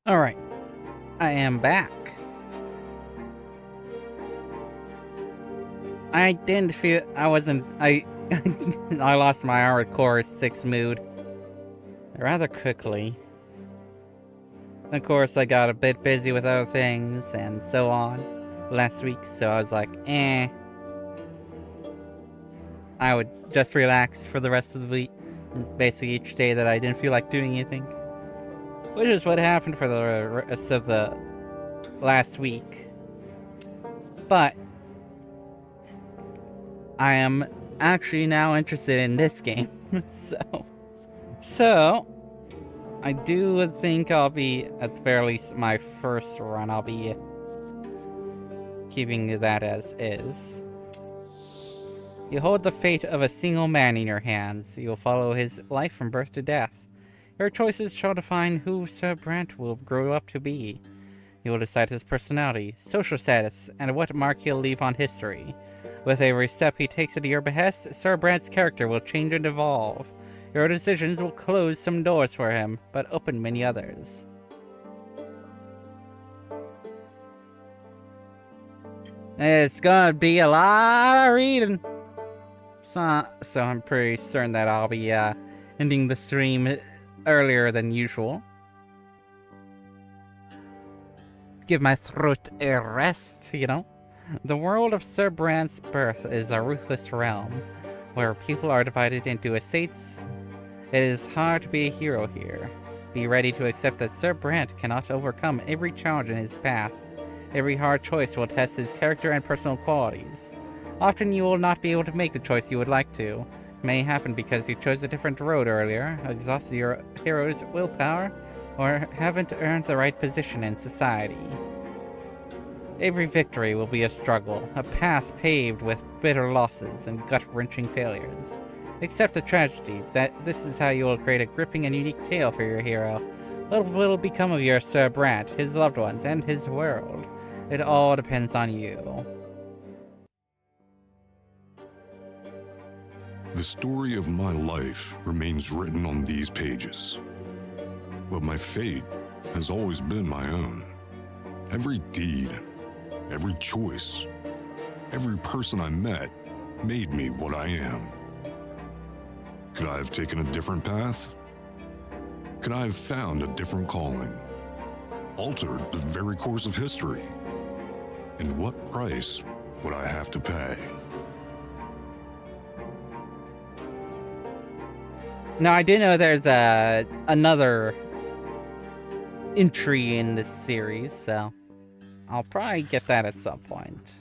Alright, I am back. I didn't feel I wasn't I I lost my hardcore 6 mood rather quickly. Of course I got a bit busy with other things and so on last week, so I was like, I would just relax for the rest of the week. Basically each day that I didn't feel like doing anything. Which is what happened for the rest of the last week. But I am actually now interested in this game. So I do think I'll be, at the very least, my first run, I'll be keeping that as is. You hold the fate of a single man in your hands. You'll follow his life from birth to death. Your choices shall define who Sir Brante will grow up to be. You will decide his personality, social status, and what mark he'll leave on history. With every step he takes at your behest, Sir Brante's character will change and evolve. Your decisions will close some doors for him, but open many others. It's gonna be a lot of reading. So I'm pretty certain that I'll be ending the stream earlier than usual. Give my throat a rest, you know? The world of Sir Brante's birth is a ruthless realm, where people are divided into estates. It is hard to be a hero here. Be ready to accept that Sir Brante cannot overcome every challenge in his path. Every hard choice will test his character and personal qualities. Often you will not be able to make the choice you would like to. It may happen because you chose a different road earlier, exhausted your hero's willpower, or haven't earned the right position in society. Every victory will be a struggle, a path paved with bitter losses and gut-wrenching failures. Accept the tragedy that this is how you will create a gripping and unique tale for your hero. What will become of your Sir Brante, his loved ones, and his world? It all depends on you. The story of my life remains written on these pages. But my fate has always been my own. Every deed, every choice, every person I met made me what I am. Could I have taken a different path? Could I have found a different calling? Altered the very course of history? And what price would I have to pay? Now, I do know there's another entry in this series, so I'll probably get that at some point.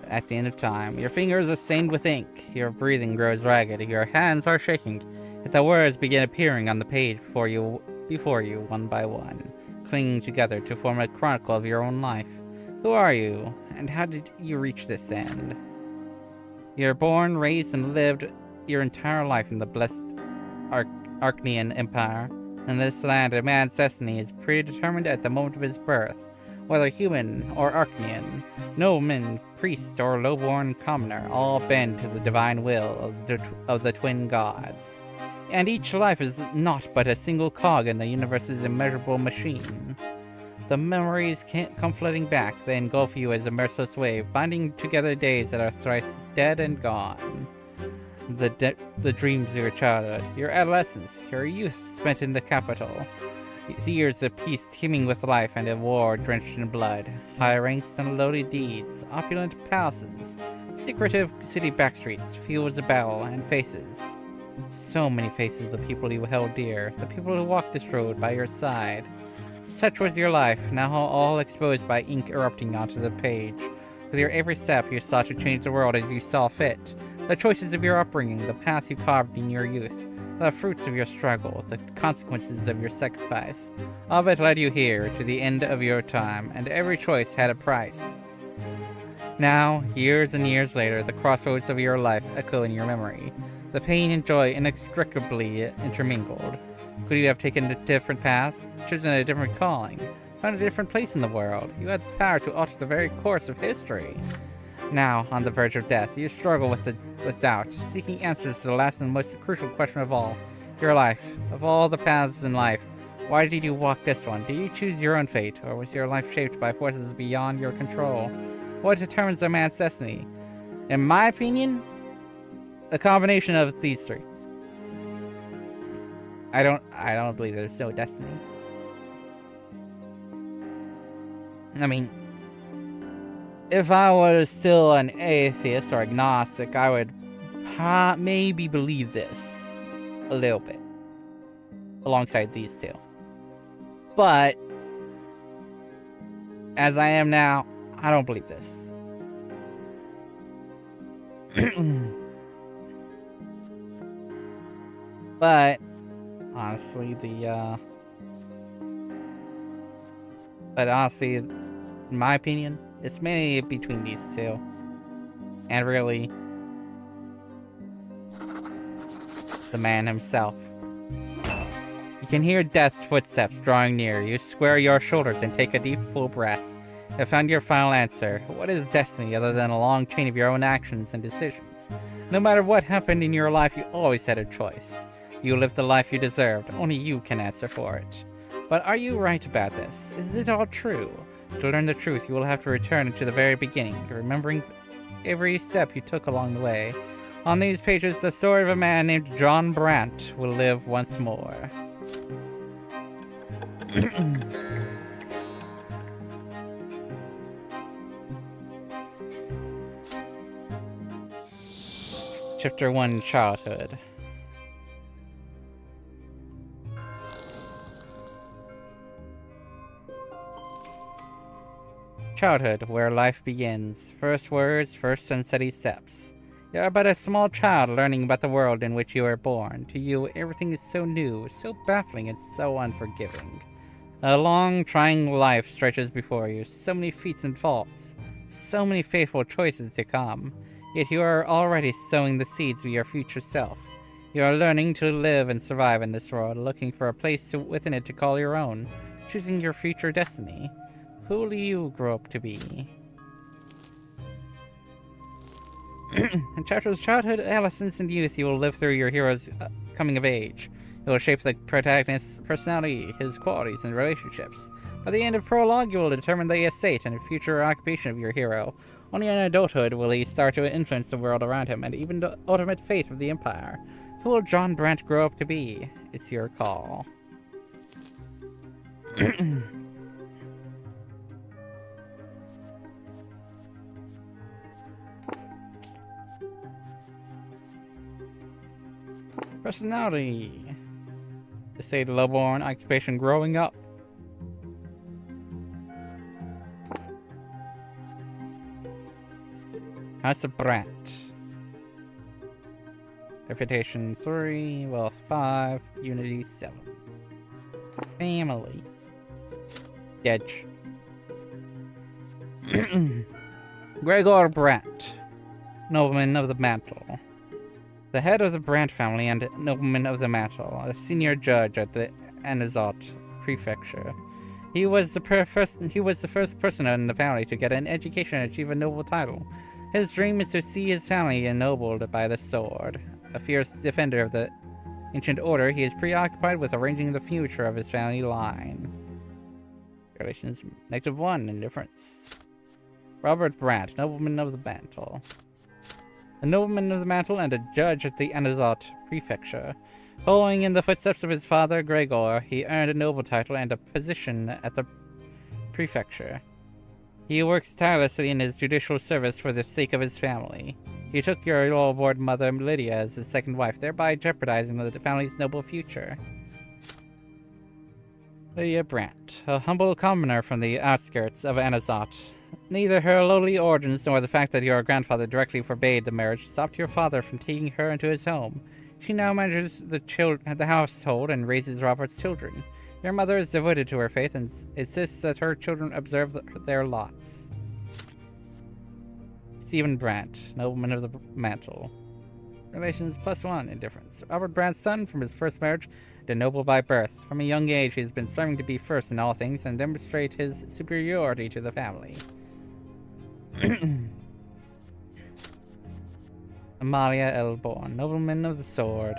At the end of time, your fingers are stained with ink, your breathing grows ragged, your hands are shaking, yet the words begin appearing on the page before you, one by one, clinging together to form a chronicle of your own life. Who are you, and how did you reach this end? You're born, raised, and lived your entire life in the blessed Arcanian Empire. In this land, a man's destiny is predetermined at the moment of his birth, whether human or Arcanian. Nobleman, priest, or low-born commoner all bend to the divine will of the twin gods. And each life is naught but a single cog in the universe's immeasurable machine. The memories can't come flooding back, they engulf you as a merciless wave, binding together days that are thrice dead and gone. The dreams of your childhood, your adolescence, your youth spent in the capital. Years of peace teeming with life and of war drenched in blood. High ranks and loaded deeds, opulent palaces, secretive city backstreets, fields of battle, and faces. So many faces of people you held dear, the people who walked this road by your side. Such was your life, now all exposed by ink erupting onto the page. With your every step, you sought to change the world as you saw fit. The choices of your upbringing, the path you carved in your youth, the fruits of your struggle, the consequences of your sacrifice. All of it led you here, to the end of your time, and every choice had a price. Now, years and years later, the crossroads of your life echo in your memory. The pain and joy inextricably intermingled. Could you have taken a different path, chosen a different calling, found a different place in the world? You had the power to alter the very course of history. Now, on the verge of death, you struggle with doubt, seeking answers to the last and most crucial question of all. Your life. Of all the paths in life, Why did you walk this one? Did you choose your own fate, or was your life shaped by forces beyond your control? What determines a man's destiny? In my opinion, a combination of these three. I don't believe there's no destiny. I mean, if I was still an atheist or agnostic, I would maybe believe this a little bit alongside these two. But as I am now, I don't believe this. But honestly, in my opinion, it's mainly between these two. And really, the man himself. You can hear death's footsteps drawing near. You square your shoulders and take a deep, full breath. You have found your final answer. What is destiny other than a long chain of your own actions and decisions? No matter what happened in your life, you always had a choice. You lived the life you deserved. Only you can answer for it. But are you right about this? Is it all true? To learn the truth, you will have to return to the very beginning, remembering every step you took along the way. On these pages, the story of a man named John Brante will live once more. Chapter 1, Childhood. Childhood, where life begins. First words, first unsteady steps. You are but a small child learning about the world in which you are born. To you, everything is so new, so baffling, and so unforgiving. A long, trying life stretches before you, so many feats and faults, so many fateful choices to come. Yet you are already sowing the seeds of your future self. You are learning to live and survive in this world, looking for a place within it to call your own, choosing your future destiny. Who will you grow up to be? In chapters of childhood, adolescence, and youth, you will live through your hero's coming of age. It will shape the protagonist's personality, his qualities, and relationships. By the end of prologue, you will determine the estate and future occupation of your hero. Only in adulthood will he start to influence the world around him, and even the ultimate fate of the Empire. Who will John Brante grow up to be? It's your call. Personality. Estate lowborn, occupation growing up. House of Brante. Reputation 3, wealth 5, unity 7. Family. Edge. Gregor Brante, nobleman of the Mantle. The head of the Brante family and nobleman of the Mantle, a senior judge at the Anazot prefecture. He was the first person in the family to get an education and achieve a noble title. His dream is to see his family ennobled by the sword. A fierce defender of the ancient order, he is preoccupied with arranging the future of his family line. Relations -1, indifference. Robert Brante, nobleman of the Mantle. A nobleman of the Mantle and a judge at the Anazot prefecture. Following in the footsteps of his father, Gregor, he earned a noble title and a position at the prefecture. He works tirelessly in his judicial service for the sake of his family. He took your lord mother Lydia as his second wife, thereby jeopardizing the family's noble future. Lydia Brante, a humble commoner from the outskirts of Anazot. Neither her lowly origins nor the fact that your grandfather directly forbade the marriage stopped your father from taking her into his home. She now manages the household and raises Robert's children. Your mother is devoted to her faith and insists that her children observe their lots. Stephen Brante, nobleman of the Mantle. Relations +1, indifference. Robert Brante's son from his first marriage, a noble by birth. From a young age, he has been striving to be first in all things and demonstrate his superiority to the family. Amalia Elborn, nobleman of the sword.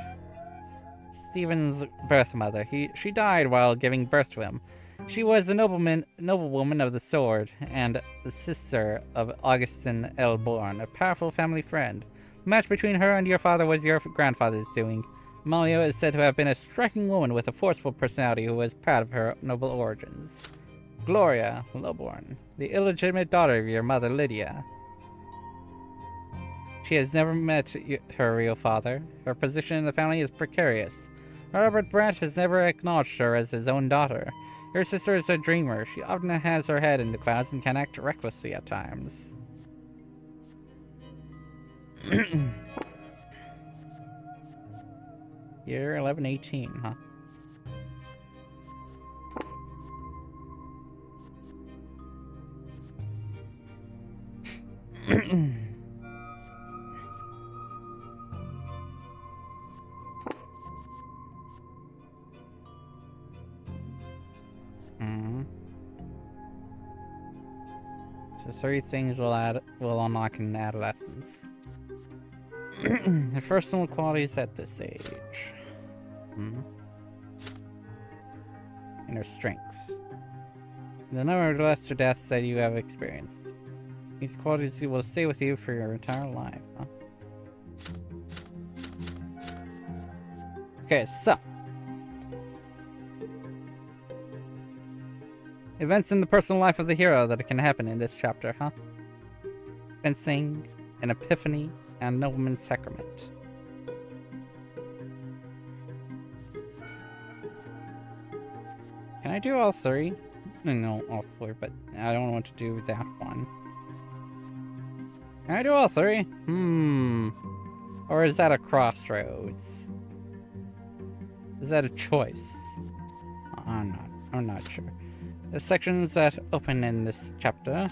Stephen's birth mother. She died while giving birth to him. She was a noblewoman of the sword, and the sister of Augustin L. Bourne, a powerful family friend. The match between her and your father was your grandfather's doing. Amalia is said to have been a striking woman with a forceful personality who was proud of her noble origins. Gloria Lowborn, the illegitimate daughter of your mother Lydia. She has never met her real father. Her position in the family is precarious. Robert Brante has never acknowledged her as his own daughter. Your sister is a dreamer. She often has her head in the clouds and can act recklessly at times. Year 1118, huh? So 3 things will unlock in adolescence. The personal qualities at this age. Inner strengths. The number of lesser deaths that you have experienced. These qualities will stay with you for your entire life, huh? Okay, so. Events in the personal life of the hero that can happen in this chapter, huh? Fencing, an epiphany, and nobleman's sacrament. Can I do all 3? No, all 4, but I don't want to do that one. Can I do all 3? Or is that a crossroads? Is that a choice? I'm not sure. The sections that open in this chapter.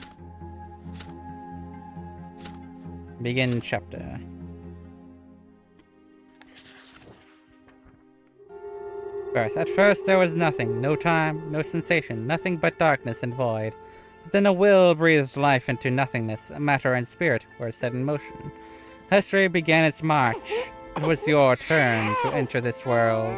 Begin chapter. Birth. At first there was nothing, no time, no sensation, nothing but darkness and void. But then a will breathed life into nothingness, matter and spirit were set in motion. History began its march. It was your turn to enter this world.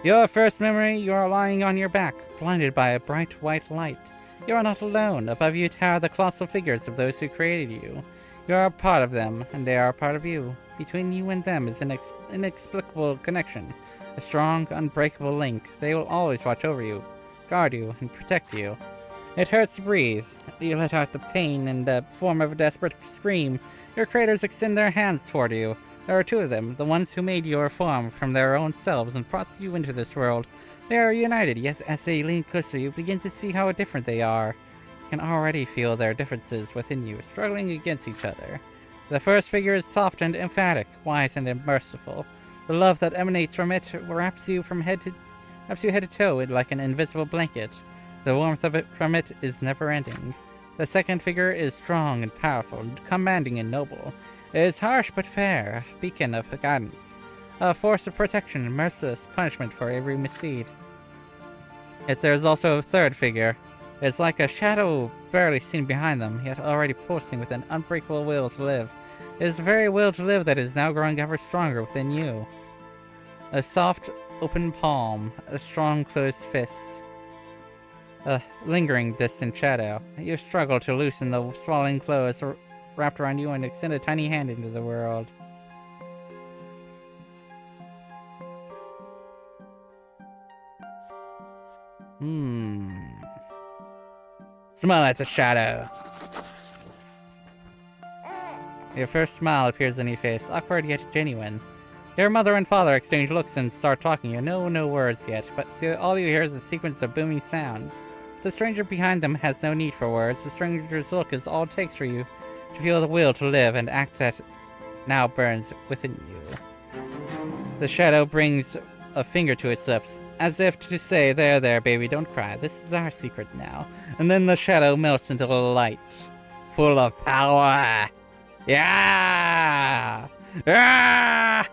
Your first memory, you are lying on your back, blinded by a bright white light. You are not alone. Above you tower the colossal figures of those who created you. You are a part of them, and they are a part of you. Between you and them is an inexplicable connection, a strong, unbreakable link. They will always watch over you, guard you, and protect you. It hurts to breathe. You let out the pain in the form of a desperate scream. Your creators extend their hands toward you. There are 2 of them, the ones who made your form from their own selves and brought you into this world. They are united, yet as they lean closer, you begin to see how different they are. You can already feel their differences within you, struggling against each other. The first figure is soft and emphatic, wise and merciful. The love that emanates from it wraps you head to toe like an invisible blanket. The warmth of it from it is never-ending. The second figure is strong and powerful, commanding and noble. It is harsh but fair, a beacon of guidance, a force of protection and merciless punishment for every misdeed. Yet there is also a third figure. It is like a shadow barely seen behind them, yet already pulsing with an unbreakable will to live. It is the very will to live that is now growing ever stronger within you. A soft, open palm, a strong closed fist. A lingering distant shadow. You struggle to loosen the swallowing clothes wrapped around you and extend a tiny hand into the world. Smile at the shadow. Your first smile appears on your face, awkward yet genuine. Your mother and father exchange looks and start talking. You know no words yet, but all you hear is a sequence of booming sounds. But the stranger behind them has no need for words. The stranger's look is all it takes for you to feel the will to live and act that now burns within you. The shadow brings a finger to its lips, as if to say, there, baby, don't cry. This is our secret now. And then the shadow melts into a light, full of power. Yeah! Ah!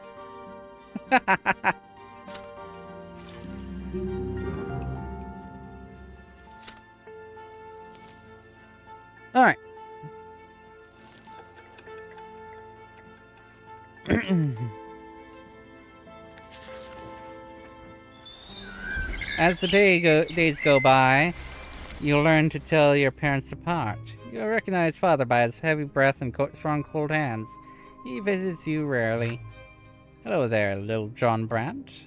All right. As the days go by, you'll learn to tell your parents apart. You'll recognize father by his heavy breath and strong cold hands. He visits you rarely. Hello there, little John Brante.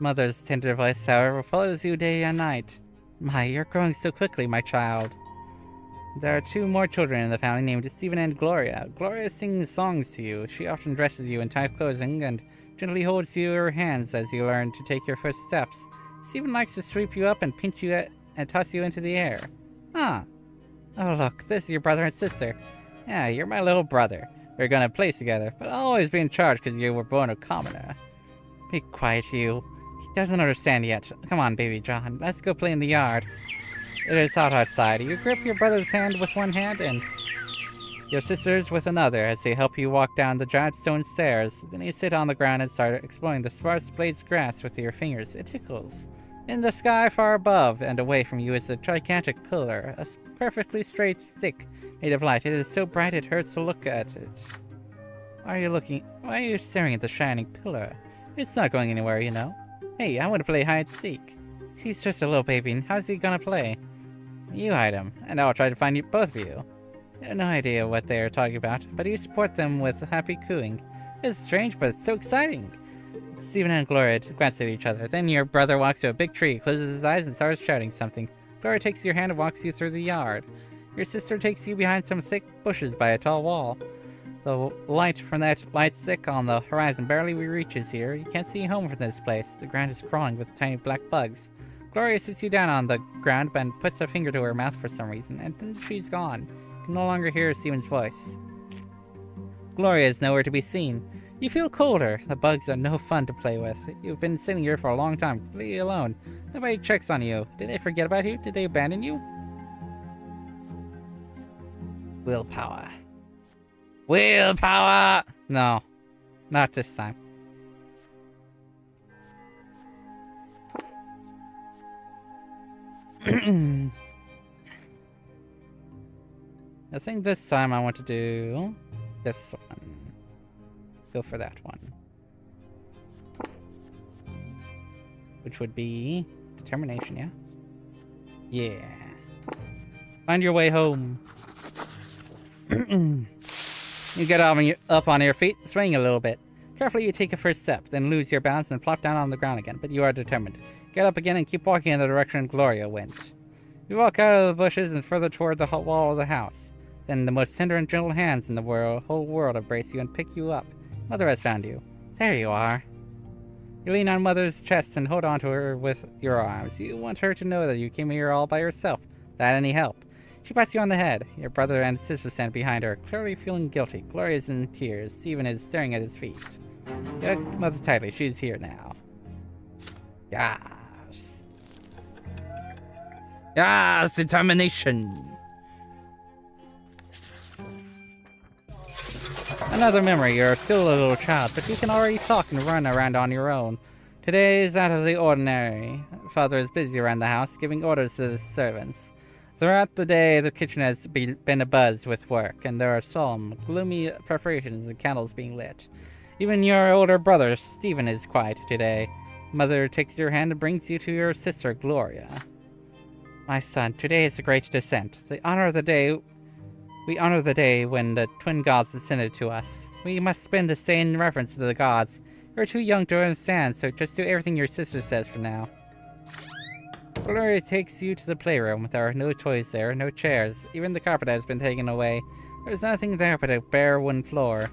Mother's tender voice, however, follows you day and night. My, you're growing so quickly, my child. There are 2 more children in the family named Stephen and Gloria. Gloria sings songs to you. She often dresses you in tight clothing and gently holds your hands as you learn to take your first steps. Stephen likes to sweep you up and pinch you and toss you into the air. Ah. Oh, look, this is your brother and sister. Yeah, you're my little brother. We're gonna play together, but I'll always be in charge because you were born a commoner. Be quiet, you. He doesn't understand yet. Come on, baby John. Let's go play in the yard. It is hot outside. You grip your brother's hand with one hand and your sister's with another as they help you walk down the giant stone stairs. Then you sit on the ground and start exploring the sparse blades grass with your fingers. It tickles. In the sky far above and away from you is a gigantic pillar, a perfectly straight stick made of light. It is so bright it hurts to look at it. Why are you staring at the shining pillar? It's not going anywhere, you know. Hey, I want to play hide and seek. He's just a little baby, and how's he gonna play? You hide him, and I'll try to find you, both of you. I have no idea what they are talking about, but you support them with happy cooing. It's strange, but it's so exciting. Stephen and Gloria glance at each other. Then your brother walks to a big tree, closes his eyes, and starts shouting something. Gloria takes your hand and walks you through the yard. Your sister takes you behind some thick bushes by a tall wall. The light from that light stick on the horizon barely reaches here. You can't see home from this place. The ground is crawling with tiny black bugs. Gloria sits you down on the ground and puts a finger to her mouth for some reason, and then she's gone. You can no longer hear Stephen's voice. Gloria is nowhere to be seen. You feel colder. The bugs are no fun to play with. You've been sitting here for a long time, completely alone. Nobody checks on you. Did they forget about you? Did they abandon you? Willpower. Willpower! No, not this time. I think this time I want to do this one. Go for that one. Which would be determination, yeah? Yeah. Find your way home. You get up on your feet, swing a little bit. Carefully you take a first step, then lose your balance and plop down on the ground again, but you are determined. Get up again and keep walking in the direction Gloria went. You walk out of the bushes and further toward the wall of the house. Then the most tender and gentle hands in the whole world embrace you and pick you up. Mother has found you. There you are. You lean on Mother's chest and hold on to her with your arms. You want her to know that you came here all by yourself, without any help. She pats you on the head. Your brother and sister stand behind her, clearly feeling guilty. Gloria's in tears. Stephen is staring at his feet. You hug Mother tightly. She's here now. Yes. Yes, determination. Another memory. You're still a little child, but you can already talk and run around on your own. Today is out of the ordinary. Father is busy around the house, giving orders to the servants. Throughout the day, the kitchen has been abuzz with work, and there are solemn, gloomy preparations and candles being lit. Even your older brother, Stephen, is quiet today. Mother takes your hand and brings you to your sister, Gloria. My son, today is a great descent. We honor the day when the twin gods descended to us. We must spend the day in reverence to the gods. You're too young to understand, so just do everything your sister says for now. Gloria takes you to the playroom. There are no toys there, no chairs. Even the carpet has been taken away. There's nothing there but a bare wooden floor.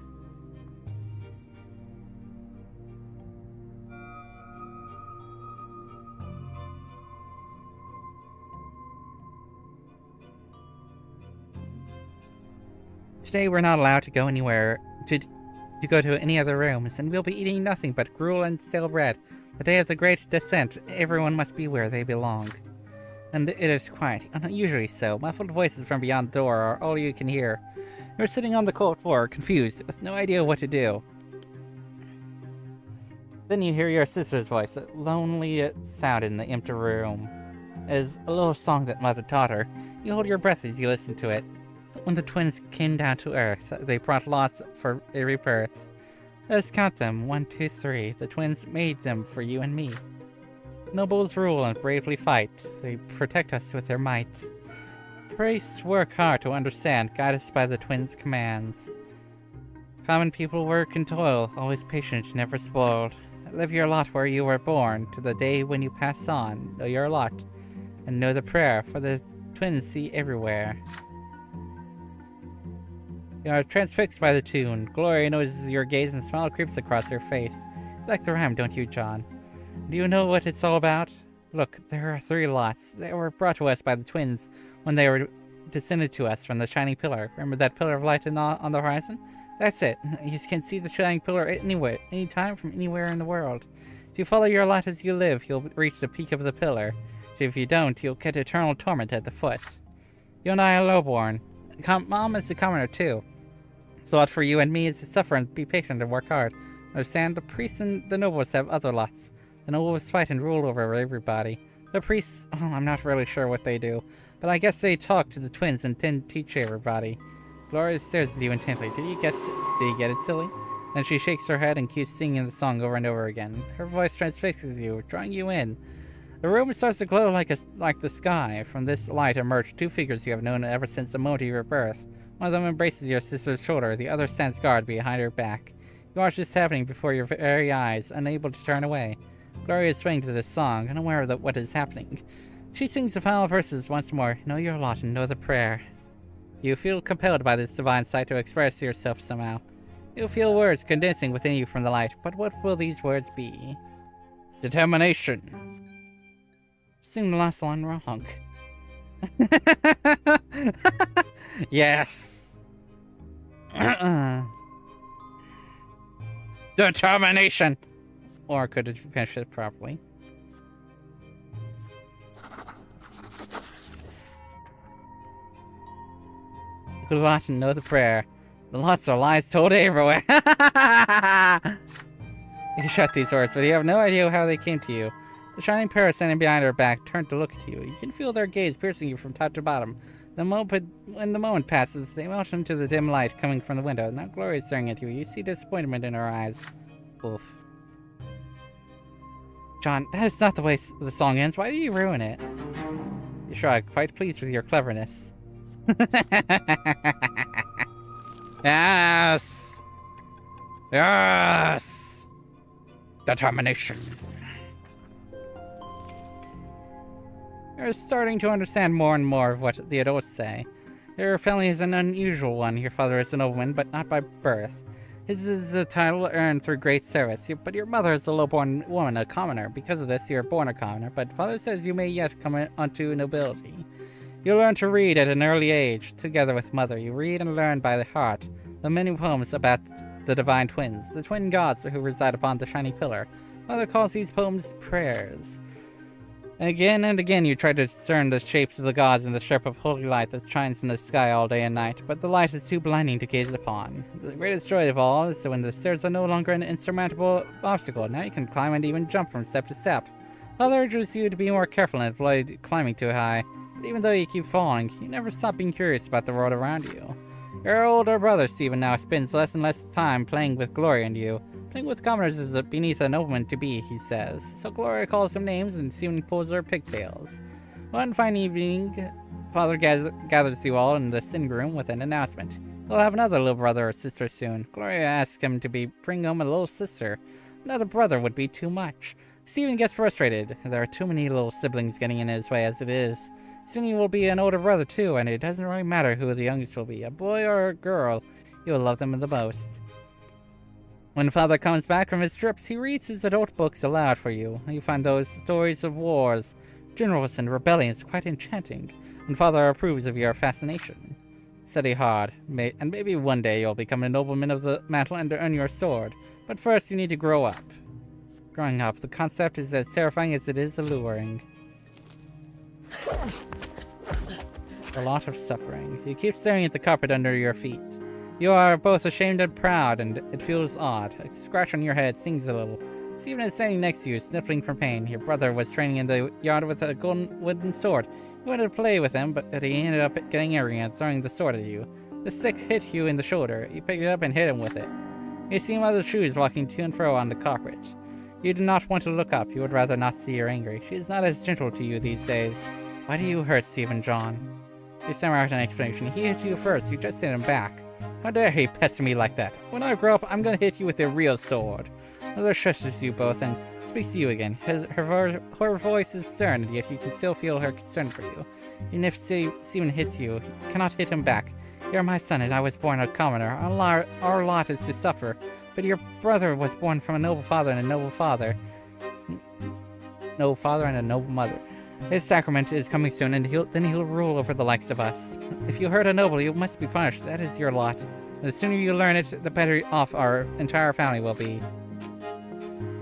Today we're not allowed to go anywhere, to go to any other rooms, and we'll be eating nothing but gruel and stale bread. The day of the great descent, everyone must be where they belong. And it is quiet, unusually so. Muffled voices from beyond the door are all you can hear. You're sitting on the cold floor, confused, with no idea what to do. Then you hear your sister's voice, a lonely sound in the empty room. It is a little song that Mother taught her. You hold your breath as you listen to it. When the twins came down to Earth, they brought lots for a rebirth. Let us count them. 1, 2, 3. The twins made them for you and me. Nobles rule and bravely fight. They protect us with their might. Priests work hard to understand, guide us by the twins' commands. Common people work and toil, always patient, never spoiled. Live your lot where you were born, to the day when you pass on. Know your lot, and know the prayer, for the twins see everywhere. You are transfixed by the tune. Glory notices your gaze and smile creeps across your face. You like the rhyme, don't you, John? Do you know what it's all about? Look, there are 3 lots. They were brought to us by the twins when they were descended to us from the shining pillar. Remember that pillar of light on the horizon? That's it. You can see the shining pillar anywhere, anytime, from anywhere in the world. If you follow your lot as you live, you'll reach the peak of the pillar. If you don't, you'll get eternal torment at the foot. You and I are lowborn. Mom is a commoner too. So lot for you and me is to suffer and be patient and work hard. Understand, the priests and the nobles have other lots. The nobles fight and rule over everybody. The priests, well, I'm not really sure what they do, but I guess they talk to the twins and tend to teach everybody. Gloria stares at you intently. Did you get it, silly? Then she shakes her head and keeps singing the song over and over again. Her voice transfixes you, drawing you in. The room starts to glow like the sky. From this light emerge 2 figures you have known ever since the moment of your birth. One of them embraces your sister's shoulder, the other stands guard behind her back. You watch this happening before your very eyes, unable to turn away. Gloria is swaying to this song, unaware of what is happening. She sings the final verses once more. Know your lot and know the prayer. You feel compelled by this divine sight to express yourself somehow. You feel words condensing within you from the light, but what will these words be? Determination. Sing the last line wrong. Yes. Determination. Or could it finish it properly? Good lot and know the prayer. The lots are lies told everywhere. You shout these words, but you have no idea how they came to you. The shining pair standing behind her back turned to look at you. You can feel their gaze piercing you from top to bottom. When the moment passes, they melt into the dim light coming from the window. Now Gloria is staring at you. You see disappointment in her eyes. Oof. John, that is not the way the song ends. Why did you ruin it? You shrug, quite pleased with your cleverness. Yes! Yes! Determination. You're starting to understand more and more of what the adults say. Your family is an unusual one. Your father is a nobleman, but not by birth. His is a title earned through great service, but your mother is a low-born woman, a commoner. Because of this, you are born a commoner, but father says you may yet come onto nobility. You learn to read at an early age. Together with mother, you read and learn by the heart the many poems about the divine twins, the twin gods who reside upon the shiny pillar. Mother calls these poems prayers. Again and again you try to discern the shapes of the gods in the strip of holy light that shines in the sky all day and night, but the light is too blinding to gaze upon. The greatest joy of all is when the stairs are no longer an insurmountable obstacle. Now you can climb and even jump from step to step. Father urges you to be more careful and avoid climbing too high, but even though you keep falling, you never stop being curious about the world around you. Your older brother, Stephen, now spends less and less time playing with Gloria and you. Playing with commoners is beneath a nobleman to be, he says. So Gloria calls him names and Stephen pulls her pigtails. One fine evening, Father gathers you all in the sitting room with an announcement. He'll have another little brother or sister soon. Gloria asks him to bring home a little sister. Another brother would be too much. Stephen gets frustrated. There are too many little siblings getting in his way as it is. Soon he will be an older brother too, and it doesn't really matter who the youngest will be, a boy or a girl. You will love them the most. When Father comes back from his trips, he reads his adult books aloud for you. You find those stories of wars, generals, and rebellions quite enchanting, and Father approves of your fascination. Study hard, and maybe one day you'll become a nobleman of the mantle and earn your sword. But first you need to grow up. Growing up, the concept is as terrifying as it is alluring. A lot of suffering. You keep staring at the carpet under your feet. You are both ashamed and proud, and it feels odd. A scratch on your head stings a little. Stephen is standing next to you, sniffling from pain. Your brother was training in the yard with a golden wooden sword. You wanted to play with him, but he ended up getting angry and throwing the sword at you. The stick hit you in the shoulder. You picked it up and hit him with it. You see mother's shoes walking to and fro on the carpet. You do not want to look up. You would rather not see her angry. She is not as gentle to you these days. Why do you hurt Stephen John? You stammer out an explanation. He hit you first. You just hit him back. How dare he pester me like that? When I grow up, I'm gonna hit you with a real sword. Mother shushes you both and speaks to you again. Her voice is stern, and yet you can still feel her concern for you. Even if Stephen hits you, you cannot hit him back. You're my son, and I was born a commoner. Our lot is to suffer. But your brother was born from a noble father and a noble father. Noble father and a noble mother. His sacrament is coming soon, and then he'll rule over the likes of us. If you hurt a noble, you must be punished. That is your lot. The sooner you learn it, the better off our entire family will be.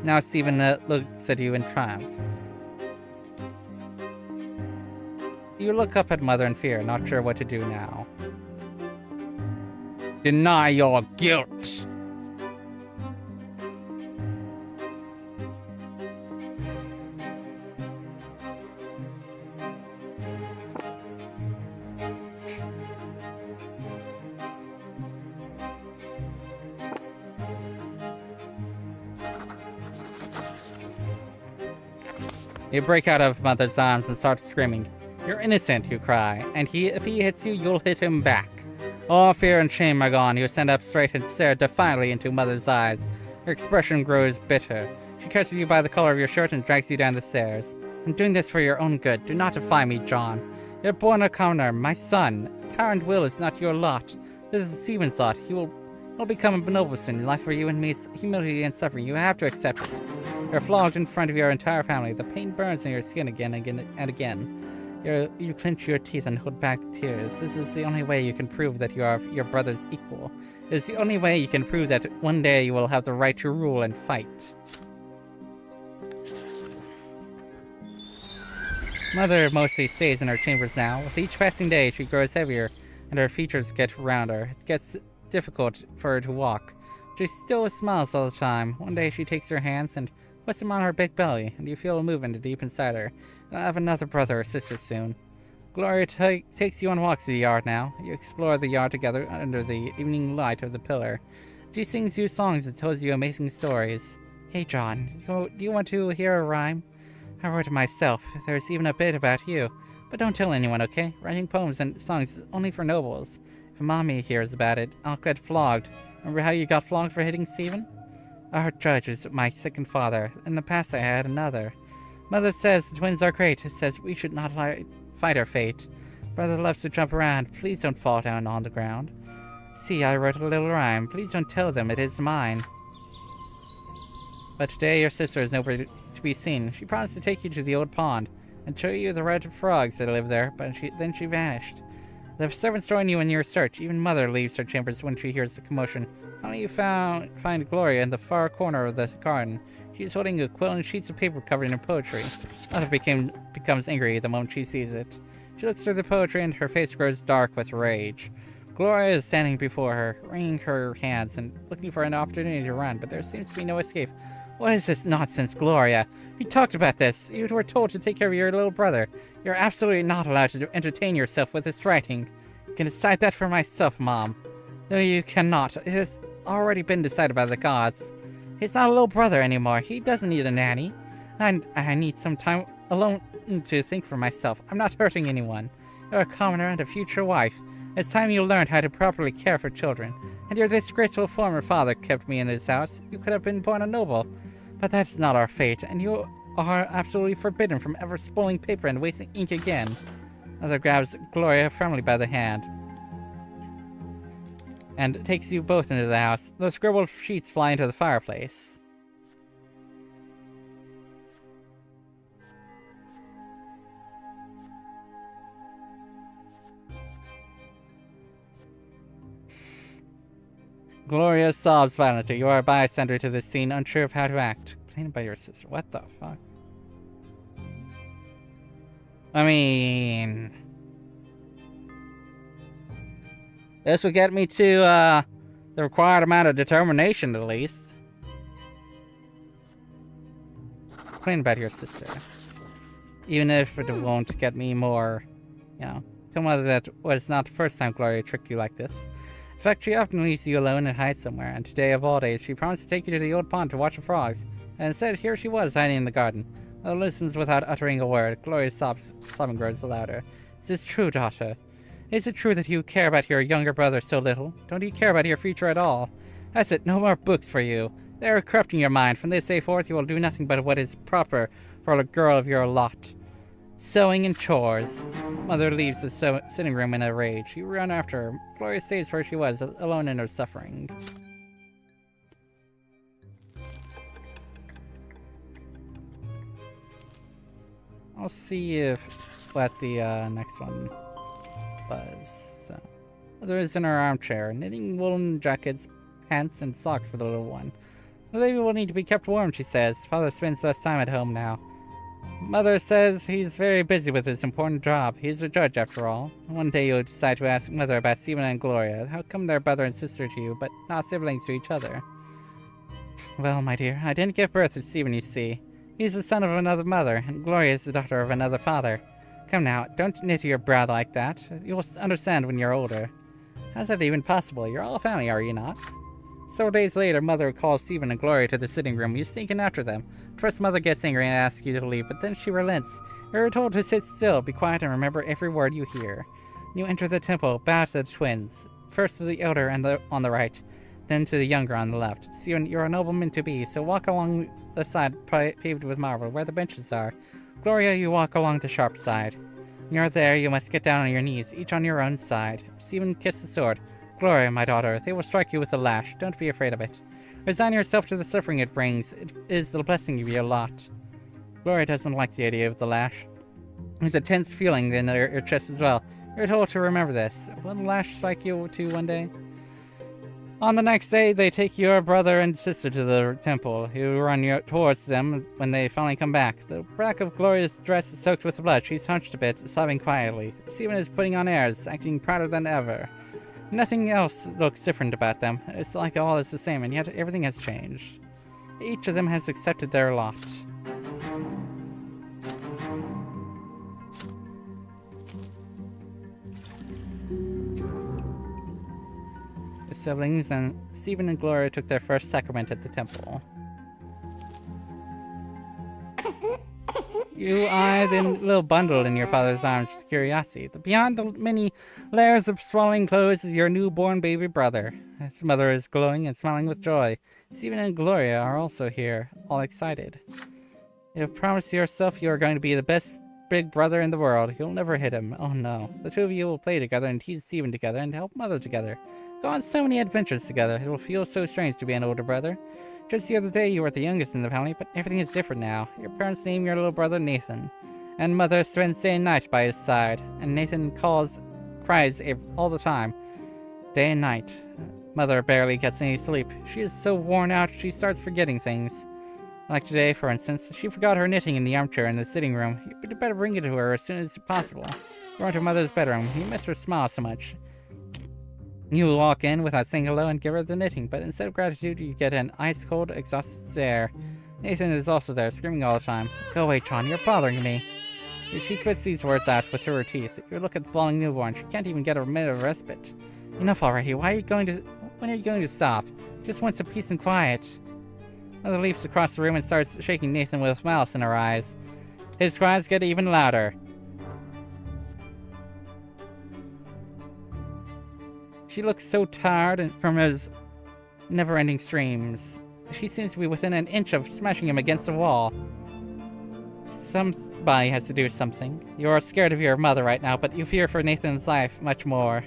Now Stephen looks at you in triumph. You look up at Mother in fear, not sure what to do now. Deny your guilt! You break out of Mother's arms and start screaming. You're innocent, you cry, and if he hits you, you'll hit him back. All fear and shame are gone. You stand up straight and stare defiantly into Mother's eyes. Her expression grows bitter. She catches you by the collar of your shirt and drags you down the stairs. I'm doing this for your own good. Do not defy me, John. You're born a commoner, my son. Power and will is not your lot. This is Stephen's lot. He'll become a noble soon. Life for you and me is humility and suffering. You have to accept it. You're flogged in front of your entire family. The pain burns in your skin again and again. You clench your teeth and hold back the tears. This is the only way you can prove that you are your brother's equal. It is the only way you can prove that one day you will have the right to rule and fight. Mother mostly stays in her chambers now. With each passing day, she grows heavier, and her features get rounder. It gets difficult for her to walk. She still smiles all the time. One day she takes your hands and puts them on her big belly, and you feel a movement deep inside her. You'll have another brother or sister soon. Gloria takes you on walks in the yard now. You explore the yard together under the evening light of the pillar. She sings you songs and tells you amazing stories. Hey, John, do you want to hear a rhyme? I wrote it myself. There's even a bit about you. But don't tell anyone, okay? Writing poems and songs is only for nobles. If Mommy hears about it, I'll get flogged. Remember how you got flogged for hitting Stephen? Our judge is my second father. In the past I had another. Mother says the twins are great. Says we should not fight our fate. Brother loves to jump around. Please don't fall down on the ground. See, I wrote a little rhyme. Please don't tell them it is mine. But today your sister is nowhere to be seen. She promised to take you to the old pond and show you the red frogs that live there, but then she vanished. The servants join you in your search. Even Mother leaves her chambers when she hears the commotion. Finally you find Gloria in the far corner of the garden. She is holding a quill and sheets of paper covered in poetry. Mother becomes angry the moment she sees it. She looks through the poetry and her face grows dark with rage. Gloria is standing before her, wringing her hands and looking for an opportunity to run, but there seems to be no escape. What is this nonsense, Gloria? We talked about this. You were told to take care of your little brother. You're absolutely not allowed to entertain yourself with this writing. I can decide that for myself, Mom. No, you cannot. It has already been decided by the gods. He's not a little brother anymore. He doesn't need a nanny. And I need some time alone to think for myself. I'm not hurting anyone. You're a commoner and a future wife. It's time you learned how to properly care for children. And your disgraceful former father kept me in his house. You could have been born a noble. But that is not our fate, and you are absolutely forbidden from ever spoiling paper and wasting ink again. Mother grabs Gloria firmly by the hand and takes you both into the house. The scribbled sheets fly into the fireplace. Gloria sobs violently. You are a bystander to this scene, unsure of how to act. Complained by your sister. What the fuck? I mean, this would get me to the required amount of determination, at least. Complain about your sister. Even if it won't get me more, tell Mother that it's not the first time Gloria tricked you like this. In fact, she often leaves you alone and hides somewhere, and today of all days, she promised to take you to the old pond to watch the frogs. And instead, here she was, hiding in the garden. Mother listens without uttering a word. Gloria's sobbing grows louder. Is this true, daughter? Is it true that you care about your younger brother so little? Don't you care about your future at all? That's it, no more books for you. They are corrupting your mind. From this day forth, you will do nothing but what is proper for a girl of your lot. Sewing and chores. Mother leaves the sitting room in a rage. You run after her. Gloria stays where she was, alone in her suffering. I'll see what the next one was. So, Mother is in her armchair, knitting woolen jackets, pants, and socks for the little one. The baby will need to be kept warm, she says. Father spends less time at home now. Mother says he's very busy with his important job. He's a judge, after all. One day you'll decide to ask Mother about Stephen and Gloria. How come they're brother and sister to you, but not siblings to each other? Well, my dear, I didn't give birth to Stephen, you see. He's the son of another mother, and Gloria is the daughter of another father. Come now, don't knit your brow like that. You'll understand when you're older. How's that even possible? You're all family, are you not? Several days later, Mother calls Stephen and Gloria to the sitting room. You sneak in after them. First, Mother gets angry and asks you to leave, but then she relents. You're told to sit still, be quiet, and remember every word you hear. You enter the temple, bow to the twins. First to the elder on the right, then to the younger on the left. Stephen, you're a nobleman to be, so walk along the side paved with marble, where the benches are. Gloria, you walk along the sharp side. When you're there, you must get down on your knees, each on your own side. Stephen, kiss the sword. Gloria, my daughter, they will strike you with a lash. Don't be afraid of it. Resign yourself to the suffering it brings. It is the blessing of your lot. Gloria doesn't like the idea of the lash. There's a tense feeling in your chest as well. You're told to remember this. Will the lash strike you too one day? On the next day, they take your brother and sister to the temple. You run towards them when they finally come back. The back of Gloria's dress is soaked with blood. She's hunched a bit, sobbing quietly. Stephen is putting on airs, acting prouder than ever. Nothing else looks different about them. It's like all is the same, and yet everything has changed. Each of them has accepted their lot. The siblings and Stephen and Gloria took their first sacrament at the temple. You eye the little bundle in your father's arms with curiosity. Beyond the many layers of swaddling clothes is your newborn baby brother. His mother is glowing and smiling with joy. Stephen and Gloria are also here, all excited. You have promised yourself you are going to be the best big brother in the world. You'll never hit him. Oh no. The two of you will play together and tease Stephen together and help Mother together. Go on so many adventures together. It will feel so strange to be an older brother. Just the other day, you were the youngest in the family, but everything is different now. Your parents name your little brother Nathan, and Mother spends day and night by his side, and Nathan cries all the time, day and night. Mother barely gets any sleep. She is so worn out, she starts forgetting things. Like today, for instance, she forgot her knitting in the armchair in the sitting room. You'd better bring it to her as soon as possible. Go into Mother's bedroom. You miss her smile so much. You walk in without saying hello and give her the knitting, but instead of gratitude, you get an ice-cold, exhausted stare. Nathan is also there, screaming all the time. Go away, John, you're bothering me. She spits these words out with her teeth. You look at the bawling newborn. She can't even get a minute of respite. Enough already. When are you going to stop? Just want some peace and quiet. Mother leaps across the room and starts shaking Nathan with malice in her eyes. His cries get even louder. She looks so tired from his never-ending screams. She seems to be within an inch of smashing him against the wall. Somebody has to do something. You are scared of your mother right now, but you fear for Nathan's life much more.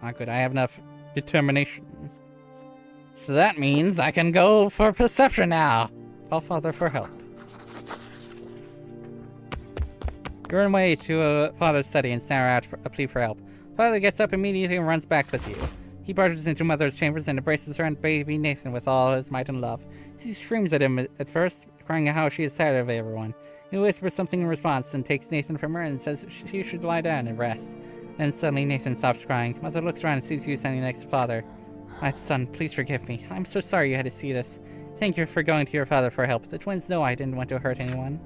Not good. I have enough determination. So that means I can go for perception now. Call Father for help. You run away to Father's study and snarl out a plea for help. Father gets up immediately and runs back with you. He barges into Mother's chambers and embraces her and baby Nathan with all his might and love. She screams at him at first, crying how she is tired of everyone. He whispers something in response and takes Nathan from her and says she should lie down and rest. Then suddenly Nathan stops crying. Mother looks around and sees you standing next to Father. My son, please forgive me. I'm so sorry you had to see this. Thank you for going to your father for help. The twins know I didn't want to hurt anyone.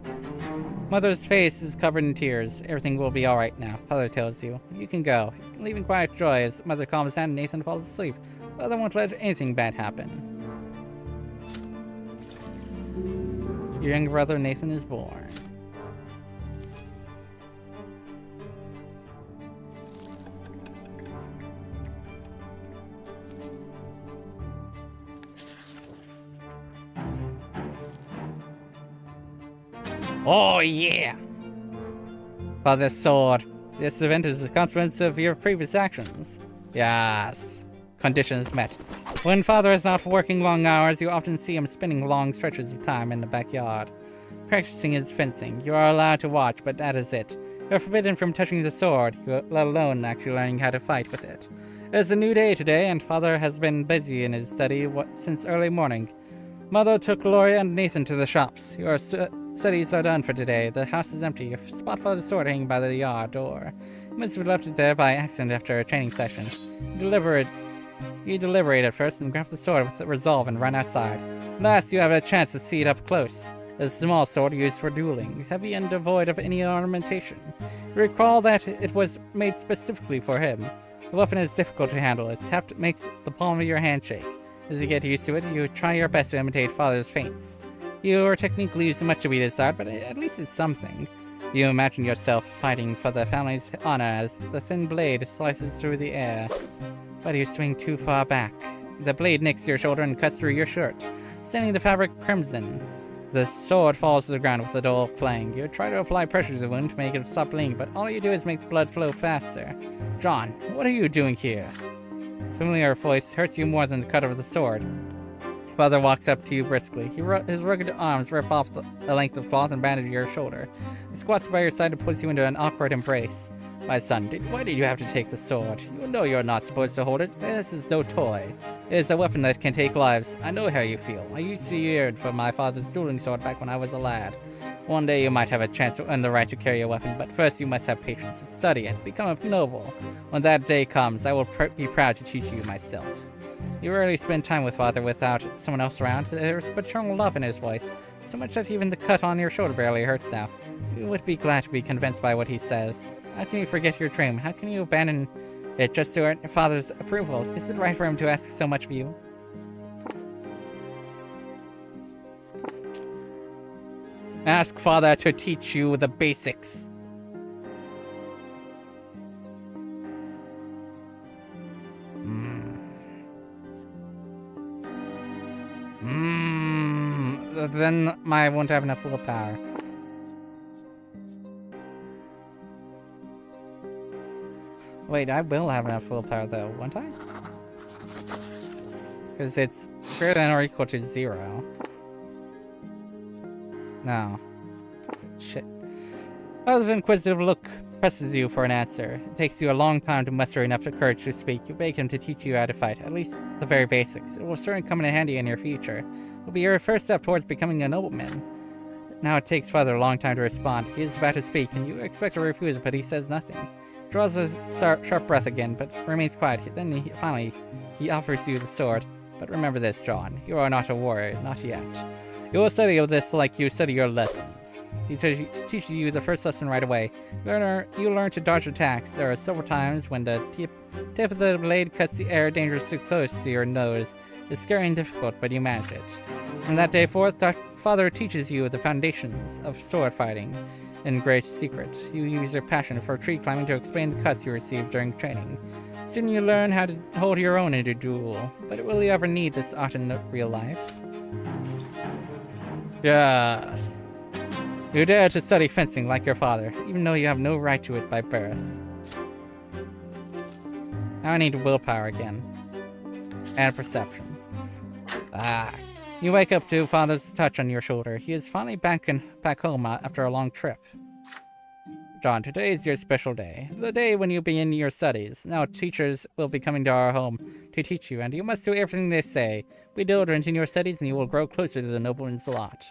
Mother's face is covered in tears. Everything will be alright now, Father tells you. You can go. Leave in quiet joy as Mother calms down and Nathan falls asleep. Father won't let anything bad happen. Your younger brother Nathan is born. Oh yeah! Father's sword. This event is a consequence of your previous actions. Yes. Conditions met. When Father is not working long hours, you often see him spending long stretches of time in the backyard, practicing his fencing. You are allowed to watch, but that is it. You are forbidden from touching the sword, let alone actually learning how to fight with it. It is a new day today, and Father has been busy in his study since early morning. Mother took Gloria and Nathan to the shops. Your studies are done for today. The house is empty. You spot Father's sword hanging by the yard door. You must have left it there by accident after a training session. You deliberate at first and grab the sword with resolve and run outside. Last, you have a chance to see it up close. A small sword used for dueling, heavy and devoid of any ornamentation. You recall that it was made specifically for him. The weapon is difficult to handle. Its heft makes the palm of your hand shake. As you get used to it, you try your best to imitate Father's feints. Your technique leaves much to be desired, but at least it's something. You imagine yourself fighting for the family's honor as the thin blade slices through the air. But you swing too far back. The blade nicks your shoulder and cuts through your shirt, sending the fabric crimson. The sword falls to the ground with a dull clang. You try to apply pressure to the wound to make it stop bleeding, but all you do is make the blood flow faster. John, what are you doing here? A familiar voice hurts you more than the cut of the sword. Father walks up to you briskly. His rugged arms rip off a length of cloth and bandage your shoulder. He squats by your side and puts you into an awkward embrace. My son, why did you have to take the sword? You know you're not supposed to hold it. This is no toy. It is a weapon that can take lives. I know how you feel. I used to yearn for my father's dueling sword back when I was a lad. One day you might have a chance to earn the right to carry a weapon, but first you must have patience and study it. Become a noble. When that day comes, I will be proud to teach you myself. You rarely spend time with Father without someone else around. There's paternal love in his voice, so much that even the cut on your shoulder barely hurts now. You would be glad to be convinced by what he says. How can you forget your dream? How can you abandon it just to earn your father's approval? Is it right for him to ask so much of you? Ask Father to teach you the basics. Then I won't have enough willpower. Wait, I will have enough willpower though, won't I? Because it's greater than or equal to 0. No. Shit. Father's inquisitive look presses you for an answer. It takes you a long time to muster enough courage to speak. You beg him to teach you how to fight, at least the very basics. It will certainly come in handy in your future. It will be your first step towards becoming a nobleman. Now it takes Father a long time to respond. He is about to speak, and you expect to refuse, but he says nothing. He draws a sharp breath again, but remains quiet. Then finally offers you the sword. But remember this, John. You are not a warrior, not yet. You will study this like you study your lessons. He teaches you the first lesson right away. You learn to dodge attacks. There are several times when the tip of the blade cuts the air dangerously close to your nose. It's scary and difficult, but you manage it. From that day forth, Father teaches you the foundations of sword fighting in great secret. You use your passion for tree climbing to explain the cuts you received during training. Soon you learn how to hold your own in a duel. But will you ever need this art in real life? Yes. You dare to study fencing like your father, even though you have no right to it by birth. Now I need willpower again. And perception. You wake up to Father's touch on your shoulder. He is finally back home after a long trip. John, today is your special day. The day when you begin your studies. Now teachers will be coming to our home to teach you, and you must do everything they say. Be diligent in your studies, and you will grow closer to the nobleman's lot.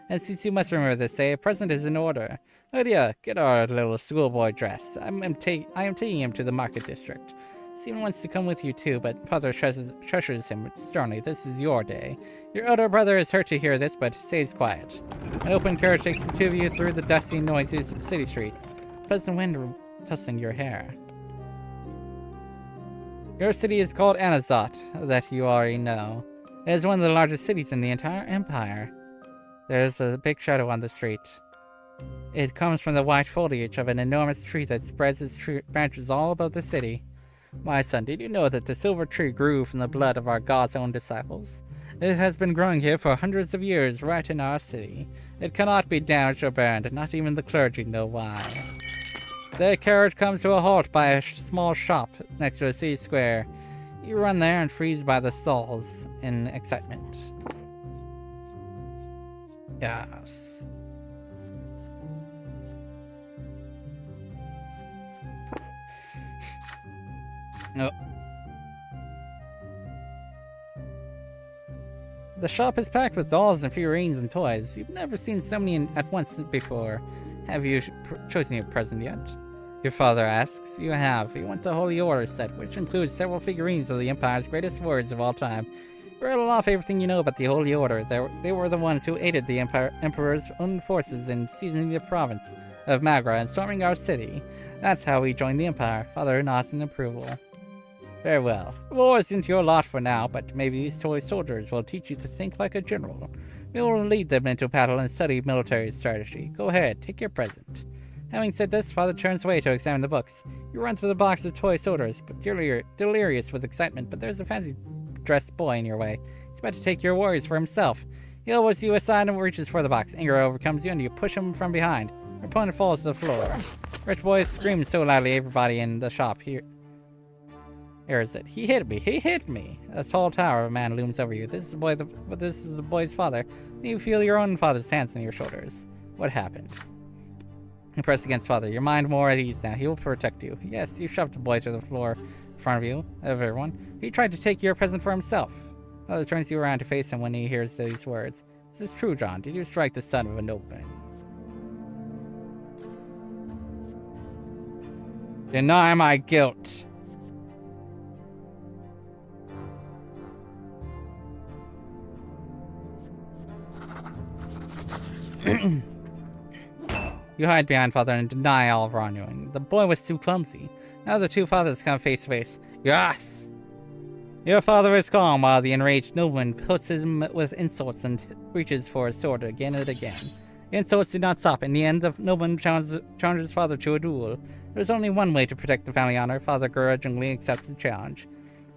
And since you must remember this day, a present is in order. Lydia, get our little schoolboy dressed. I am taking him to the market district. Stephen wants to come with you too, but Father treasures him sternly. This is your day. Your elder brother is hurt to hear this, but stays quiet. An open carriage takes the two of you through the dusty, noisy city streets. Pleasant wind tussling your hair. Your city is called Anazot, that you already know. It is one of the largest cities in the entire empire. There's a big shadow on the street. It comes from the white foliage of an enormous tree that spreads its branches all about the city. My son, did you know that the silver tree grew from the blood of our God's own disciples? It has been growing here for hundreds of years, right in our city. It cannot be damaged or burned, not even the clergy know why. The carriage comes to a halt by a small shop next to a city square. You run there and freeze by the stalls in excitement. Yes. No. The shop is packed with dolls and figurines and toys. You've never seen so many at once before. Have you chosen your present yet? Your father asks. You have. You want a Holy Order set, which includes several figurines of the Empire's greatest warriors of all time. Rattle off everything you know about the Holy Order. They were the ones who aided the Emperor's own forces in seizing the province of Magra and storming our city. That's how we joined the Empire. Father nods in approval. Very well. War isn't your lot for now, but maybe these toy soldiers will teach you to think like a general. We will lead them into battle and study military strategy. Go ahead, take your present. Having said this, Father turns away to examine the books. You run to the box of toy soldiers, but delirious with excitement, but there's a fancy-dressed boy in your way. He's about to take your warriors for himself. He elbows you aside and reaches for the box. Anger overcomes you, and you push him from behind. Your opponent falls to the floor. Rich boy screams so loudly everybody in the shop hears it. He hit me! He hit me! A tall tower of a man looms over you. This is the boy's father. You feel your own father's hands on your shoulders. What happened? You press against father. Your mind more at ease now. He will protect you. Yes, you shoved the boy to the floor in front of you, of everyone. He tried to take your present for himself. Father turns you around to face him when he hears these words. Is this true, John? Did you strike the son of a nobleman? Deny my guilt. You hide behind father and deny all wrongdoing. The boy was too clumsy. Now the two fathers come face to face. Yes! Your father is calm while the enraged nobleman puts him with insults and reaches for his sword again and again. The insults do not stop. In the end, the nobleman challenges father to a duel. There's only one way to protect the family honor. Father grudgingly accepts the challenge.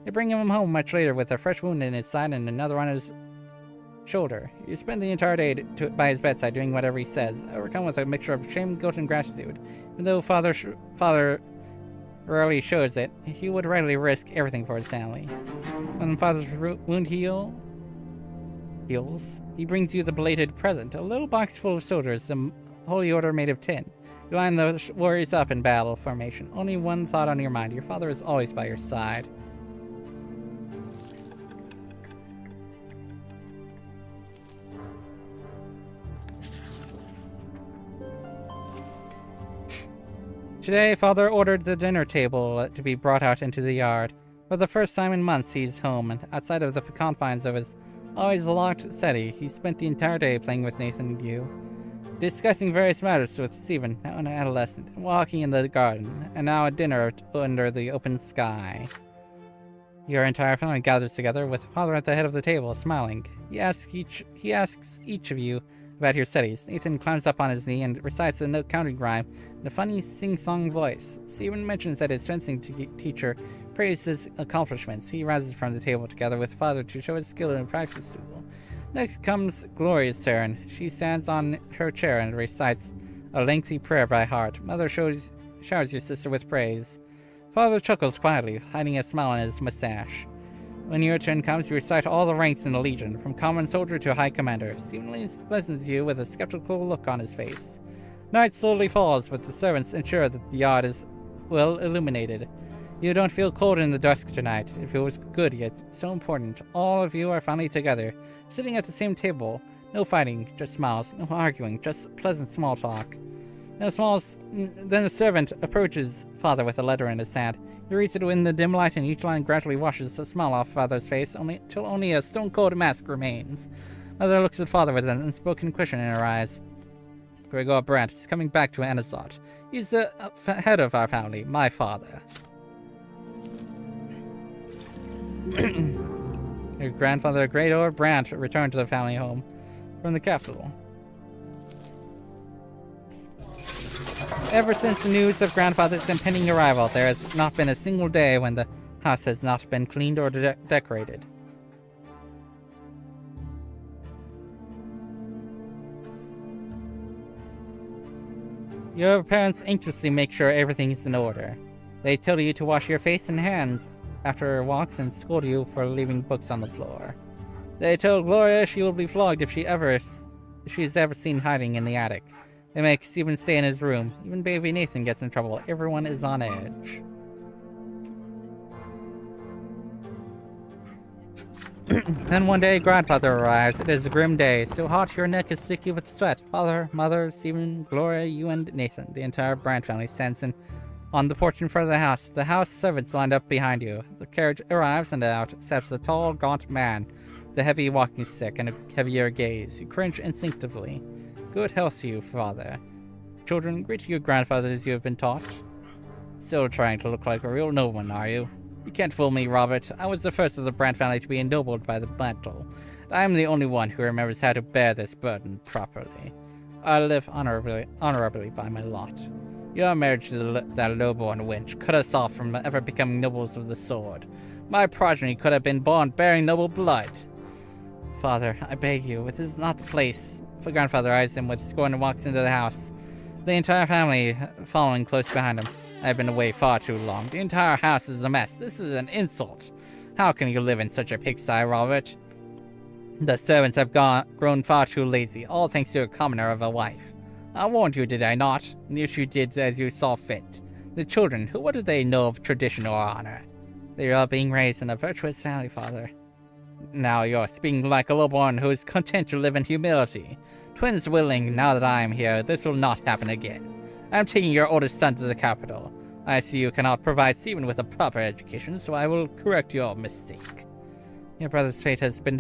They bring him home much later with a fresh wound in his side and another on his shoulder. You spend the entire day by his bedside doing whatever he says, overcome with a mixture of shame, guilt, and gratitude. Even though father rarely shows it, he would readily risk everything for his family. When father's wound heals, he brings you the belated present, a little box full of soldiers, the Holy Order made of tin. You line the warriors up in battle formation. Only one thought on your mind. Your father is always by your side. Today, Father ordered the dinner table to be brought out into the yard. For the first time in months, he's home, and outside of the confines of his always locked study, he spent the entire day playing with Nathan and Gu, discussing various matters with Stephen, now an adolescent, and walking in the garden, and now at dinner under the open sky. Your entire family gathers together, with Father at the head of the table, smiling. He asks each of you about your studies. Nathan climbs up on his knee and recites a note counting rhyme in a funny sing-song voice. Stephen mentions that his fencing teacher praised his accomplishments. He rises from the table together with Father to show his skill in a practice duel. Next comes Gloria's turn. She stands on her chair and recites a lengthy prayer by heart. Mother showers your sister with praise. Father chuckles quietly, hiding a smile on his mustache. When your turn comes, you recite all the ranks in the Legion, from common soldier to high commander. Stephen listens to you with a skeptical look on his face. Night slowly falls, but the servants ensure that the yard is well illuminated. You don't feel cold in the dusk tonight. It feels good, yet so important. All of you are finally together, sitting at the same table. No fighting, just smiles. No arguing, just pleasant small talk. Then the servant approaches father with a letter in his hand. He reads it in the dim light, and each line gradually washes the smile off father's face, till only a stone-cold mask remains. Mother looks at father with an unspoken question in her eyes. Gregor Brante is coming back to Anazot. He's the head of our family, my father. Your grandfather, Gregor Brante, returned to the family home from the capital. Ever since the news of grandfather's impending arrival, there has not been a single day when the house has not been cleaned or decorated. Your parents anxiously make sure everything is in order. They tell you to wash your face and hands after walks and scold you for leaving books on the floor. They tell Gloria she will be flogged if she's ever seen hiding in the attic. They make Stephen stay in his room. Even baby Nathan gets in trouble. Everyone is on edge. Then one day, grandfather arrives. It is a grim day. So hot your neck is sticky with sweat. Father, mother, Stephen, Gloria, you and Nathan. The entire Brante family stands on the porch in front of the house. The house servants lined up behind you. The carriage arrives and out steps a tall, gaunt man with a heavy walking stick and a heavier gaze. You cringe instinctively. Good health to you, father. Children, greet your grandfather as you have been taught. Still trying to look like a real nobleman, are you? You can't fool me, Robert. I was the first of the Brante family to be ennobled by the mantle. I am the only one who remembers how to bear this burden properly. I live honorably by my lot. Your marriage to that low-born wench cut us off from ever becoming nobles of the sword. My progeny could have been born bearing noble blood. Father, I beg you, this is not the place. The grandfather eyes him with scorn and walks into the house, the entire family following close behind him. I've been away far too long. The entire house is a mess. This is an insult. How can you live in such a pigsty, Robert? The servants have grown far too lazy, all thanks to a commoner of a wife. I warned you, did I not? And you did as you saw fit. The children, what do they know of tradition or honor? They are being raised in a virtuous family, father. Now you're speaking like a little one who is content to live in humility. Twins willing, now that I am here, this will not happen again. I am taking your oldest son to the capital. I see you cannot provide Stephen with a proper education, so I will correct your mistake. Your brother's fate has been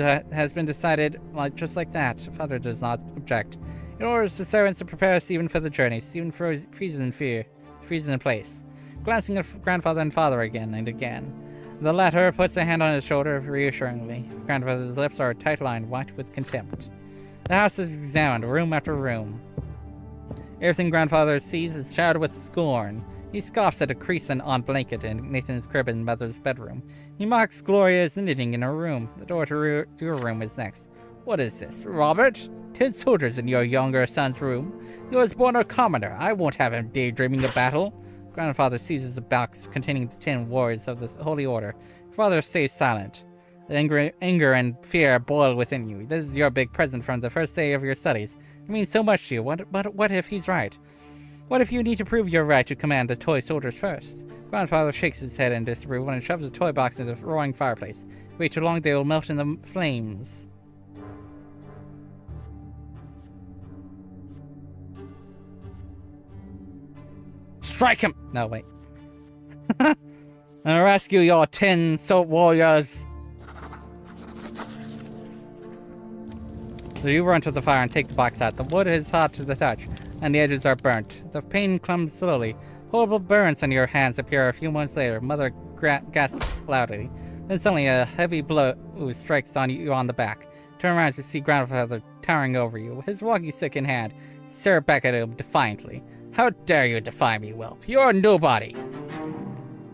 decided just like that. Father does not object. He orders the servants to prepare Stephen for the journey. Stephen freezes in place, glancing at grandfather and father again and again. The latter puts a hand on his shoulder reassuringly. Grandfather's lips are tight-lined, white with contempt. The house is examined, room after room. Everything grandfather sees is showered with scorn. He scoffs at a crease on blanket in Nathan's crib in mother's bedroom. He mocks Gloria's knitting in her room. The door to your room is next. What is this, Robert? 10 soldiers in your younger son's room? He was born a commoner. I won't have him daydreaming of battle. Grandfather seizes the box containing the 10 warriors of the Holy Order. Father stays silent. The anger and fear boil within you. This is your big present from the first day of your studies. It means so much to you. But what if he's right? What if you need to prove your right to command the toy soldiers first? Grandfather shakes his head in disapproval and shoves the toy box into the roaring fireplace. Wait too long, they will melt in the flames. Strike him! No, wait. I'll rescue your 10 salt warriors. So you run to the fire and take the box out. The wood is hot to the touch, and the edges are burnt. The pain comes slowly. Horrible burns on your hands appear a few moments later. Mother gasps loudly. Then suddenly a heavy blow strikes you on the back. Turn around to see grandfather towering over you, his walking stick in hand. Stare back at him defiantly. How dare you defy me, whelp? You're nobody!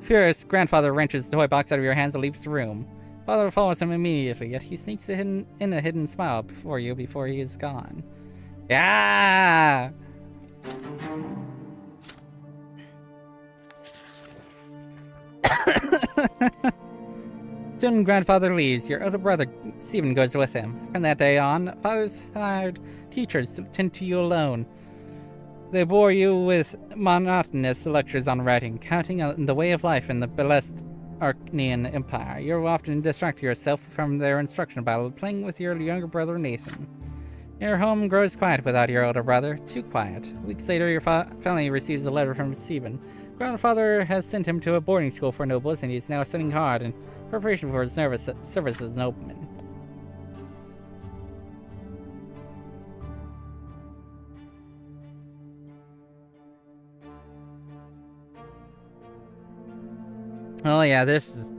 Furious, grandfather wrenches the toy box out of your hands and leaves the room. Father follows him immediately, yet he sneaks in a hidden smile before he is gone. Yeah! Soon grandfather leaves. Your older brother, Stephen, goes with him. From that day on, father's hired teachers to tend to you alone. They bore you with monotonous lectures on writing, counting on the way of life in the blessed Arcanian Empire. You often distract yourself from their instruction by playing with your younger brother Nathan. Your home grows quiet without your older brother. Too quiet. Weeks later, your family receives a letter from Stephen. Grandfather has sent him to a boarding school for nobles, and he is now studying hard in preparation for his service as nobleman. Oh yeah, this is...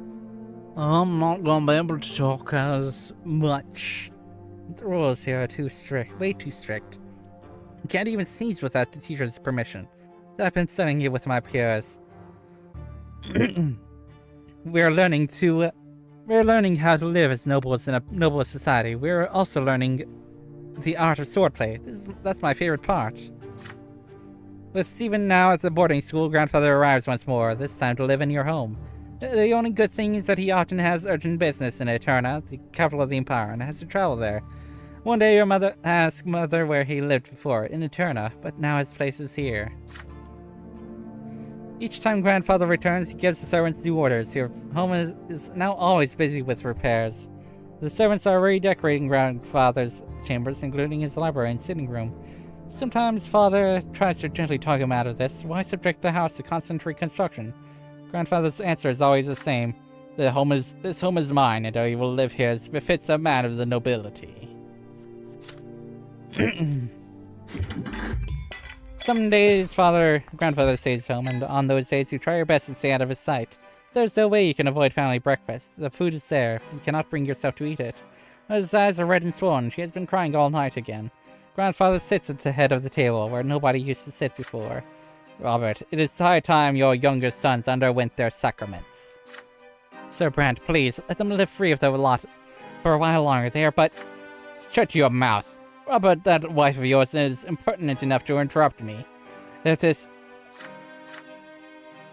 I'm not gonna be able to talk as much. The rules here are too strict, way too strict. You can't even sneeze without the teacher's permission. I've been studying it with my peers. We're learning how to live as nobles in a noble society. We're also learning the art of swordplay. That's my favorite part. With Stephen now at the boarding school, Grandfather arrives once more, this time to live in your home. The only good thing is that he often has urgent business in Eterna, the capital of the Empire, and has to travel there. One day your mother asked Mother where he lived before, in Eterna, but now his place is here. Each time Grandfather returns, he gives the servants new orders. Your home is now always busy with repairs. The servants are redecorating Grandfather's chambers, including his library and sitting room. Sometimes Father tries to gently talk him out of this. Why subject the house to constant reconstruction? Grandfather's answer is always the same. This home is mine, and I will live here as befits a man of the nobility. Some days Grandfather stays home, and on those days you try your best to stay out of his sight. There's no way you can avoid family breakfast. The food is there. You cannot bring yourself to eat it. His eyes are red and swollen. She has been crying all night again. Grandfather sits at the head of the table, where nobody used to sit before. Robert, it is high time your younger sons underwent their sacraments. Sir Brante, please, let them live free of the lot for a while longer. They are but... Shut your mouth. Robert, that wife of yours is impertinent enough to interrupt me. If this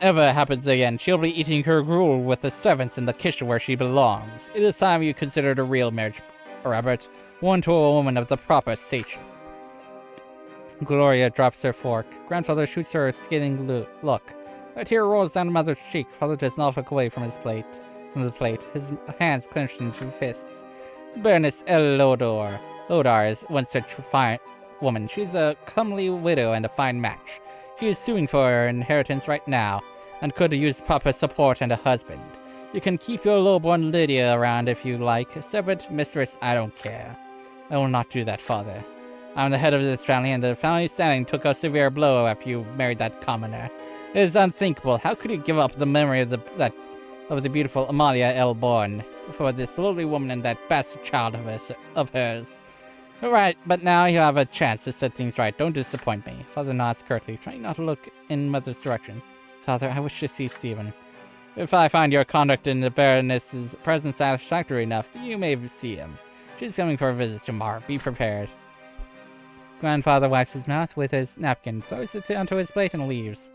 ever happens again, she'll be eating her gruel with the servants in the kitchen where she belongs. It is time you considered a real marriage, Robert. One to a woman of the proper station. Gloria drops her fork. Grandfather shoots her a scathing look. A tear rolls down Mother's cheek. Father does not look away from the plate. His hands clenched into fists. Baroness Lodar is once such a fine woman. She's a comely widow and a fine match. She is suing for her inheritance right now, and could use proper support and a husband. You can keep your lowborn Lydia around if you like. Separate mistress, I don't care. I will not do that, Father. I'm the head of this family, and the family standing took a severe blow after you married that commoner. It is unthinkable. How could you give up the memory of the beautiful Amalia Elborn for this lowly woman and that bastard child of hers? Right, but now you have a chance to set things right. Don't disappoint me. Father nods curtly, trying not to look in Mother's direction. Father, I wish to see Stephen. If I find your conduct in the Baroness's presence satisfactory enough, you may see him. She's coming for a visit tomorrow. Be prepared. Grandfather wipes his mouth with his napkin, throws it onto his plate, and leaves.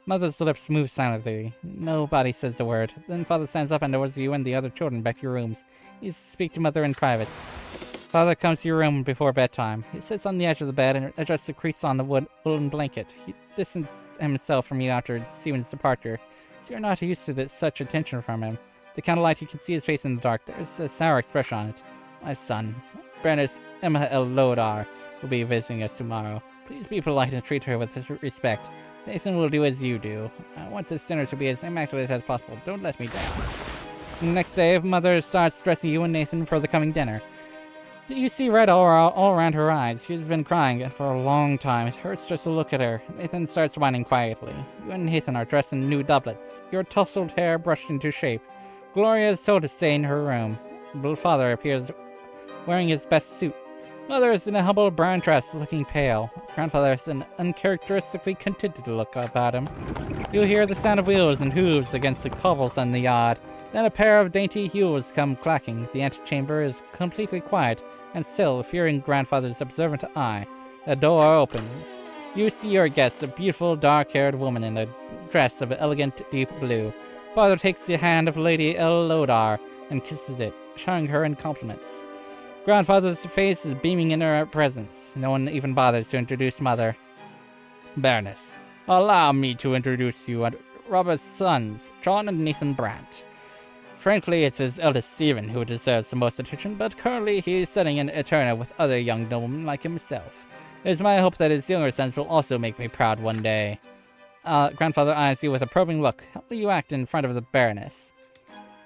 Mother's lips move silently. Nobody says a word. Then Father stands up and orders you and the other children back to your rooms. You speak to Mother in private. Father comes to your room before bedtime. He sits on the edge of the bed and adjusts the crease on the woolen blanket. He distances himself from you after Stephen's departure, so you're not used to such attention from him. The candlelight, you can see his face in the dark. There's a sour expression on it. My son, Baroness Emma L. Lodar, will be visiting us tomorrow. Please be polite and treat her with respect. Nathan will do as you do. I want this dinner to be as immaculate as possible. Don't let me down. The next day, Mother starts dressing you and Nathan for the coming dinner. You see red all around her eyes. She has been crying, and for a long time. It hurts just to look at her. Nathan starts whining quietly. You and Nathan are dressed in new doublets, your tousled hair brushed into shape. Gloria is told to stay in her room. Father appears wearing his best suit. Mother is in a humble brown dress, looking pale. Grandfather has an uncharacteristically contented look about him. You'll hear the sound of wheels and hooves against the cobbles in the yard. Then a pair of dainty heels come clacking. The antechamber is completely quiet and still, fearing Grandfather's observant eye. A door opens. You see your guest, a beautiful, dark-haired woman in a dress of elegant, deep blue. Father takes the hand of Lady L. Lodar and kisses it, showing her in compliments. Grandfather's face is beaming in her presence. No one even bothers to introduce Mother. Baroness, allow me to introduce you Robert's sons, John and Nathan Brante. Frankly, it's his eldest Stephen who deserves the most attention, but currently he is studying in Eterna with other young noblemen like himself. It is my hope that his younger sons will also make me proud one day. Grandfather eyes you with a probing look. How will you act in front of the Baroness?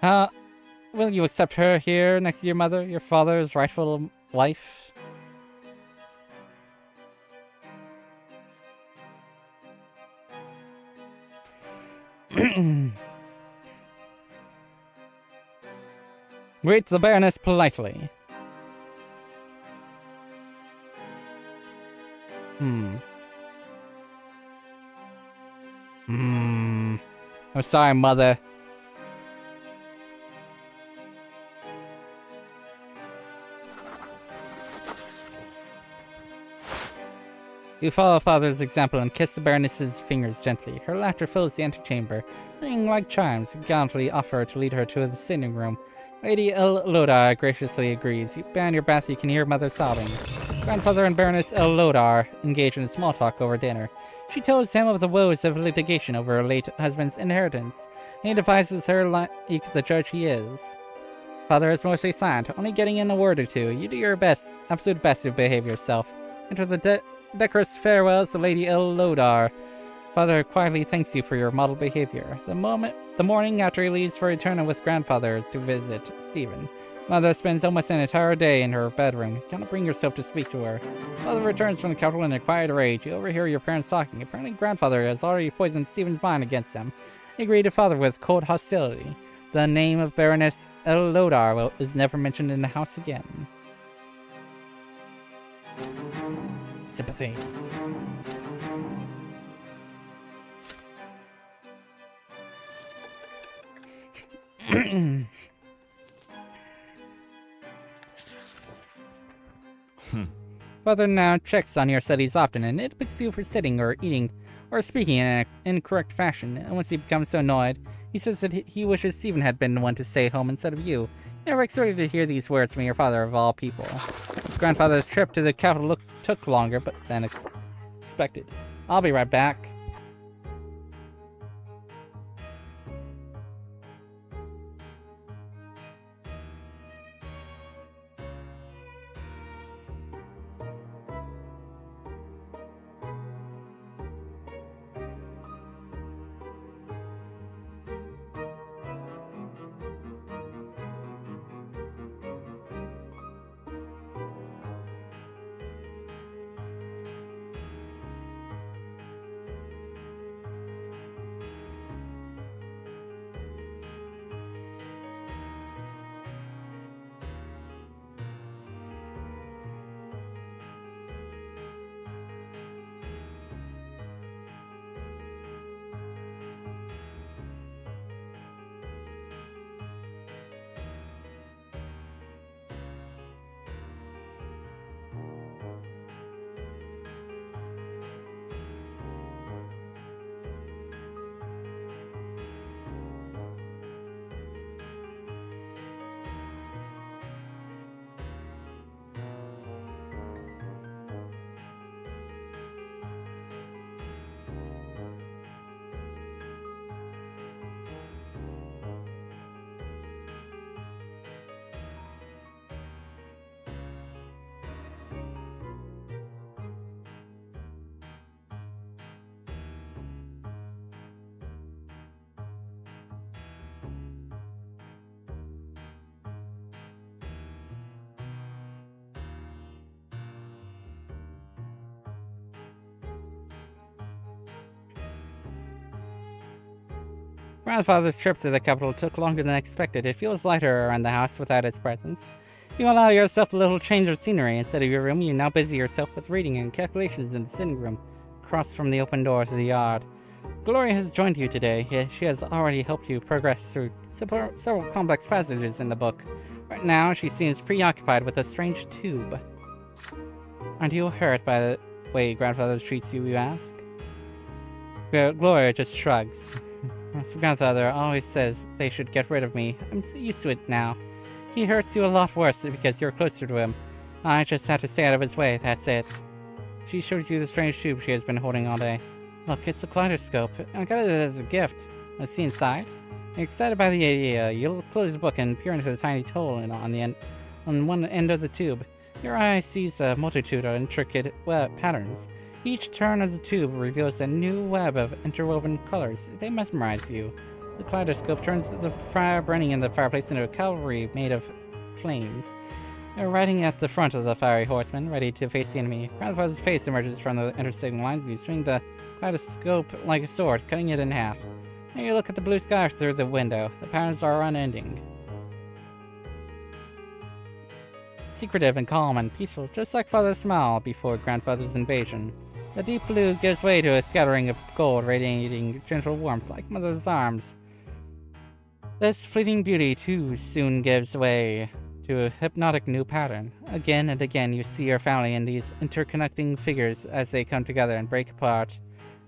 Will you accept her here next to your mother, your father's rightful wife? Greet the Baroness politely. I'm sorry, Mother. You follow Father's example and kiss the Baroness's fingers gently. Her laughter fills the antechamber, ringing like chimes. You gallantly offer to lead her to the sitting room. Lady Lodar graciously agrees. You band your breath, you can hear Mother sobbing. Grandfather and Baroness Lodar engage in small talk over dinner. She tells him of the woes of litigation over her late husband's inheritance, and he devises her like the judge he is. Father is mostly silent, only getting in a word or two. You do your best, absolute best to behave yourself. Enter the decorous farewells to Lady Lodar. Father quietly thanks you for your model behavior. The morning after he leaves for Eterna with Grandfather to visit Stephen, Mother spends almost an entire day in her bedroom. You cannot bring yourself to speak to her. Father returns from the capital in a quiet rage. You overhear your parents talking. Apparently Grandfather has already poisoned Stephen's mind against them. He agreed to Father with cold hostility. The name of Baroness Lodar is never mentioned in the house again. Sympathy. Father now checks on your studies often and nitpicks you for sitting or eating or speaking in an incorrect fashion. And once he becomes so annoyed, he says that he wishes Stephen had been the one to stay home instead of you. Never expected to hear these words from your father of all people. Grandfather's trip to the capital took longer than expected. I'll be right back. Grandfather's trip to the capital took longer than expected. It feels lighter around the house without its presence. You allow yourself a little change of scenery. Instead of your room, you now busy yourself with reading and calculations in the sitting room, across from the open door to the yard. Gloria has joined you today. She has already helped you progress through several complex passages in the book. Right now, she seems preoccupied with a strange tube. Aren't you hurt by the way Grandfather treats you, you ask? Gloria just shrugs. Grandfather always says they should get rid of me. I'm used to it now. He hurts you a lot worse because you're closer to him. I just had to stay out of his way, that's it. She showed you the strange tube she has been holding all day. Look, it's a kaleidoscope. I got it as a gift. Let's see inside. Excited by the idea, you'll close the book and peer into the tiny hole on one end of the tube. Your eye sees a multitude of intricate patterns. Each turn of the tube reveals a new web of interwoven colors. They mesmerize you. The kaleidoscope turns the fire burning in the fireplace into a cavalry made of flames. You're riding at the front of the fiery horseman, ready to face the enemy. Grandfather's face emerges from the intersecting lines, and you swing the kaleidoscope like a sword, cutting it in half. And you look at the blue sky through the window. The patterns are unending. Secretive and calm and peaceful, just like Father's smile before Grandfather's invasion. The deep blue gives way to a scattering of gold, radiating gentle warmth like Mother's arms. This fleeting beauty, too, soon gives way to a hypnotic new pattern. Again and again you see your family in these interconnecting figures as they come together and break apart.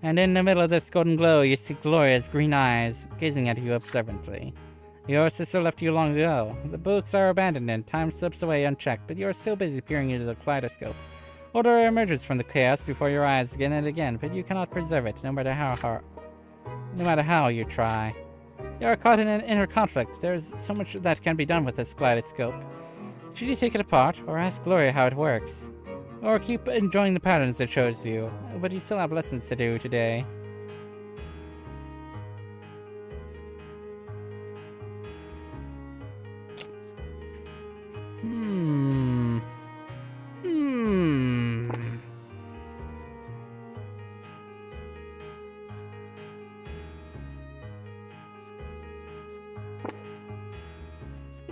And in the middle of this golden glow you see Gloria's green eyes gazing at you observantly. Your sister left you long ago. The books are abandoned and time slips away unchecked, but you are still busy peering into the kaleidoscope. Order emerges from the chaos before your eyes again and again, but you cannot preserve it, no matter how you try. You are caught in an inner conflict. There is so much that can be done with this kaleidoscope. Should you take it apart, or ask Gloria how it works? Or keep enjoying the patterns it shows you? But you still have lessons to do today.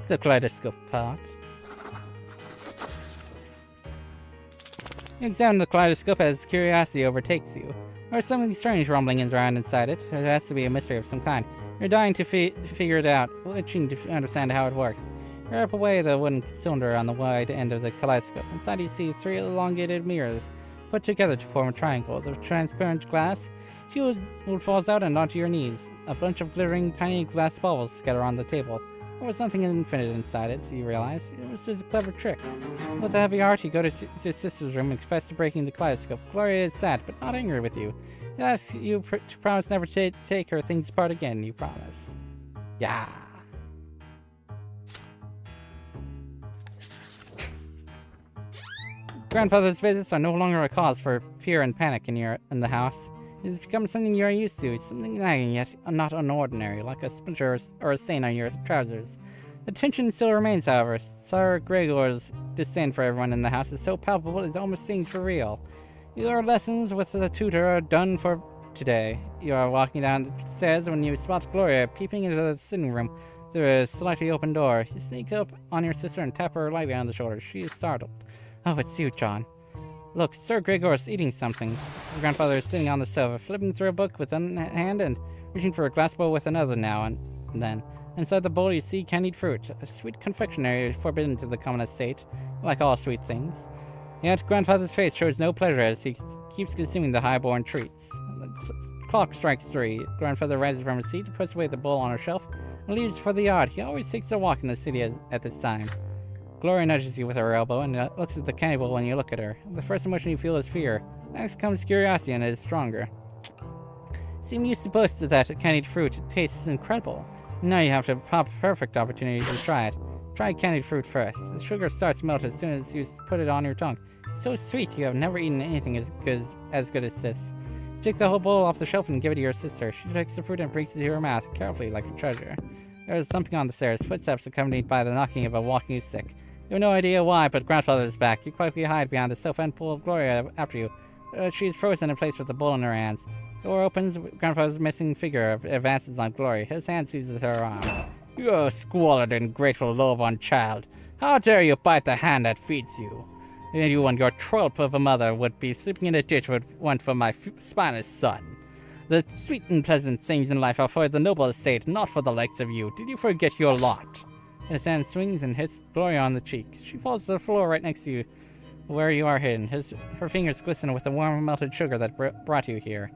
The kaleidoscope part. You examine the kaleidoscope as curiosity overtakes you. There's something strange rumbling around inside it. It has to be a mystery of some kind. You're dying to figure it out, itching to understand how it works. You wrap away the wooden cylinder on the wide end of the kaleidoscope. Inside you see 3 elongated mirrors put together to form triangles of transparent glass. Shield falls out and onto your knees. A bunch of glittering tiny glass balls scatter on the table. There was nothing infinite inside it, you realize. It was just a clever trick. With a heavy heart, you go to his sister's room and confess to breaking the kaleidoscope. Gloria is sad, but not angry with you. She asks you to promise never to take her things apart again, you promise. Yeah. Grandfather's visits are no longer a cause for fear and panic in the house. It has become something you are used to, something nagging yet not unordinary, like a splinter or a stain on your trousers. The tension still remains, however. Sir Gregor's disdain for everyone in the house is so palpable it almost seems for real. Your lessons with the tutor are done for today. You are walking down the stairs when you spot Gloria peeping into the sitting room through a slightly open door. You sneak up on your sister and tap her lightly on the shoulder. She is startled. Oh, it's you, John. Look, Sir Gregor is eating something. Your grandfather is sitting on the sofa, flipping through a book with one hand and reaching for a glass bowl with another now and then. Inside the bowl you see candied fruit, a sweet confectionery forbidden to the common estate, like all sweet things. Yet grandfather's face shows no pleasure as he keeps consuming the high-born treats. The clock strikes 3. Grandfather rises from his seat, puts away the bowl on a shelf, and leaves for the yard. He always takes a walk in the city at this time. Gloria nudges you with her elbow and looks at the candy bowl when you look at her. The first emotion you feel is fear. Next comes curiosity, and it is stronger. Seem used to boast that candied fruit tastes incredible. Now you have a perfect opportunity to try it. Try candied fruit first. The sugar starts to melt as soon as you put it on your tongue. It's so sweet, you have never eaten anything as good as this. Take the whole bowl off the shelf and give it to your sister. She takes the fruit and brings it to her mouth, carefully like a treasure. There is something on the stairs, footsteps accompanied by the knocking of a walking stick. You have no idea why, but grandfather is back. You quickly hide behind the sofa and pull Gloria after you. She is frozen in place with the bowl in her hands. The door opens, grandfather's missing figure advances on Gloria. His hand seizes her arm. You squalid and ungrateful low-born child. How dare you bite the hand that feeds you? You and your trollop of a mother would be sleeping in a ditch if it weren't for my spineless son. The sweet and pleasant things in life are for the noble estate, not for the likes of you. Did you forget your lot? His hand swings and hits Gloria on the cheek. She falls to the floor right next to you, where you are hidden. Her fingers glisten with the warm melted sugar that brought you here.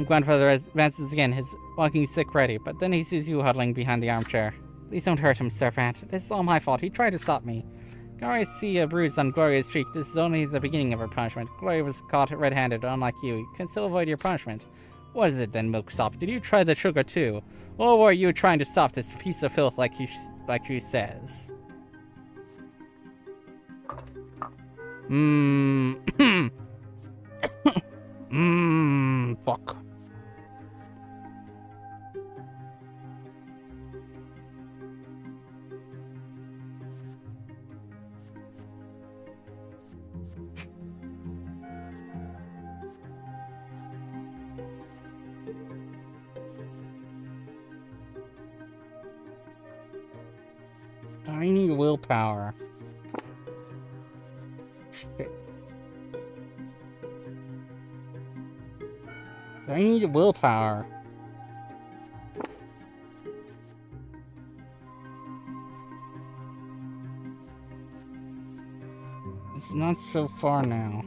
Grandfather advances again, his walking stick ready, but then he sees you huddling behind the armchair. Please don't hurt him, Sir Brante. This is all my fault. He tried to stop me. I see a bruise on Gloria's cheek. This is only the beginning of her punishment. Gloria was caught red-handed, unlike you. You can still avoid your punishment. What is it then, Milksop? Did you try the sugar too? Or were you trying to stop this piece of filth like she says? Fuck. I need willpower. Okay. I need willpower. It's not so far now.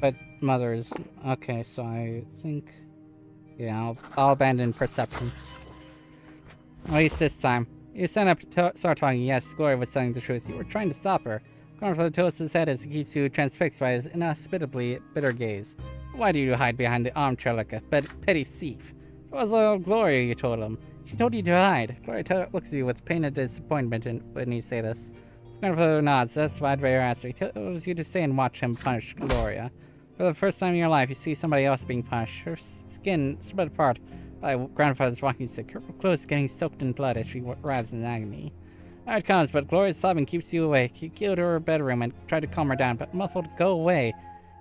But mother's okay, so I think, yeah, I'll abandon perception. At least this time. You stand up to start talking. Yes, Gloria was telling the truth. You were trying to stop her. Grandfather toasts his head as he keeps you transfixed by his inhospitably bitter gaze. Why do you hide behind the armchair like a petty thief? It was little Gloria, you told him. She told you to hide. Gloria looks at you with pain and disappointment when you say this. Grandfather nods, satisfied by your answer. He tells you to stay and watch him punish Gloria. For the first time in your life, you see somebody else being punished. Her skin spread apart by Grandfather's walking stick. Her clothes getting soaked in blood as she writhes in agony. Out it comes, but Gloria's sobbing keeps you awake. You go to her bedroom and try to calm her down, but muffled "go away"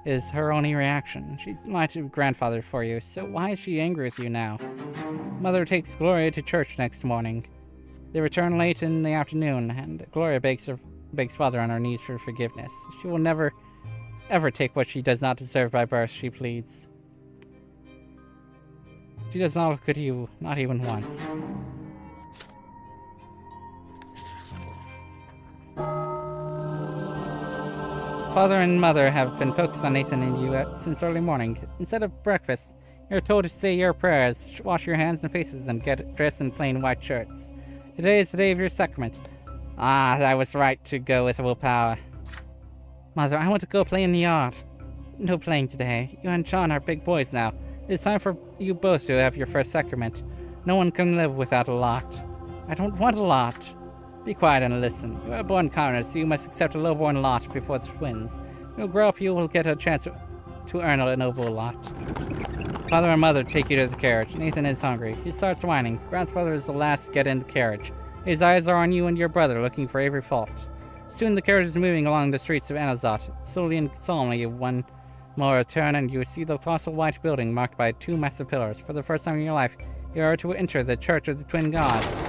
is her only reaction. She lied to Grandfather for you, so why is she angry with you now? Mother takes Gloria to church next morning. They return late in the afternoon, and Gloria begs Father on her knees for forgiveness. She will never ever take what she does not deserve by birth, she pleads. She does not look at you, not even once. Father and Mother have been focused on Nathan and you since early morning. Instead of breakfast, you're told to say your prayers, wash your hands and faces, and get dressed in plain white shirts. Today is the day of your sacrament. Ah, I was right to go with willpower. Mother, I want to go play in the yard. No playing today. You and John are big boys now. It's time for you both to have your first sacrament. No one can live without a lot. I don't want a lot. Be quiet and listen. You are born commoners, so you must accept a low-born lot before the twins. When you grow up, you will get a chance to earn a noble lot. Father and Mother take you to the carriage. Nathan is hungry. He starts whining. Grandfather is the last to get in the carriage. His eyes are on you and your brother, looking for every fault. Soon the carriage is moving along the streets of Anazat. Slowly and solemnly, one more turn and you see the colossal white building marked by two massive pillars. For the first time in your life, you are to enter the Church of the Twin Gods.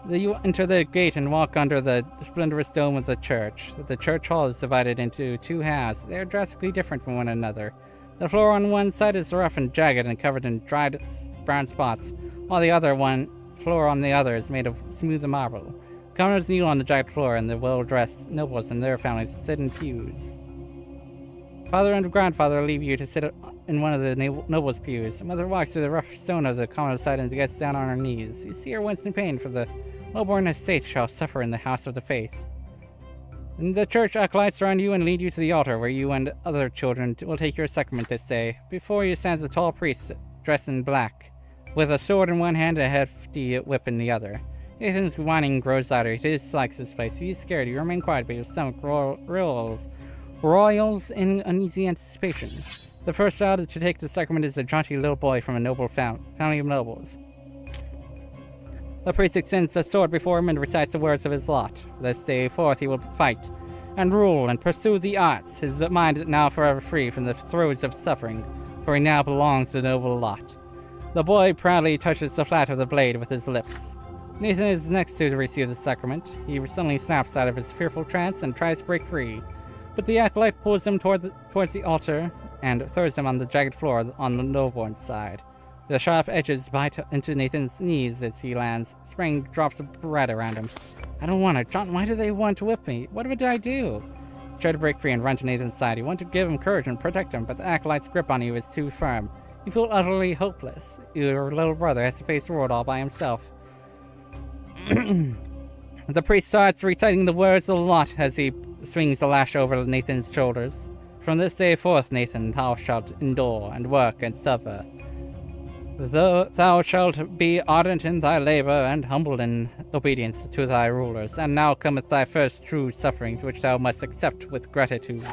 You enter the gate and walk under the splendorous dome of the church. The church hall is divided into two halves. They are drastically different from one another. The floor on one side is rough and jagged and covered in dried brown spots, while the floor on the other is made of smooth marble. Commoners kneel on the jagged floor, and the well-dressed nobles and their families sit in pews. Father and Grandfather leave you to sit in one of the nobles' pews. Mother walks through the rough stone of the commoner's side and gets down on her knees. You see her wince in pain, for the lowborn estate shall suffer in the house of the faith. And the church acolytes surround you and lead you to the altar, where you and other children will take your sacrament this day. Before you stands a tall priest dressed in black, with a sword in one hand and a hefty whip in the other. Nathan's whining grows louder. He dislikes this place. He is scared. You remain quiet, but your stomach roils in uneasy anticipation. The first child to take the sacrament is a jaunty little boy from a noble family of nobles. The priest extends the sword before him and recites the words of his lot. This day forth he will fight, and rule, and pursue the arts. His mind is now forever free from the throes of suffering, for he now belongs to the noble lot. The boy proudly touches the flat of the blade with his lips. Nathan is next to receive the sacrament. He suddenly snaps out of his fearful trance and tries to break free. But the acolyte pulls him towards the altar and throws him on the jagged floor on the lowborn side. The sharp edges bite into Nathan's knees as he lands, spraying drops of bread around him. I don't want it. John, why do they want to whip me? What did I do? You try to break free and run to Nathan's side. You want to give him courage and protect him, but the acolyte's grip on you is too firm. You feel utterly hopeless. Your little brother has to face the world all by himself. The priest starts reciting the words a lot as he swings the lash over Nathan's shoulders. From this day forth, Nathan, thou shalt endure and work and suffer. Thou shalt be ardent in thy labor and humble in obedience to thy rulers. And now cometh thy first true sufferings, which thou must accept with gratitude.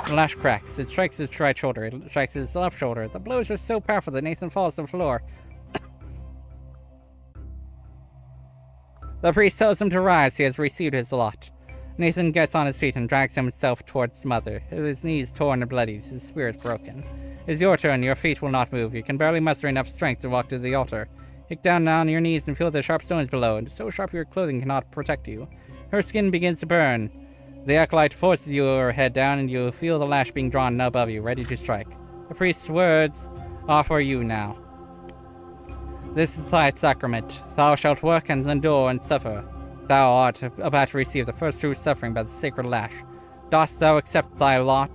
The lash cracks. It strikes his right shoulder. It strikes his left shoulder. The blows are so powerful that Nathan falls to the floor. The priest tells him to rise. He has received his lot. Nathan gets on his feet and drags himself towards his mother. His knees torn and bloodied, his spirit broken. It is your turn. Your feet will not move. You can barely muster enough strength to walk to the altar. Get down now on your knees and feel the sharp stones below, and so sharp your clothing cannot protect you. Her skin begins to burn. The acolyte forces your head down, and you feel the lash being drawn above you, ready to strike. The priest's words are for you now. This is thy sacrament. Thou shalt work and endure and suffer. Thou art about to receive the first true suffering by the sacred lash. Dost thou accept thy lot?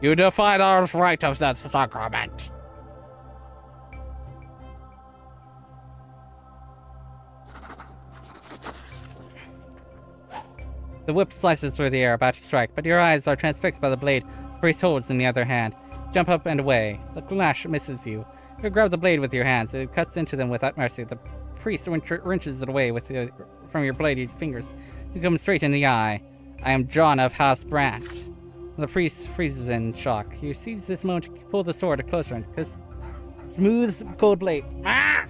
You defy the right of that sacrament. The whip slices through the air, about to strike, but your eyes are transfixed by the blade the priest holds in the other hand. Jump up and away. The lash misses you. You grab the blade with your hands. It cuts into them without mercy. The priest wrenches it away from your bloodied fingers. You come straight in the eye. I am John of House Brante. The priest freezes in shock. You seize this moment to pull the sword closer and smooth, cold blade. Ah!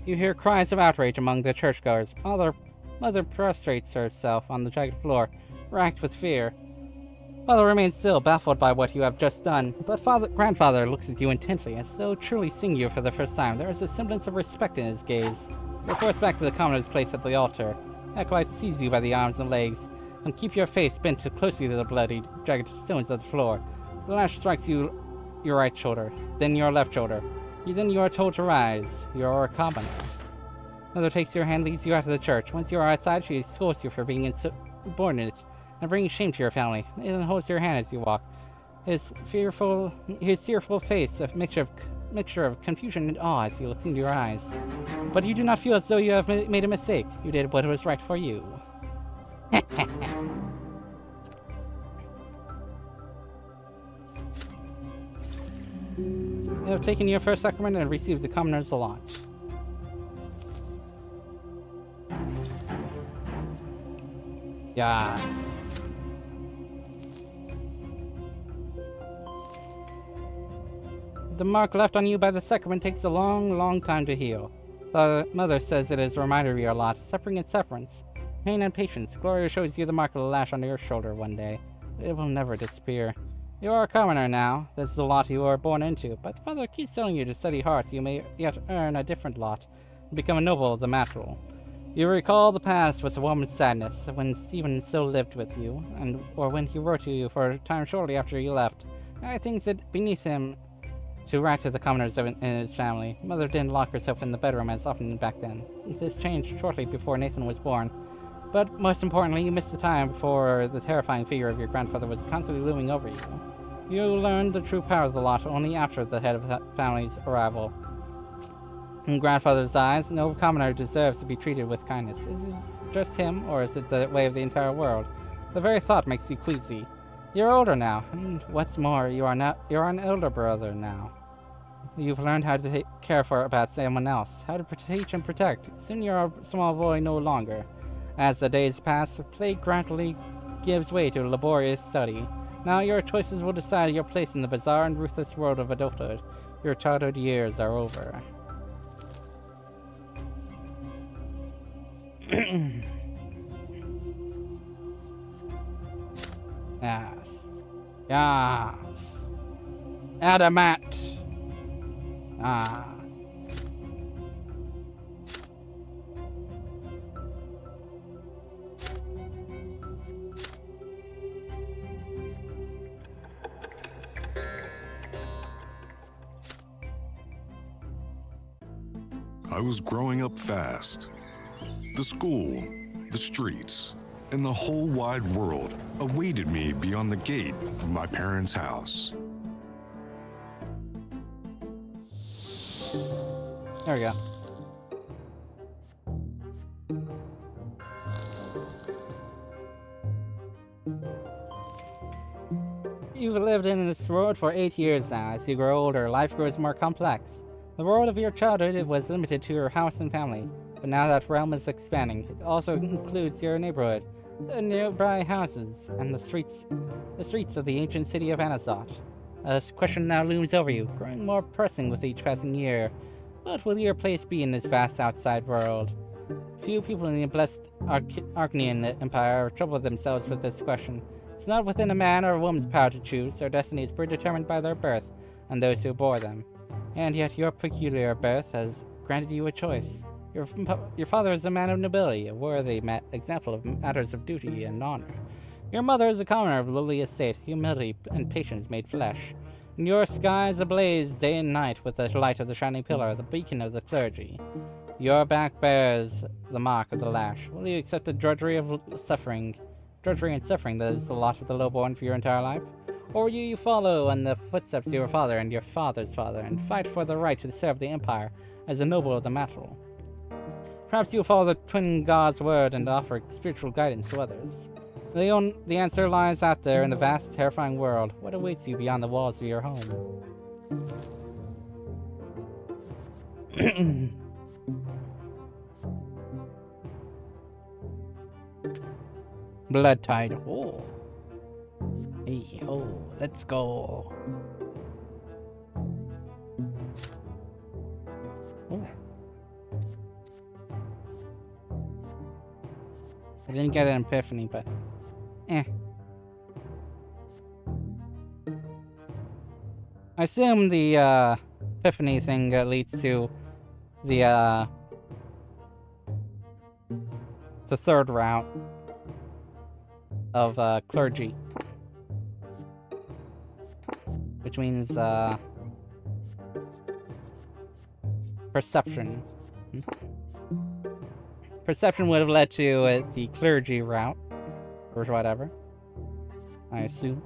You hear cries of outrage among the churchgoers. Mother prostrates herself on the jagged floor, racked with fear. Father remains still, baffled by what you have just done, but grandfather looks at you intently, as though truly seeing you for the first time. There is a semblance of respect in his gaze. You're forced back to the commoner's place at the altar. Acolyte seize you by the arms and legs, and keep your face bent closely to the bloody, jagged stones of the floor. The lash strikes your right shoulder, then your left shoulder. Then you are told to rise. You are a commoner. Mother takes your hand, leads you out of the church. Once you are outside, she scolds you for being insubordinate and bringing shame to your family. Nathan holds your hand as you walk. His tearful face, a mixture of confusion and awe as he looks into your eyes. But you do not feel as though you have made a mistake. You did what was right for you. You have taken your first sacrament and received the commoner's lot. Yes. The mark left on you by the sacrament takes a long, long time to heal. The mother says it is a reminder of your lot, suffering and sufferance, pain and patience. Gloria shows you the mark will lash onto your shoulder one day. It will never disappear. You are a commoner now. That's the lot you were born into. But Mother keeps telling you to study hard so you may yet earn a different lot and become a noble of the natural. You recall the past with a woman's sadness, when Stephen still lived with you, or when he wrote to you for a time shortly after you left. I think it beneath him to write to the commoners in his family. Mother didn't lock herself in the bedroom as often back then. This changed shortly before Nathan was born. But most importantly, you missed the time before the terrifying figure of your grandfather was constantly looming over you. You learned the true power of the lot only after the head of the family's arrival. In grandfather's eyes, no commoner deserves to be treated with kindness. Is it just him, or is it the way of the entire world? The very thought makes you queasy. You're older now, and what's more, you're an elder brother now. You've learned how to take care about someone else, how to teach and protect. Soon you're a small boy no longer. As the days pass, play gradually gives way to laborious study. Now your choices will decide your place in the bizarre and ruthless world of adulthood. Your childhood years are over. Yes. Yes. Adamant. Ah. I was growing up fast. The school, the streets, and the whole wide world awaited me beyond the gate of my parents' house. There we go. You've lived in this world for 8 years now. As you grow older, life grows more complex. The world of your childhood was limited to your house and family, but now that realm is expanding. It also includes your neighborhood, the nearby houses, and the streets of the ancient city of Anazot. A question now looms over you, growing more pressing with each passing year. What will your place be in this vast outside world? Few people in the blessed Arcanian Empire trouble themselves with this question. It's not within a man or a woman's power to choose. Their destiny is predetermined by their birth and those who bore them. And yet your peculiar birth has granted you a choice. Your father is a man of nobility, a worthy example of matters of duty and honor. Your mother is a commoner of lowly estate, humility and patience made flesh. And your sky is ablaze day and night with the light of the shining pillar, the beacon of the clergy. Your back bears the mark of the lash. Will you accept the drudgery and suffering that is the lot of the lowborn for your entire life? Or will you follow in the footsteps of your father and your father's father, and fight for the right to serve the Empire as a noble of the natural? Perhaps you'll follow the twin gods' word and offer spiritual guidance to others. The answer lies out there in the vast, terrifying world. What awaits you beyond the walls of your home? Blood tide. Oh. Hey, ho, let's go. Oh. I didn't get an epiphany, but I assume the epiphany thing leads to the third route of clergy, which means perception. perception would have led to the clergy route, or whatever. I assume.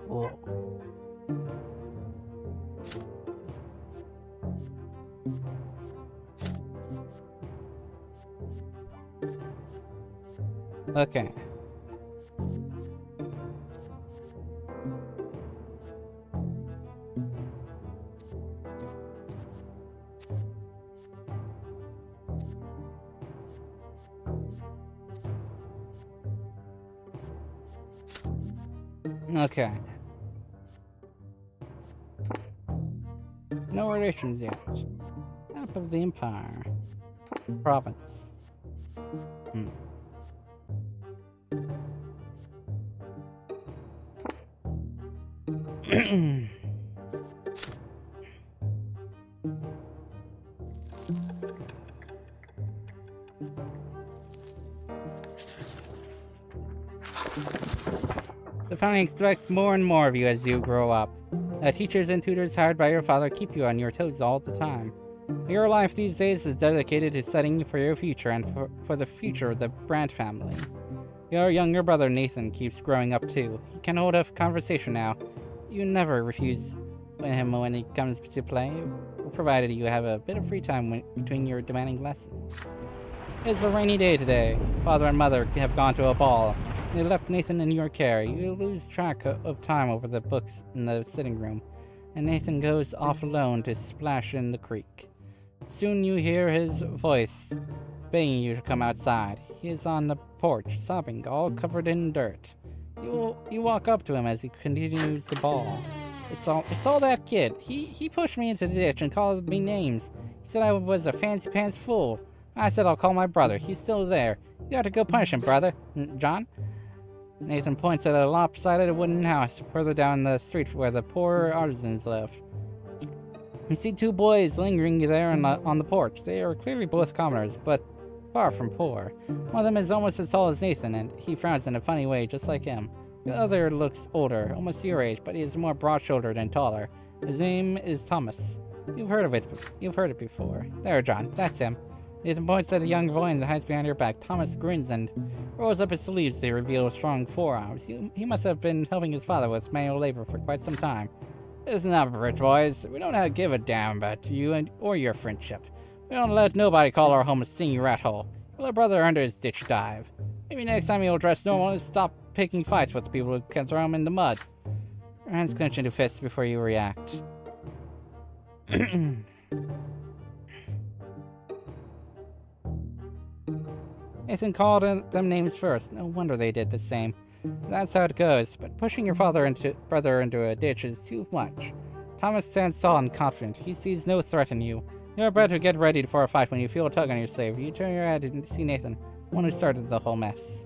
Whoa. Okay. Okay. No relations yet. Map of the Empire. Province. The family expects more and more of you as you grow up. The teachers and tutors hired by your father keep you on your toes all the time. Your life these days is dedicated to studying for your future and for the future of the Brante family. Your younger brother Nathan keeps growing up too. He can hold a conversation now. You never refuse him when he comes to play, provided you have a bit of free time between your demanding lessons. It's a rainy day today. Father and mother have gone to a ball. They left Nathan in your care. You lose track of time over the books in the sitting room, and Nathan goes off alone to splash in the creek. Soon you hear his voice, begging you to come outside. He is on the porch, sobbing, all covered in dirt. You walk up to him as he continues the ball. It's all that kid. He pushed me into the ditch and called me names. He said I was a fancy pants fool. I said I'll call my brother. He's still there. You have to go punish him, brother. John? Nathan points at a lopsided wooden house further down the street where the poor artisans live. You see two boys lingering there on the porch. They are clearly both commoners, but far from poor. One of them is almost as tall as Nathan, and he frowns in a funny way, just like him. The other looks older, almost your age, but he is more broad-shouldered and taller. His name is Thomas. You've heard of it before. There, John. That's him. Nathan points at the young boy and hides behind your back. Thomas grins and rolls up his sleeves to reveal strong forearms. He must have been helping his father with manual labor for quite some time. Listen up, rich boys. We don't give a damn about you or your friendship. We don't let nobody call our home a stingy rat hole. You'll let a brother under his ditch dive. Maybe next time you'll dress normal and stop picking fights with people who can throw him in the mud. Your hands clench into fists before you react. Nathan called them names first. No wonder they did the same. That's how it goes, but pushing your brother into a ditch is too much. Thomas stands tall and confident. He sees no threat in you. You're about to get ready for a fight when you feel a tug on your sleeve. You turn your head and see Nathan, the one who started the whole mess.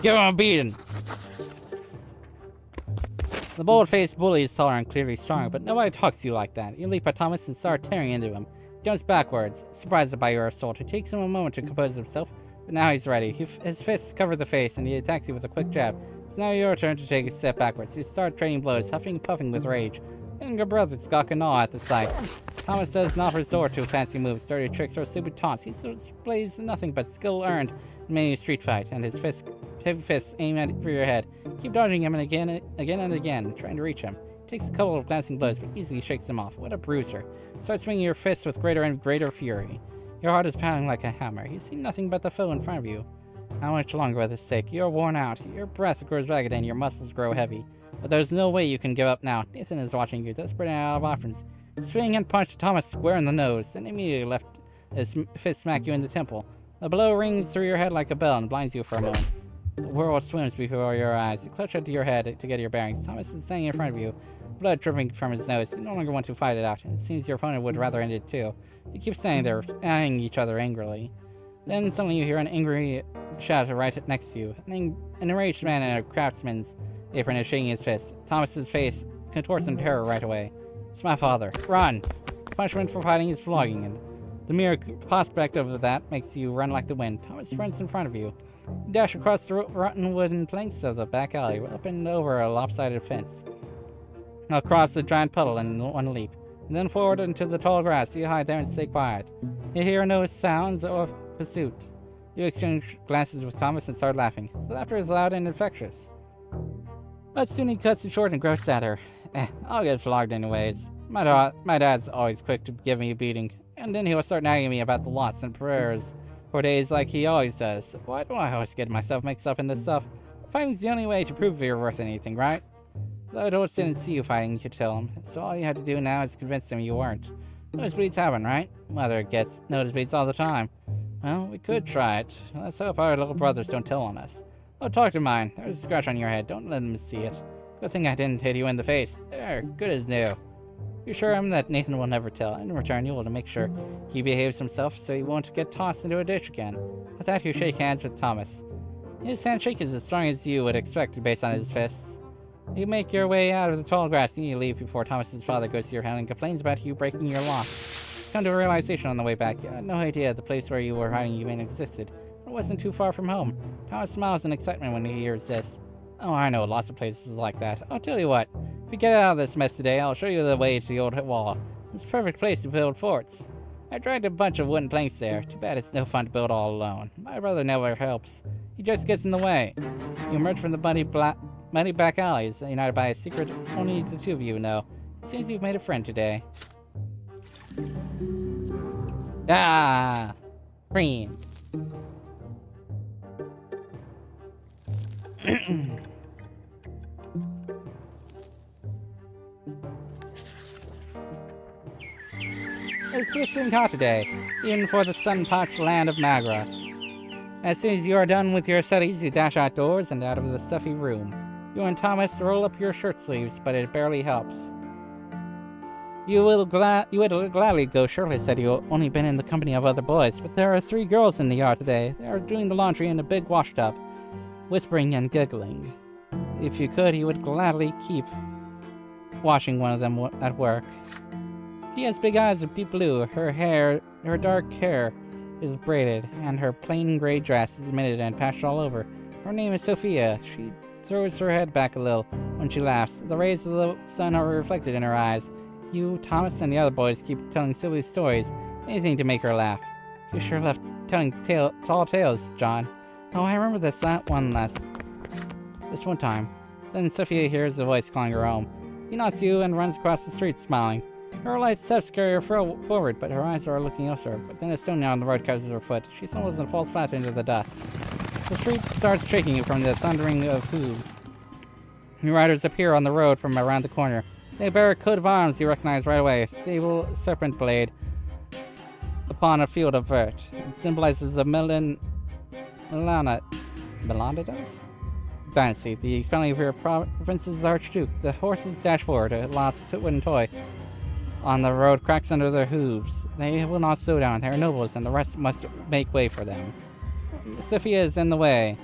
Give him a beating! The bold-faced bully is taller and clearly strong, but nobody talks to you like that. You leap at Thomas and start tearing into him. He jumps backwards, surprised by your assault. It takes him a moment to compose himself, but now he's ready. His fists cover the face, and he attacks you with a quick jab. It's now your turn to take a step backwards. You start trading blows, huffing and puffing with rage. Younger brothers gawk and awe at the sight. Thomas does not resort to fancy moves, dirty tricks, or stupid taunts. He displays nothing but skill earned in many a street fight, and his heavy fists aim for your head. Keep dodging him and again and again, trying to reach him. Takes a couple of glancing blows, but easily shakes them off. What a bruiser. Start swinging your fists with greater and greater fury. Your heart is pounding like a hammer. You see nothing but the foe in front of you. How much longer will this take? You're worn out. Your breath grows ragged and your muscles grow heavy. But there's no way you can give up now. Nathan is watching you, desperate and out of options. Swing and punch Thomas square in the nose, then immediately left his fist smack you in the temple. The blow rings through your head like a bell and blinds you for a moment. The world swims before your eyes. You clutch onto your head to get your bearings. Thomas is standing in front of you, blood dripping from his nose. You no longer want to fight it out. It seems your opponent would rather end it too. You keep standing there, eyeing each other angrily. Then suddenly you hear an angry shout right next to you. An enraged man in a craftsman's apron is shaking his fist. Thomas's face contorts in terror right away. It's my father. Run! The punishment for fighting is flogging, and the mere prospect of that makes you run like the wind. Thomas runs in front of you. You dash across the rotten wooden planks of the back alley, up and over a lopsided fence. Across the giant puddle in one leap, and then forward into the tall grass. You hide there and stay quiet. You hear no sounds of pursuit. You exchange glances with Thomas and start laughing. The laughter is loud and infectious. But soon he cuts it short and grows sadder. I'll get flogged anyways. My dad's always quick to give me a beating, and then he'll start nagging me about the lots and prayers for days like he always does. Why do I always get myself mixed up in this stuff? Fighting's the only way to prove you're worth anything, right? The adults didn't see you fighting, you tell him, so all you had to do now is convince them you weren't. Nosebleeds happen, right? Mother gets nosebleeds all the time. Well, we could try it. Let's hope our little brothers don't tell on us. Oh, talk to mine. There's a scratch on your head. Don't let them see it. Good thing I didn't hit you in the face. There, good as new. You assure him that Nathan will never tell. In return, you will make sure he behaves himself so he won't get tossed into a ditch again. With that, you shake hands with Thomas. His handshake is as strong as you would expect based on his fists. You make your way out of the tall grass and you leave before Thomas's father goes to your house and complains about you breaking your lock. You come to a realization on the way back. You had no idea the place where you were hiding even existed. It wasn't too far from home. Thomas smiles in excitement when he hears this. Oh, I know lots of places like that. I'll tell you what. If we get out of this mess today, I'll show you the way to the old wall. It's a perfect place to build forts. I dragged a bunch of wooden planks there. Too bad it's no fun to build all alone. My brother never helps. He just gets in the way. You emerge from the muddy back alleys, united by a secret only the two of you know. It seems you've made a friend today. Ah! Friend. It's blistering hot today, even for the sun-parched land of Magra. As soon as you are done with your studies, you dash outdoors and out of the stuffy room. You and Thomas roll up your shirt sleeves, but it barely helps. You would gladly go shirtless had you only been in the company of other boys, but there are 3 girls in the yard today. They are doing the laundry in a big washtub, whispering and giggling. If you could, you would gladly keep watching one of them at work. She has big eyes of deep blue. Her dark hair is braided, and her plain gray dress is mitted and patched all over. Her name is Sophia. She throws her head back a little when she laughs. The rays of the sun are reflected in her eyes. You, Thomas, and the other boys keep telling silly stories, anything to make her laugh. You sure left telling tall tales, John. Oh, I remember this one time. Then Sophia hears a voice calling her home. He nods you and runs across the street, smiling. Her light steps carry her forward, but her eyes are looking elsewhere. But then a stone on the road catches her foot. She stumbles and falls flat into the dust. The street starts shaking from the thundering of hooves. New riders appear on the road from around the corner. They bear a coat of arms you recognize right away, a sable serpent blade upon a field of vert. It symbolizes the Melanidas dynasty, the family of your province's archduke. The horses dash forward, a lost wooden toy on the road cracks under their hooves. They will not slow down. They are nobles, and the rest must make way for them. Sophia is in the way.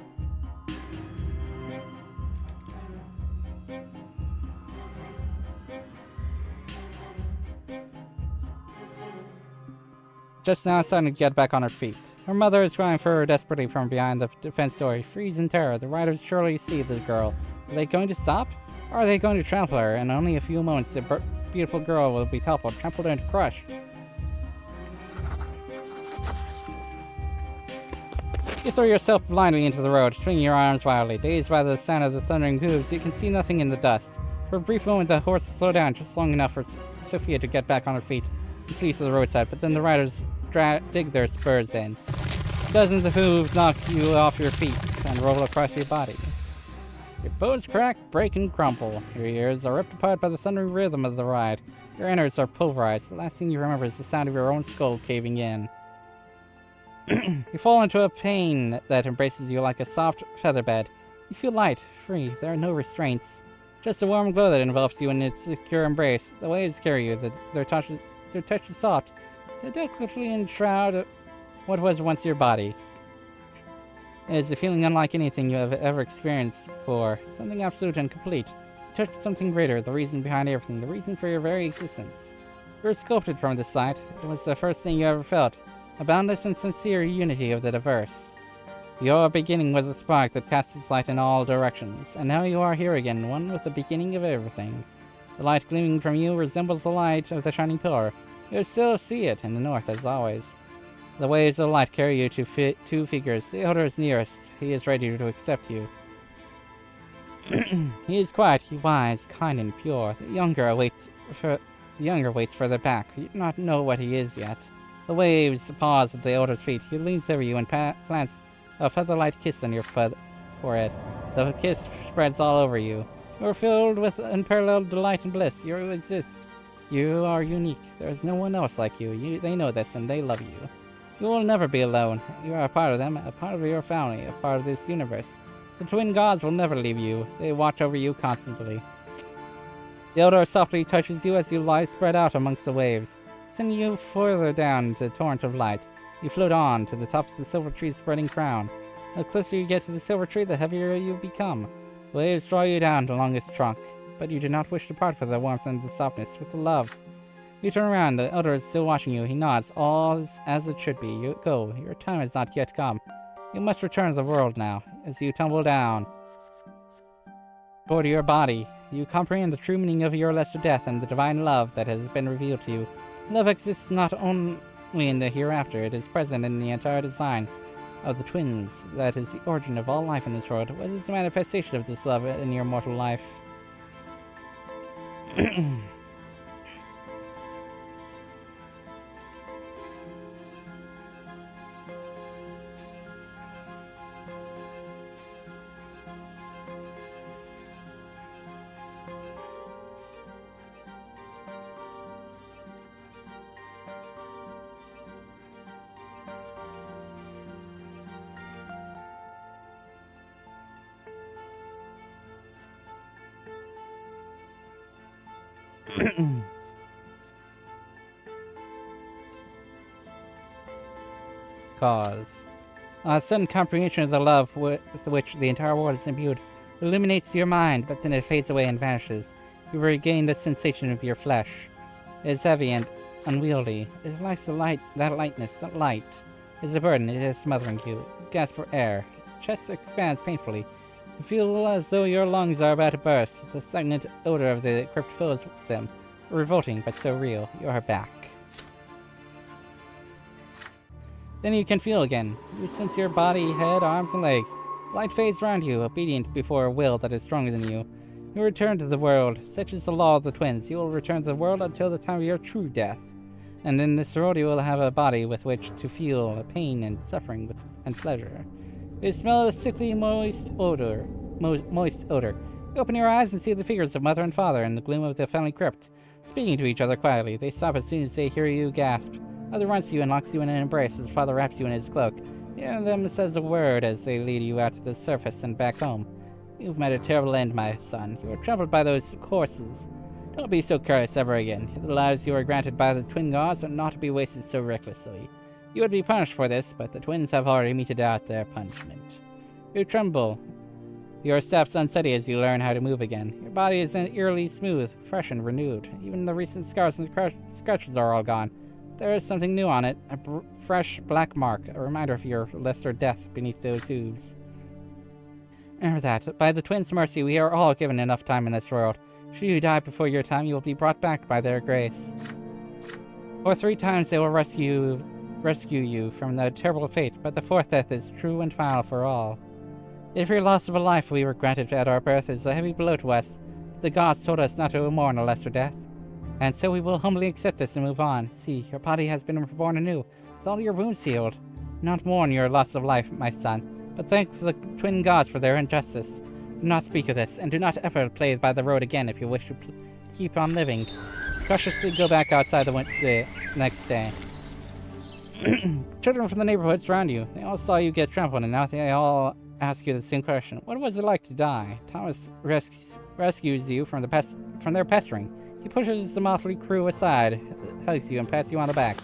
Just now, starting to get back on her feet. Her mother is crying for her desperately from behind the defense door. Freeze in terror. The riders surely see the girl. Are they going to stop? Or are they going to trample her? In only a few moments, the beautiful girl will be toppled, trampled, and crushed. You throw yourself blindly into the road, swinging your arms wildly. Dazed by the sound of the thundering hooves, you can see nothing in the dust. For a brief moment, the horse slows down just long enough for Sophia to get back on her feet and flee to the roadside, but then the riders dig their spurs in. Dozens of hooves knock you off your feet and roll across your body. Your bones crack, break, and crumple. Your ears are ripped apart by the thundering rhythm of the ride. Your innards are pulverized. The last thing you remember is the sound of your own skull caving in. You fall into a pain that embraces you like a soft featherbed. You feel light, free. There are no restraints. Just a warm glow that envelops you in its secure embrace. The waves carry you. Their touch is soft. They delicately enshroud what was once your body. It is a feeling unlike anything you have ever experienced before. Something absolute and complete. You touch something greater, the reason behind everything, the reason for your very existence. You were sculpted from this light. It was the first thing you ever felt. A boundless and sincere unity of the diverse. Your beginning was a spark that casts its light in all directions, and now you are here again, one with the beginning of everything. The light gleaming from you resembles the light of the shining pillar. You would still see it in the north, as always. The waves of light carry you to two figures. The elder is nearest. He is ready to accept you. He is quiet, he wise, kind, and pure. The younger waits further back. You do not know what he is yet. The waves pause at the elder's feet. He leans over you and plants a feather-light kiss on your forehead. The kiss spreads all over you. You are filled with unparalleled delight and bliss. You exist. You are unique. There is no one else like you. They know this, and they love you. You will never be alone. You are a part of them, a part of your family, a part of this universe. The twin gods will never leave you. They watch over you constantly. The elder softly touches you as you lie spread out amongst the waves, sending you further down into the torrent of light. You float on to the top of the silver tree's spreading crown. The closer you get to the silver tree, the heavier you become. The waves draw you down along its trunk, but you do not wish to part with the warmth and the softness, with the love. You turn around, the elder is still watching you. He nods, all is as it should be. You go. Your time has not yet come. You must return to the world now. As you tumble down toward your body, you comprehend the true meaning of your lesser death and the divine love that has been revealed to you. Love exists not only in the hereafter, it is present in the entire design of the twins. That is the origin of all life in this world. What is the manifestation of this love in your mortal life? Cause. A sudden comprehension of the love with which the entire world is imbued illuminates your mind, but then it fades away and vanishes. You regain the sensation of your flesh. It is heavy and unwieldy. It lacks that lightness. That light is a burden. It is smothering you. You gasp for air. Your chest expands painfully. You feel as though your lungs are about to burst. The stagnant odor of the crypt fills them. Revolting, but so real. You are back. Then you can feel again. You sense your body, head, arms, and legs. Light fades around you, obedient before a will that is stronger than you. You return to the world. Such is the law of the twins. You will return to the world until the time of your true death. And in this world you will have a body with which to feel pain and suffering and pleasure. You smell a sickly, moist odor. You open your eyes and see the figures of mother and father in the gloom of the family crypt, speaking to each other quietly. They stop as soon as they hear you gasp. Mother runs to you and locks you in an embrace as father wraps you in his cloak. Neither of them says a word as they lead you out to the surface and back home. You've met a terrible end, my son. You were trampled by those horses. Don't be so careless ever again. The lives you are granted by the twin gods are not to be wasted so recklessly. You would be punished for this, but the twins have already meted out their punishment. You tremble. Your steps unsteady as you learn how to move again. Your body is eerily smooth, fresh, and renewed. Even the recent scars and scratches are all gone. There is something new on it, a fresh black mark, a reminder of your lesser death beneath those hooves. Remember that, by the twins' mercy, we are all given enough time in this world. Should you die before your time, you will be brought back by their grace. For 3 times they will rescue you from the terrible fate, but the 4th death is true and final for all. Every loss of a life we were granted at our birth is a heavy blow to us. The gods told us not to mourn a lesser death. And so we will humbly accept this and move on. See, your body has been reborn anew, with all your wounds healed. Do not mourn your loss of life, my son, but thank the twin gods for their injustice. Do not speak of this, and do not ever play by the road again if you wish to keep on living. Cautiously go back outside the next day. Children from the neighborhood surround you. They all saw you get trampled, and now they all ask you the same question. What was it like to die? Thomas rescues you from their pestering. He pushes the motley crew aside, hugs you, and pats you on the back.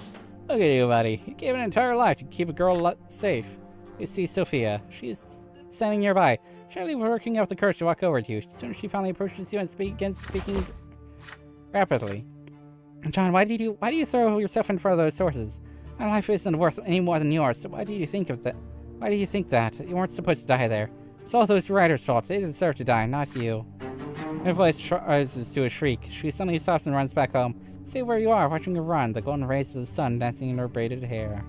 Look at you, buddy. You gave an entire life to keep a girl safe. You see Sophia. She's standing nearby, surely working up the courage to walk over to you. As soon as she finally approaches you and begins speaking rapidly. John, why do you throw yourself in front of those horses? My life isn't worth any more than yours, so why do you think that? Why do you think that? You weren't supposed to die there. It's all those riders' fault. They deserve to die, not you. Her voice rises to a shriek. She suddenly stops and runs back home. See where you are, watching her run, the golden rays of the sun dancing in her braided hair.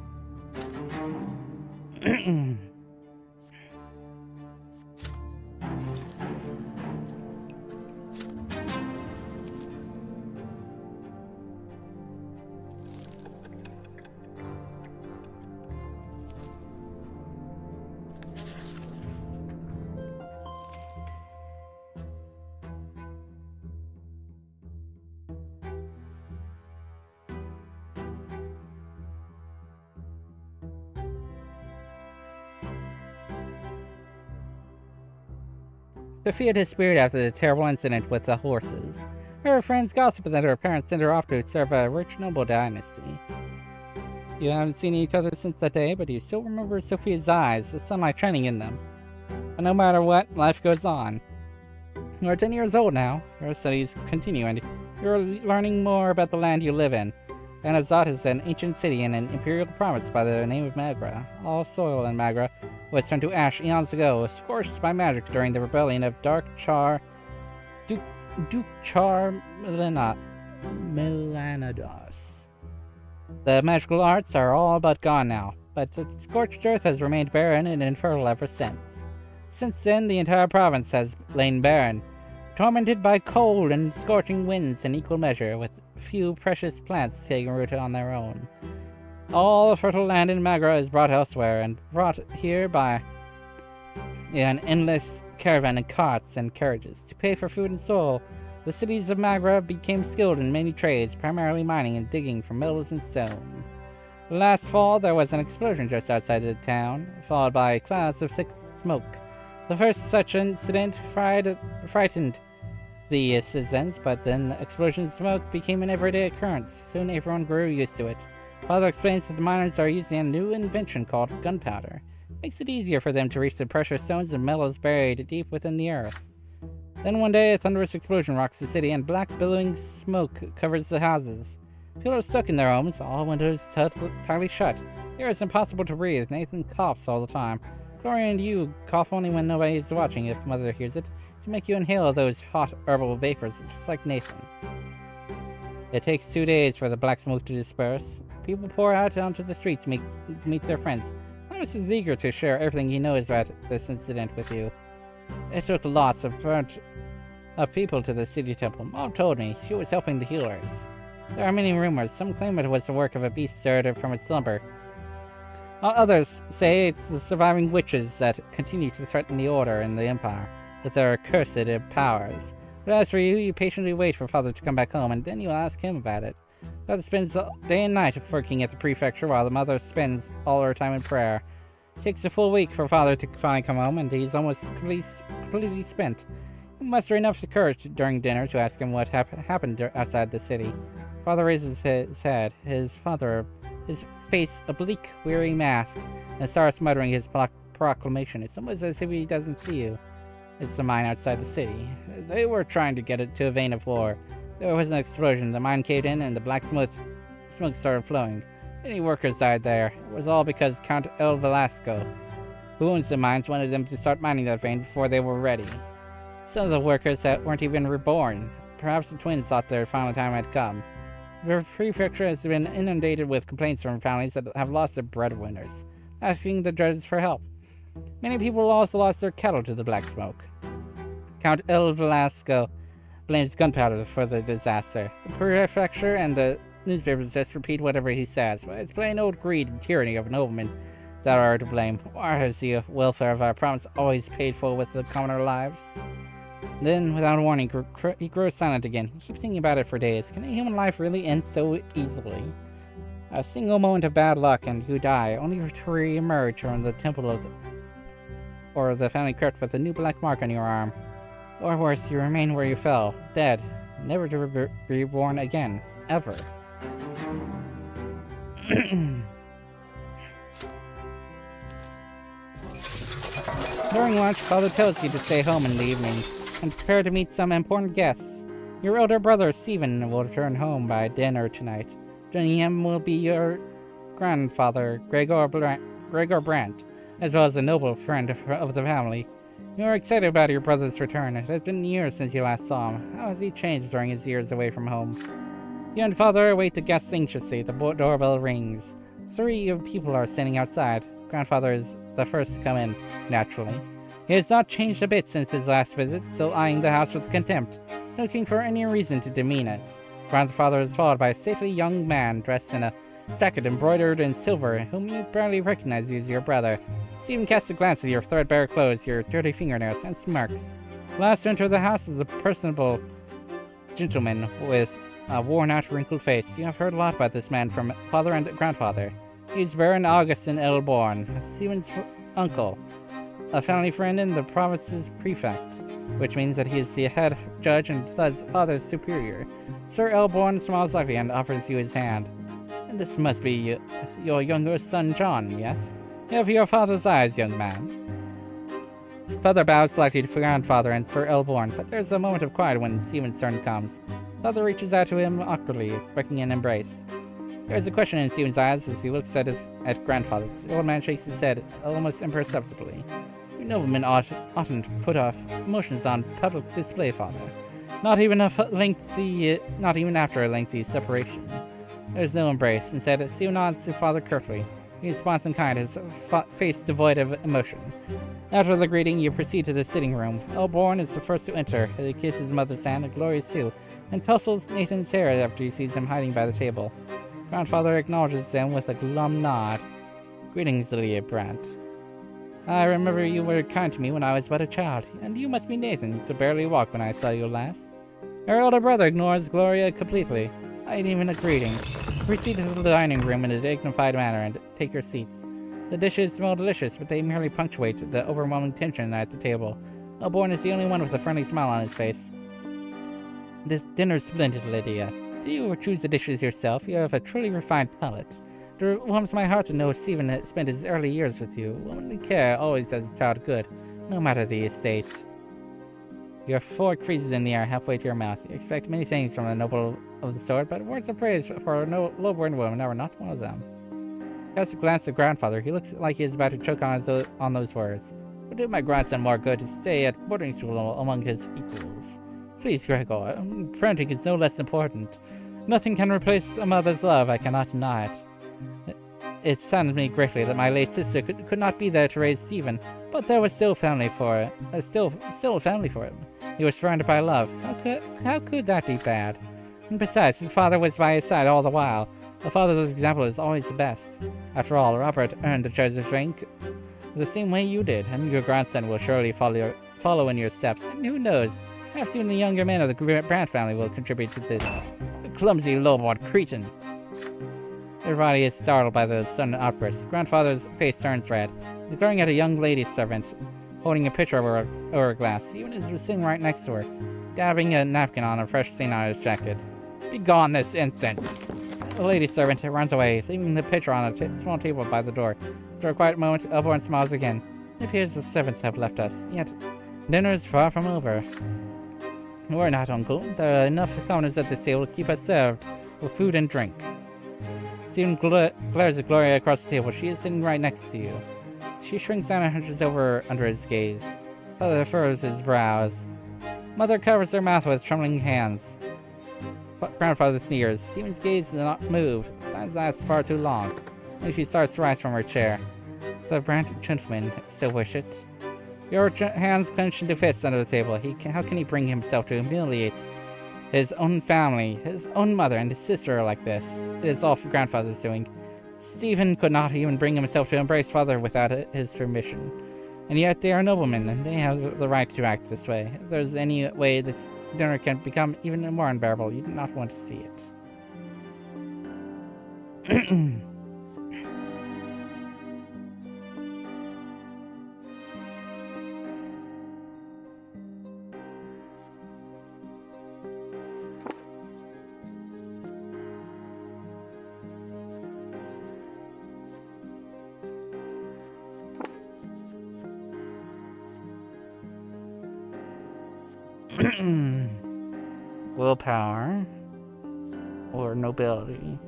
Sophia disappeared after the terrible incident with the horses. Her friends gossiped that her parents sent her off to serve a rich noble dynasty. You haven't seen each other since that day, but you still remember Sophia's eyes, the sunlight shining in them. But no matter what, life goes on. You're 10 years old now. Your studies continue, and you're learning more about the land you live in. Anazat is an ancient city in an imperial province by the name of Magra. All soil in Magra was turned to ash eons ago, scorched by magic during the rebellion of Duke Char Melanados. The magical arts are all but gone now, but the scorched earth has remained barren and infertile ever since. Since then, the entire province has lain barren, tormented by cold and scorching winds in equal measure, with few precious plants taking root on their own. All fertile land in Magra is brought elsewhere, and brought here by an endless caravan of carts and carriages. To pay for food and soil, the cities of Magra became skilled in many trades, primarily mining and digging for metals and stone. Last fall, there was an explosion just outside the town, followed by clouds of thick smoke. The first such incident frightened the citizens, but then the explosion of smoke became an everyday occurrence. Soon everyone grew used to it. Father explains that the miners are using a new invention called gunpowder. It makes it easier for them to reach the precious stones and metals buried deep within the earth. Then one day, a thunderous explosion rocks the city, and black billowing smoke covers the houses. People are stuck in their homes, all windows tightly shut. Here it's impossible to breathe. Nathan coughs all the time. Gloria and you cough only when nobody is watching. If Mother hears it, to make you inhale those hot herbal vapors, just like Nathan. It takes 2 days for the black smoke to disperse. People pour out onto the streets to meet their friends. Thomas is eager to share everything he knows about this incident with you. It took lots of people to the city temple. Mom told me she was helping the healers. There are many rumors. Some claim it was the work of a beast stirred from its slumber. While others say it's the surviving witches that continue to threaten the order and the empire with their accursed powers. But as for you, you patiently wait for Father to come back home, and then you ask him about it. Father spends day and night working at the prefecture, while the mother spends all her time in prayer. It takes a full week for Father to finally come home, and he's almost completely spent. You muster enough courage during dinner to ask him what happened outside the city. Father raises his head, his face a bleak, weary mask, and starts muttering his proclamation. It's almost as if he doesn't see you. It's the mine outside the city. They were trying to get it to a vein of war. There was an explosion. The mine caved in, and the black smoke started flowing. Many workers died there. It was all because Count El Velasco, who owns the mines, wanted them to start mining that vein before they were ready. Some of the workers that weren't even reborn. Perhaps the twins thought their final time had come. The prefecture has been inundated with complaints from families that have lost their breadwinners, asking the judges for help. Many people also lost their cattle to the black smoke. Count El Velasco blames gunpowder for the disaster. The prefecture and the newspapers just repeat whatever he says, but it's plain old greed and tyranny of noblemen that are to blame. Why is the welfare of our province always paid for with the commoner lives? Then, without warning, he grows silent again. He keeps thinking about it for days. Can a human life really end so easily? A single moment of bad luck and you die, only to re-emerge from the temple of or the family crypt with a new black mark on your arm. Or worse, you remain where you fell, dead, never to be reborn again, ever. During lunch, Father tells you to stay home in the evening and prepare to meet some important guests. Your elder brother, Stephen, will return home by dinner tonight. Joining him will be your grandfather, Gregor Brante, as well as a noble friend of the family. You are excited about your brother's return. It has been years since you last saw him. How has he changed during his years away from home? You and Father await the guests anxiously. The doorbell rings. 3 people are standing outside. Grandfather is the first to come in, naturally. He has not changed a bit since his last visit, still eyeing the house with contempt, looking for any reason to demean it. Grandfather is followed by a stately young man dressed in a jacket embroidered in silver, whom you barely recognize as your brother. Stephen casts a glance at your threadbare clothes, your dirty fingernails, and smirks. Last to enter the house is a personable gentleman with a worn-out, wrinkled face. You have heard a lot about this man from father and grandfather. He's Baron Augustin Elborn, Stephen's uncle, a family friend and the province's prefect, which means that he is the head judge and thus father's superior. Sir Elborn smiles slightly and offers you his hand. And this must be your younger son, John, yes? You have your father's eyes, young man. Father bows slightly to grandfather and Sir Elborn, but there's a moment of quiet when Stephen's turn comes. Father reaches out to him awkwardly, expecting an embrace. There's a question in Stephen's eyes as he looks at grandfather's. The old man shakes his head, almost imperceptibly. You noblemen oughtn't put off emotions on public display, Father. Not even after a lengthy separation. There's no embrace. Instead, Stephen nods to Father curtly. He responds in kind, his face devoid of emotion. After the greeting, you proceed to the sitting room. Elborn is the first to enter. He kisses his mother's hand, and glorious too, and tussles Nathan's hair after he sees him hiding by the table. Grandfather acknowledges them with a glum nod. Greetings, Lydia Brante. I remember you were kind to me when I was but a child, and you must be Nathan. You could barely walk when I saw you last. Her elder brother ignores Gloria completely. I ain't even a greeting. Proceed to the dining room in a dignified manner and take your seats. The dishes smell delicious, but they merely punctuate the overwhelming tension at the table. Elborn is the only one with a friendly smile on his face. This dinner's splendid, Lydia. Do you choose the dishes yourself? You have a truly refined palate. It warms my heart to know Stephen spent his early years with you. Womanly care always does a child good, no matter the estate. Your fork freezes in the air halfway to your mouth. You expect many things from a noble of the sword, but words of praise for a low-born woman are not one of them. He casts a glance at grandfather. He looks like he is about to choke on those words. It would do my grandson more good to stay at boarding school among his equals. Please, Gregor, parenting is no less important. Nothing can replace a mother's love, I cannot deny it. It saddens me greatly that my late sister could not be there to raise Stephen, but there was still family for it. Still a family for him. He was surrounded by love. How could that be bad? And besides, his father was by his side all the while. A father's example is always the best. After all, Robert earned the treasure rank the same way you did, and your grandson will surely follow in your steps. And who knows, perhaps even the younger men of the Brante family will contribute to this. The clumsy, low-born cretin. Everybody is startled by the sudden outburst. Grandfather's face turns red. He's glaring at a young lady servant, holding a pitcher over her glass. Stephen is sitting right next to her, dabbing a napkin on a fresh stain on his jacket. Be gone this instant! The lady servant runs away, leaving the pitcher on a small table by the door. After a quiet moment, Elborn smiles again. It appears the servants have left us, yet dinner is far from over. We're not, uncle. There are enough commoners at this table to keep us served with food and drink. Stephen glares at Gloria across the table. She is sitting right next to you. She shrinks down and hunches over under his gaze. Father furrows his brows. Mother covers her mouth with trembling hands. Grandfather sneers. Stephen's gaze does not move. The silence lasts far too long. And she starts to rise from her chair. The Brante gentleman still wish it. Your hands clench into fists under the table. How can he bring himself to humiliate his own family, his own mother, and his sister like this? It is all for grandfather's doing. Stephen could not even bring himself to embrace father without his permission. And yet they are noblemen, and they have the right to act this way. If there's any way this dinner can become even more unbearable, you do not want to see it. Willpower or nobility.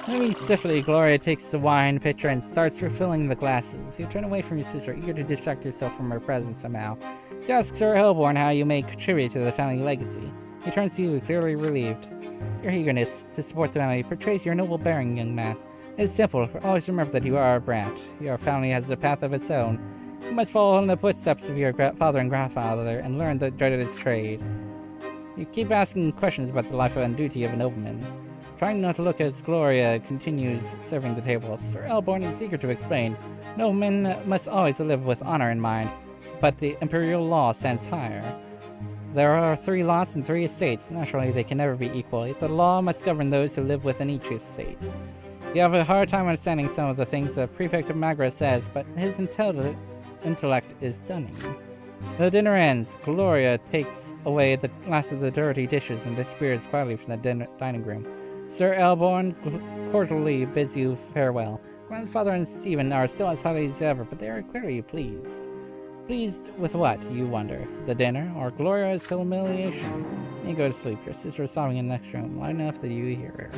Moving stiffly, Gloria takes the wine pitcher and starts refilling the glasses. You turn away from your sister, eager to distract yourself from her presence somehow. She asks Sir Hellborn how you may contribute to the family legacy. He turns to you, clearly relieved. Your eagerness to support the family portrays your noble bearing, young man. It is simple. Always remember that you are a Brante. Your family has a path of its own. You must follow in the footsteps of your father and grandfather and learn the dreaded trade. You keep asking questions about the life and duty of a nobleman. Trying not to look as Gloria continues serving the table, Sir Hellborn is eager to explain. Noblemen must always live with honor in mind, but the imperial law stands higher. There are 3 lots and 3 estates. Naturally, they can never be equal, yet the law must govern those who live within each estate. You have a hard time understanding some of the things the prefect of Magra says, but his intellect is stunning. The dinner ends. Gloria takes away the last of the dirty dishes and disappears quietly from the dining room. Sir Hellborn cordially bids you farewell. Grandfather and Stephen are still as haughty as ever, but they are clearly pleased. Pleased with what, you wonder? The dinner, or Gloria's humiliation? You go to sleep. Your sister is sobbing in the next room, loud enough that you hear her.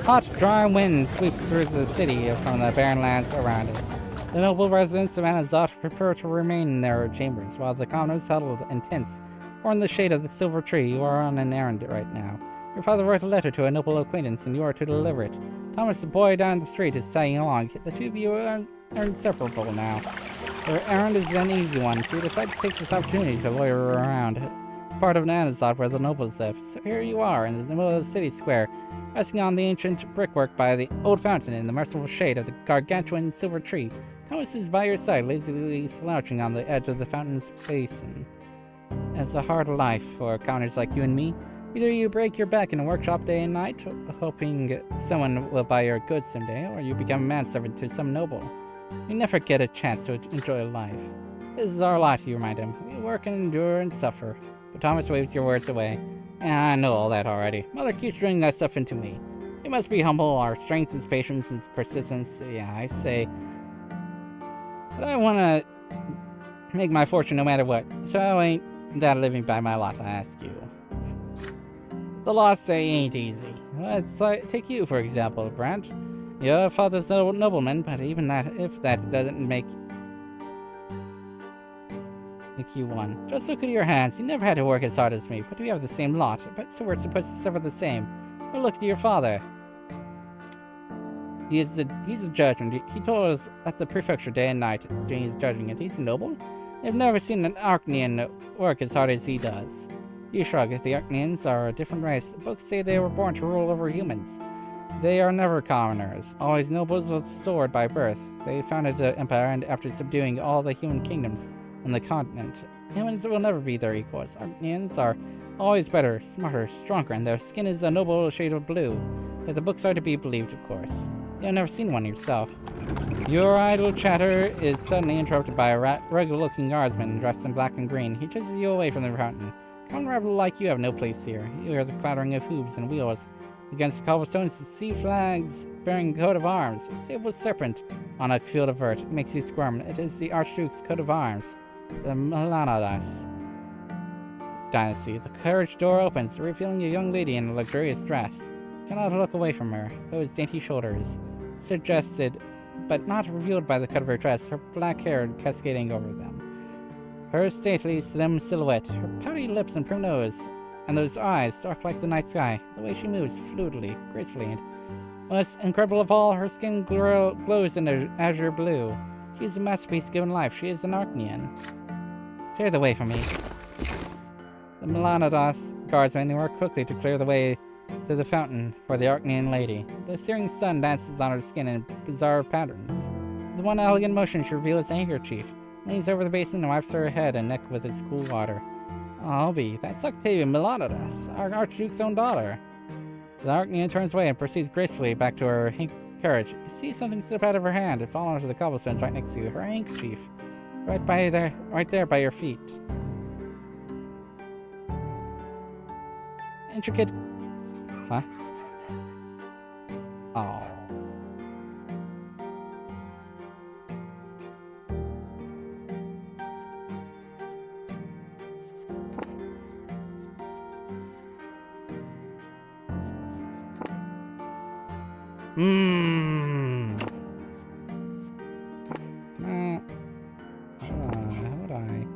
Hot, dry wind sweeps through the city from the barren lands around it. The noble residents of Anazot prepare to remain in their chambers, while the commoners huddled in tents or in the shade of the silver tree. You are on an errand right now. Your father wrote a letter to a noble acquaintance, and you are to deliver it. Thomas, the boy down the street, is tagging along. The two of you are inseparable now. Your errand is an easy one, so you decide to take this opportunity to loiter around part of Anazot where the nobles live. So here you are, in the middle of the city square, resting on the ancient brickwork by the old fountain in the merciful shade of the gargantuan silver tree. Thomas is by your side, lazily slouching on the edge of the fountain's basin. It's a hard life for commoners like you and me. Either you break your back in a workshop day and night, hoping someone will buy your goods someday, or you become a manservant to some noble. You never get a chance to enjoy life. This is our lot, you remind him. We work and endure and suffer. But Thomas waves your words away. I know all that already. Mother keeps drilling that stuff into me. We must be humble. Our strength is patience and persistence. Yeah, I say. But I want to make my fortune no matter what. So I ain't that living by my lot, I ask you. The law say ain't easy. Let's take you, for example, Brante. Your father's a nobleman, but even that, if that doesn't make you one. Just look at your hands. You never had to work as hard as me, but we have the same lot. But so we're supposed to suffer the same. Or look to your father. He's a judge, and he told us at the prefecture day and night during his judging it. He's a noble. They've never seen an Archnean work as hard as he does. You shrug. The Archneans are a different race. The books say they were born to rule over humans. They are never commoners, always nobles with sword by birth. They founded the empire, and after subduing all the human kingdoms on the continent, humans will never be their equals. Archneans are always better, smarter, stronger, and their skin is a noble shade of blue. If the books are to be believed, of course. You have never seen one yourself. Your idle chatter is suddenly interrupted by a rugged-looking guardsman dressed in black and green. He chases you away from the fountain. Common rebel like you have no place here. You hear the clattering of hooves and wheels. Against the cobblestones, you see flags bearing a coat of arms. A sable serpent on a field of vert. It makes you squirm. It is the Archduke's coat of arms. The Melanadas dynasty. The carriage door opens, revealing a young lady in a luxurious dress. You cannot look away from her. Those dainty shoulders. Suggested, but not revealed by the cut of her dress, her black hair cascading over them. Her stately, slim silhouette, her pouty lips and prim nose, and those eyes dark like the night sky, the way she moves fluidly, gracefully, and most incredible of all, her skin glows in azure blue. She is a masterpiece given life. She is an Archnean. Clear the way for me. The Melanadas guardsmen work quickly to clear the way to the fountain for the Archnean lady. The searing sun dances on her skin in bizarre patterns. With one elegant motion, she reveals a handkerchief, leans over the basin and wipes her head and neck with its cool water. Oh, Obi, that's Octavia Melanadas, our Archduke's own daughter. The Archnean turns away and proceeds gracefully back to her carriage. You see something slip out of her hand and fall onto the cobblestones right next to you. Her handkerchief, right there by your feet. Intricate. Huh? Oh. How would I?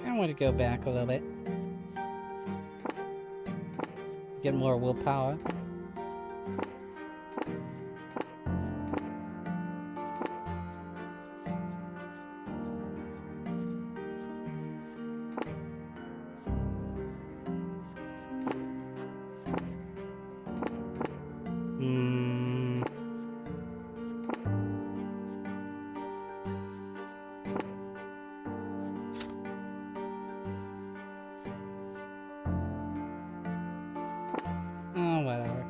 I want to go back a little bit. Get more willpower. Oh, whatever.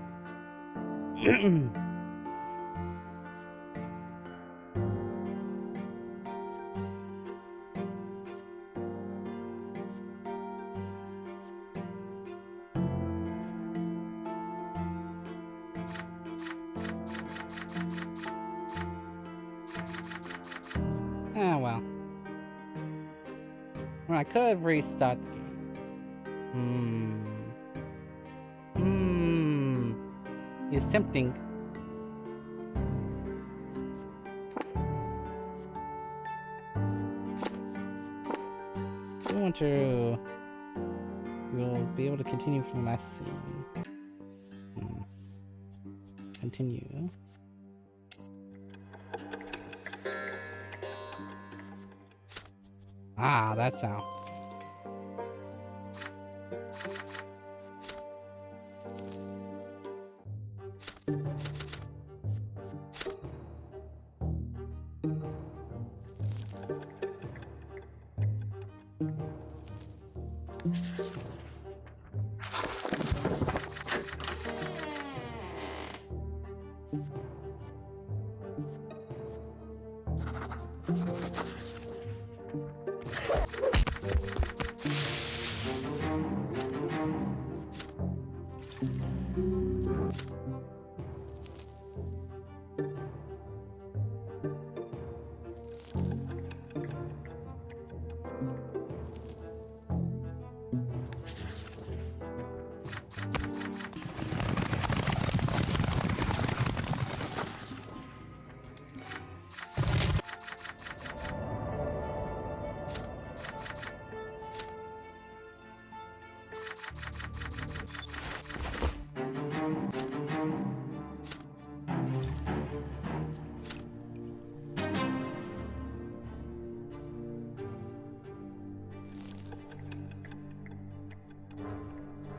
Ah, well. Well, I could restart the game. It's tempting. I want to... We'll be able to continue from the last scene. Continue. Ah, that sound.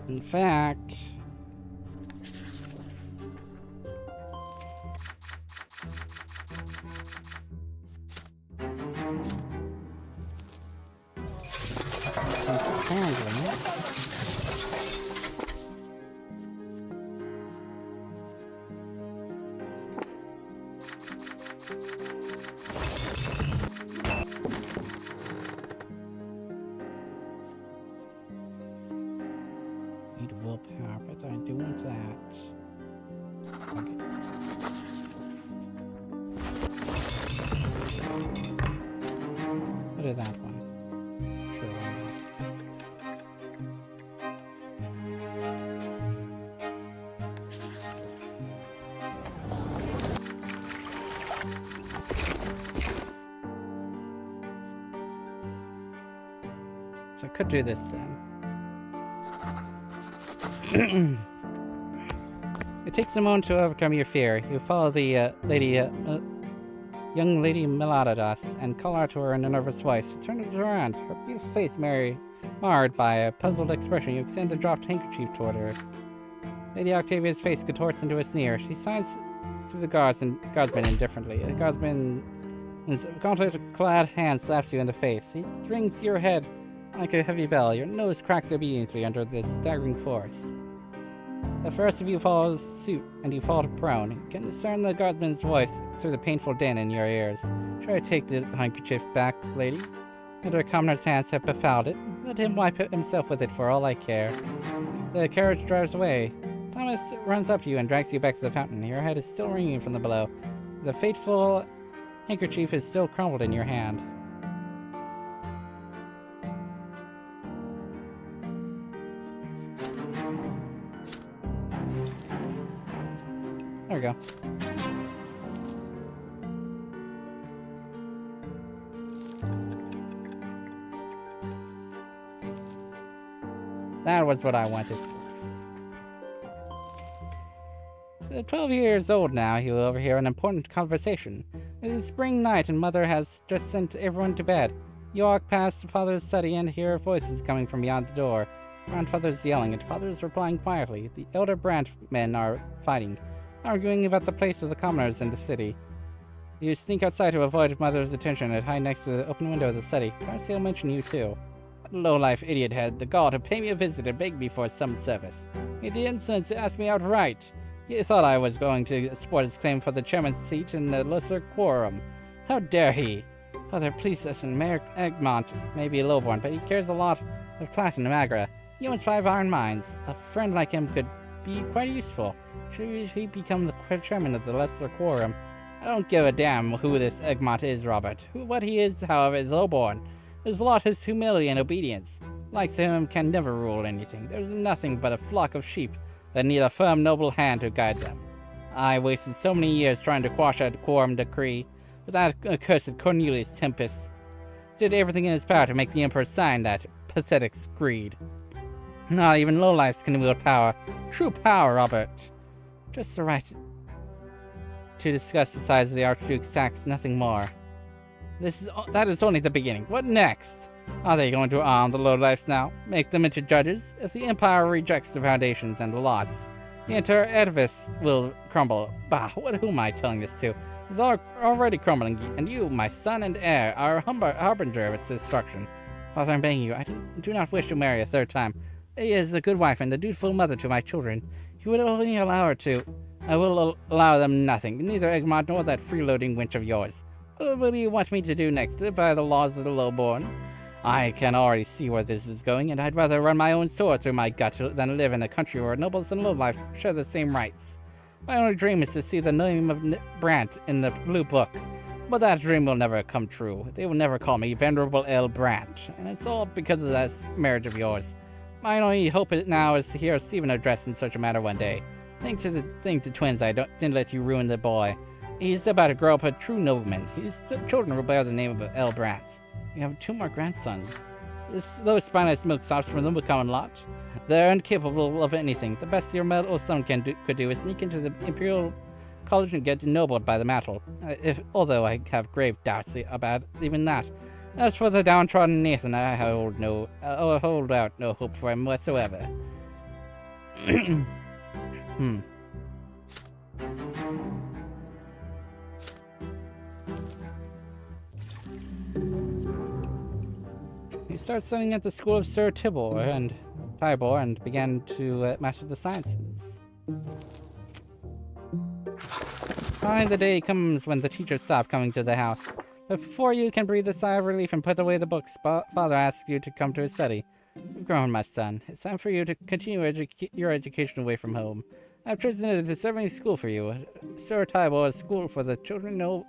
In fact... Need willpower, but I do want that. Okay. What is that one? Sure, why not? So I could do this then. It takes a moment to overcome your fear. You follow the young lady Melodidas and call out to her in a nervous voice. You turn it around, her beautiful face marred by a puzzled expression. You extend a dropped handkerchief toward her. Lady Octavia's face contorts into a sneer. She signs to the guardsman indifferently. The guardsman's gauntlet-clad hand slaps you in the face. He rings your head like a heavy bell. Your nose cracks obediently under this staggering force. The first of you follows suit, and you fall to prone. You can discern the guardsman's voice through the painful din in your ears. Try to take the handkerchief back, lady. Under a commoner's hands have befouled it. Let him wipe himself with it for all I care. The carriage drives away. Thomas runs up to you and drags you back to the fountain. Your head is still ringing from the blow. The fateful handkerchief is still crumpled in your hand. There we go. That was what I wanted. 12 years old now, you will overhear an important conversation. It is spring night and Mother has just sent everyone to bed. You walk past Father's study and hear voices coming from beyond the door. Grandfather's yelling and Father's replying quietly. The elder Brante men are fighting, arguing about the place of the commoners in the city. You sneak outside to avoid Mother's attention and hide next to the open window of the study. Perhaps he'll mention you too. That low-life idiot had the gall to pay me a visit and beg me for some service. He had the insolence to ask me outright. He thought I was going to support his claim for the chairman's seat in the lesser quorum. How dare he? Father, please listen. Mayor Egmont may be lowborn, but he cares a lot of platinum agra. He owns 5 iron mines. A friend like him could be quite useful. Should he become the chairman of the lesser quorum, I don't give a damn who this Egmont is, Robert. What he is, however, is lowborn. His lot is humility and obedience. Likes him can never rule anything. There's nothing but a flock of sheep that need a firm, noble hand to guide them. I wasted so many years trying to quash a quorum decree, but that accursed Cornelius Tempest did everything in his power to make the Emperor sign that pathetic screed. Not even lowlifes can wield power. True power, Robert. Just the right to discuss the size of the Archduke's tax, nothing more. That is only the beginning. What next? Are they going to arm the lowlifes now? Make them into judges? If the Empire rejects the foundations and the lots, the entire edifice will crumble. Bah, who am I telling this to? It's already crumbling, and you, my son and heir, are a harbinger of its destruction. Father, I'm begging you, I do not wish to marry a third time. He is a good wife and a dutiful mother to my children. If you would only allow her to, I will allow them nothing, neither Egmont nor that freeloading wench of yours. What do you want me to do next? Live by the laws of the lowborn? I can already see where this is going, and I'd rather run my own sword through my gut than live in a country where nobles and lowlifes share the same rights. My only dream is to see the name of Brante in the Blue Book, but that dream will never come true. They will never call me Venerable L. Brante, and it's all because of that marriage of yours. My only hope now is to hear Stephen addressed in such a matter one day. Think to twins I didn't let you ruin the boy. He's about to grow up a true nobleman. His children will bear the name of L. Brante. You have 2 more grandsons. Those spineless milksops from the common lot. They're incapable of anything. The best your middle son could do is sneak into the Imperial College and get ennobled by the mantle. Although I have grave doubts about even that. As for the downtrodden Nathan, I hold out no hope for him whatsoever. He started studying at the school of Sir Tibor and began to master the sciences. Finally, the day comes when the teachers stop coming to the house. Before you can breathe a sigh of relief and put away the books, Father asks you to come to his study. You've grown, my son. It's time for you to continue your education away from home. I've chosen it as a serving school for you. Sir Tibor is a school for the children of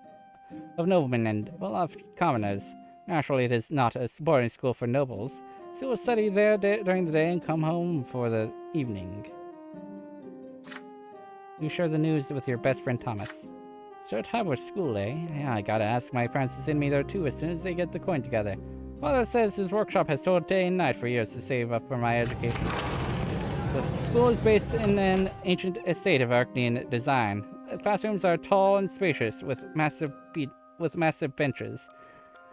noblemen and well-off commoners. Naturally, it is not a boarding school for nobles, so you will study there during the day and come home for the evening. You share the news with your best friend Thomas. Sir Tibor's school, eh? Yeah, I gotta ask my parents to send me there too as soon as they get the coin together. Father says his workshop has toiled day and night for years to save up for my education. The school is based in an ancient estate of Arcadian design. The classrooms are tall and spacious with massive benches.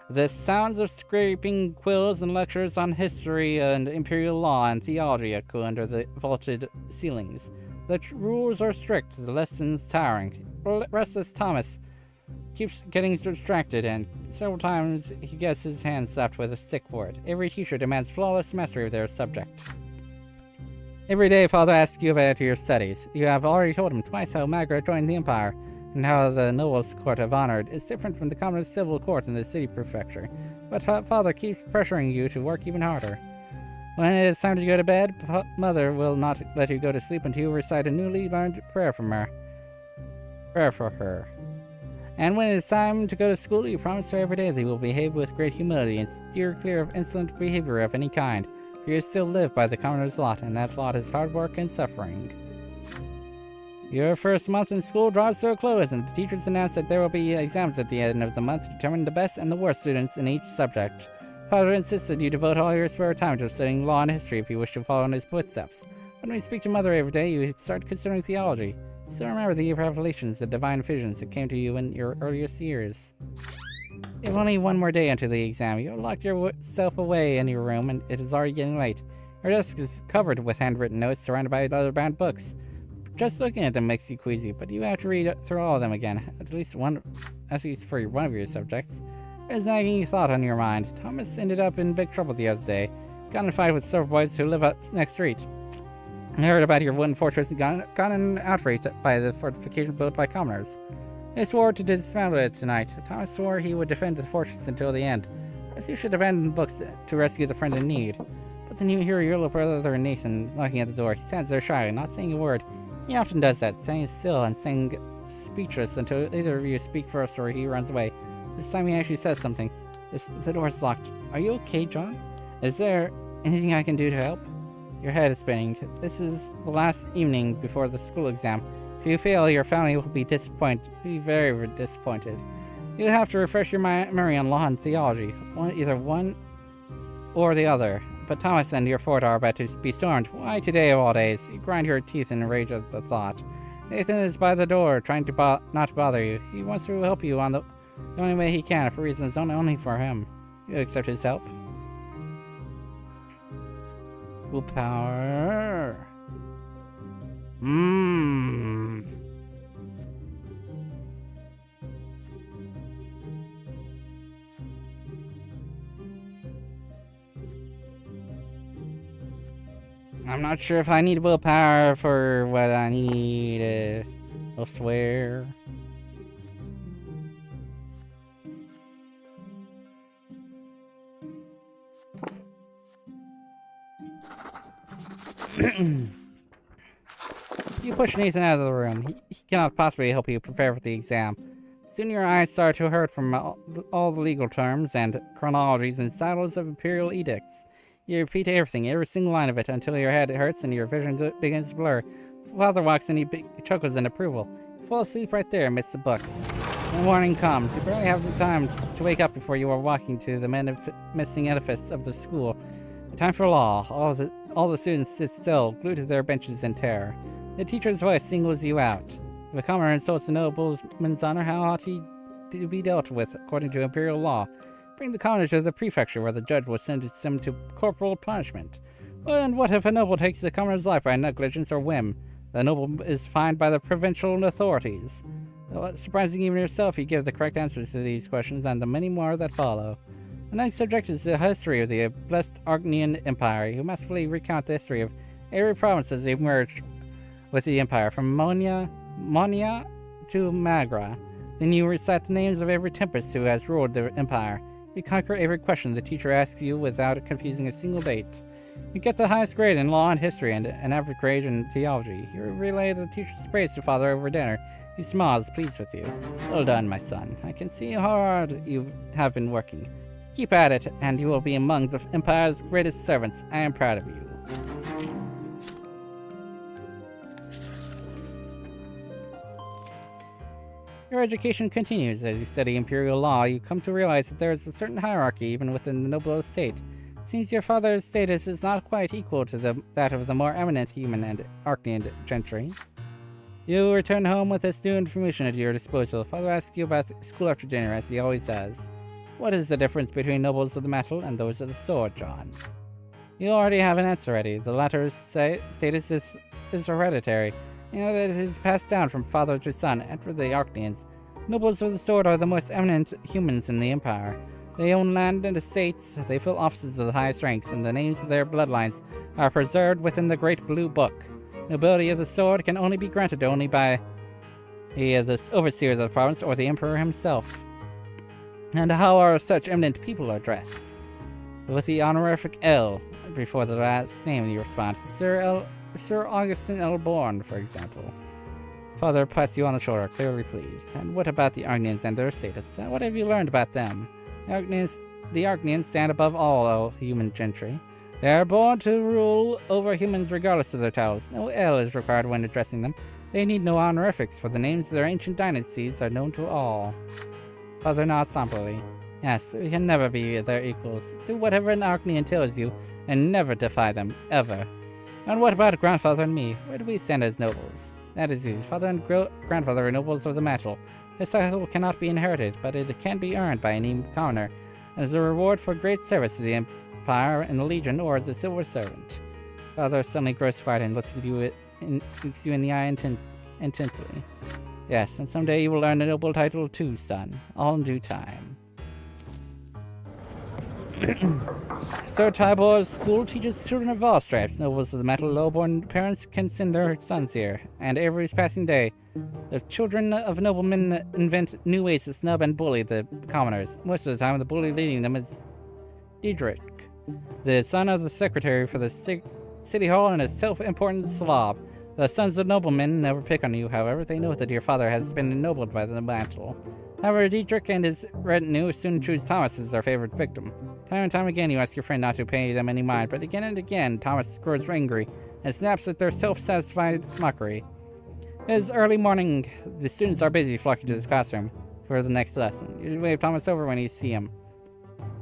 The sounds of scraping quills and lectures on history and imperial law and theology echo under the vaulted ceilings. The rules are strict, the lessons tiring. Restless Thomas keeps getting distracted, and several times he gets his hand slapped with a stick for it. Every teacher demands flawless mastery of their subject. Every day, Father asks you about your studies. You have already told him twice how Margaret joined the Empire, and how the nobles' court of honor is different from the common civil court in the city prefecture. But Father keeps pressuring you to work even harder. When it is time to go to bed, Mother will not let you go to sleep until you recite a newly learned prayer for her. And when it is time to go to school, you promise her every day that you will behave with great humility and steer clear of insolent behavior of any kind. For you still live by the commoner's lot, and that lot is hard work and suffering. Your first month in school draws to a close, and the teachers announce that there will be exams at the end of the month to determine the best and the worst students in each subject. Father insists that you devote all your spare time to studying law and history if you wish to follow in his footsteps. When we speak to Mother every day, you start considering theology. You still remember the revelations, the divine visions that came to you in your earliest years. You have only one more day until the exam. You locked yourself away in your room, and it is already getting late. Your desk is covered with handwritten notes surrounded by leather-bound books. Just looking at them makes you queasy, but you have to read through all of them again, at least for one of your subjects. There's a nagging thought on your mind. Thomas ended up in big trouble the other day. Got in a fight with several boys who live up next street. I heard about your wooden fortress and got in an outrage by the fortification built by commoners. They swore to dismantle it tonight. Thomas swore he would defend the fortress until the end. As you should abandon books to rescue the friend in need. But then you hear your little brother Nathan knocking at the door. He stands there shyly, not saying a word. He often does that, standing still and speechless until either of you speak first or he runs away. This time he actually says something. The door's locked. Are you okay, John? Is there anything I can do to help? Your head is spinning. This is the last evening before the school exam. If you fail, your family will be disappointed. Be very, very disappointed. You'll have to refresh your memory on law and theology. Either one or the other. But Thomas and your fort are about to be stormed. Why today of all days? You grind your teeth in rage at the thought. Nathan is by the door, trying to not to bother you. He wants to help you on the only way he can, for reasons known only for him. You accept his help. Willpower. I'm not sure if I need willpower for what I need elsewhere. You push Nathan out of the room. He cannot possibly help you prepare for the exam. Soon your eyes start to hurt from all the legal terms and chronologies and titles of imperial edicts. You repeat everything, every single line of it, until your head hurts and your vision begins to blur. Father walks in, he chuckles in approval. You fall asleep right there amidst the books. The morning comes. You barely have the time to wake up before you are walking to the menacing edifice of the school. Time for law. All the students sit still, glued to their benches in terror. The teacher's voice singles you out. If a commoner insults a nobleman's honor, how ought he to be dealt with according to imperial law? Bring the commoner to the prefecture, where the judge will sentence him to corporal punishment. And what if a noble takes the commoner's life by negligence or whim? The noble is fined by the provincial authorities. Surprising even yourself, you give the correct answers to these questions and the many more that follow. The next subject is the history of the blessed Argnian Empire. You must fully recount the history of every province as they emerged with the empire, from Monia to Magra. Then you recite the names of every tempest who has ruled the empire. You conquer every question the teacher asks you without confusing a single date. You get the highest grade in law and history and an average grade in theology. You relay the teacher's praise to father over dinner. He smiles, pleased with you. Well done, my son. I can see how hard you have been working. Keep at it, and you will be among the Empire's greatest servants. I am proud of you. Your education continues. As you study imperial law, you come to realize that there is a certain hierarchy even within the noble estate. It seems your father's status is not quite equal to that of the more eminent human and Arcanian gentry. You return home with this new information at your disposal. Father asks you about school after dinner, as he always does. What is the difference between nobles of the metal and those of the sword, John? You already have an answer ready. The latter's status is hereditary. You know that it is passed down from father to son, and for the Arcanians. Nobles of the sword are the most eminent humans in the Empire. They own land and estates, they fill offices of the highest ranks, and the names of their bloodlines are preserved within the Great Blue Book. Nobility of the sword can only be granted only by the overseers of the province or the Emperor himself. And how are such eminent people addressed? With the honorific L before the last name, you respond. Sir Augustin L. Bourne, for example. Father pats you on the shoulder, clearly pleased. And what about the Argnians and their status? What have you learned about them? The Argnians stand above all human gentry. They are born to rule over humans regardless of their titles. No L is required when addressing them. They need no honorifics, for the names of their ancient dynasties are known to all. Father nods somberly. Yes, we can never be their equals. Do whatever an Argnian tells you, and never defy them, ever. And what about grandfather and me? Where do we stand as nobles? That is easy. Father and grandfather are nobles of the metal. This title cannot be inherited, but it can be earned by any commoner, as a reward for great service to the Empire in the Legion or as a civil servant. Father suddenly grows quiet and looks you in the eye intently. Yes, and someday you will earn a noble title too, son. All in due time. Sir Tybor's school teaches children of all stripes. Nobles of the metal, low-born parents can send their sons here, and every passing day, the children of noblemen invent new ways to snub and bully the commoners. Most of the time, the bully leading them is Diedrich, the son of the secretary for the city hall and a self-important Slav. The sons of noblemen never pick on you, however. They know that your father has been ennobled by the mantle. However, Dietrich and his retinue soon choose Thomas as their favorite victim. Time and time again, you ask your friend not to pay them any mind, but again and again, Thomas grows angry and snaps at their self-satisfied mockery. It is early morning. The students are busy flocking to the classroom for the next lesson. You wave Thomas over when you see him.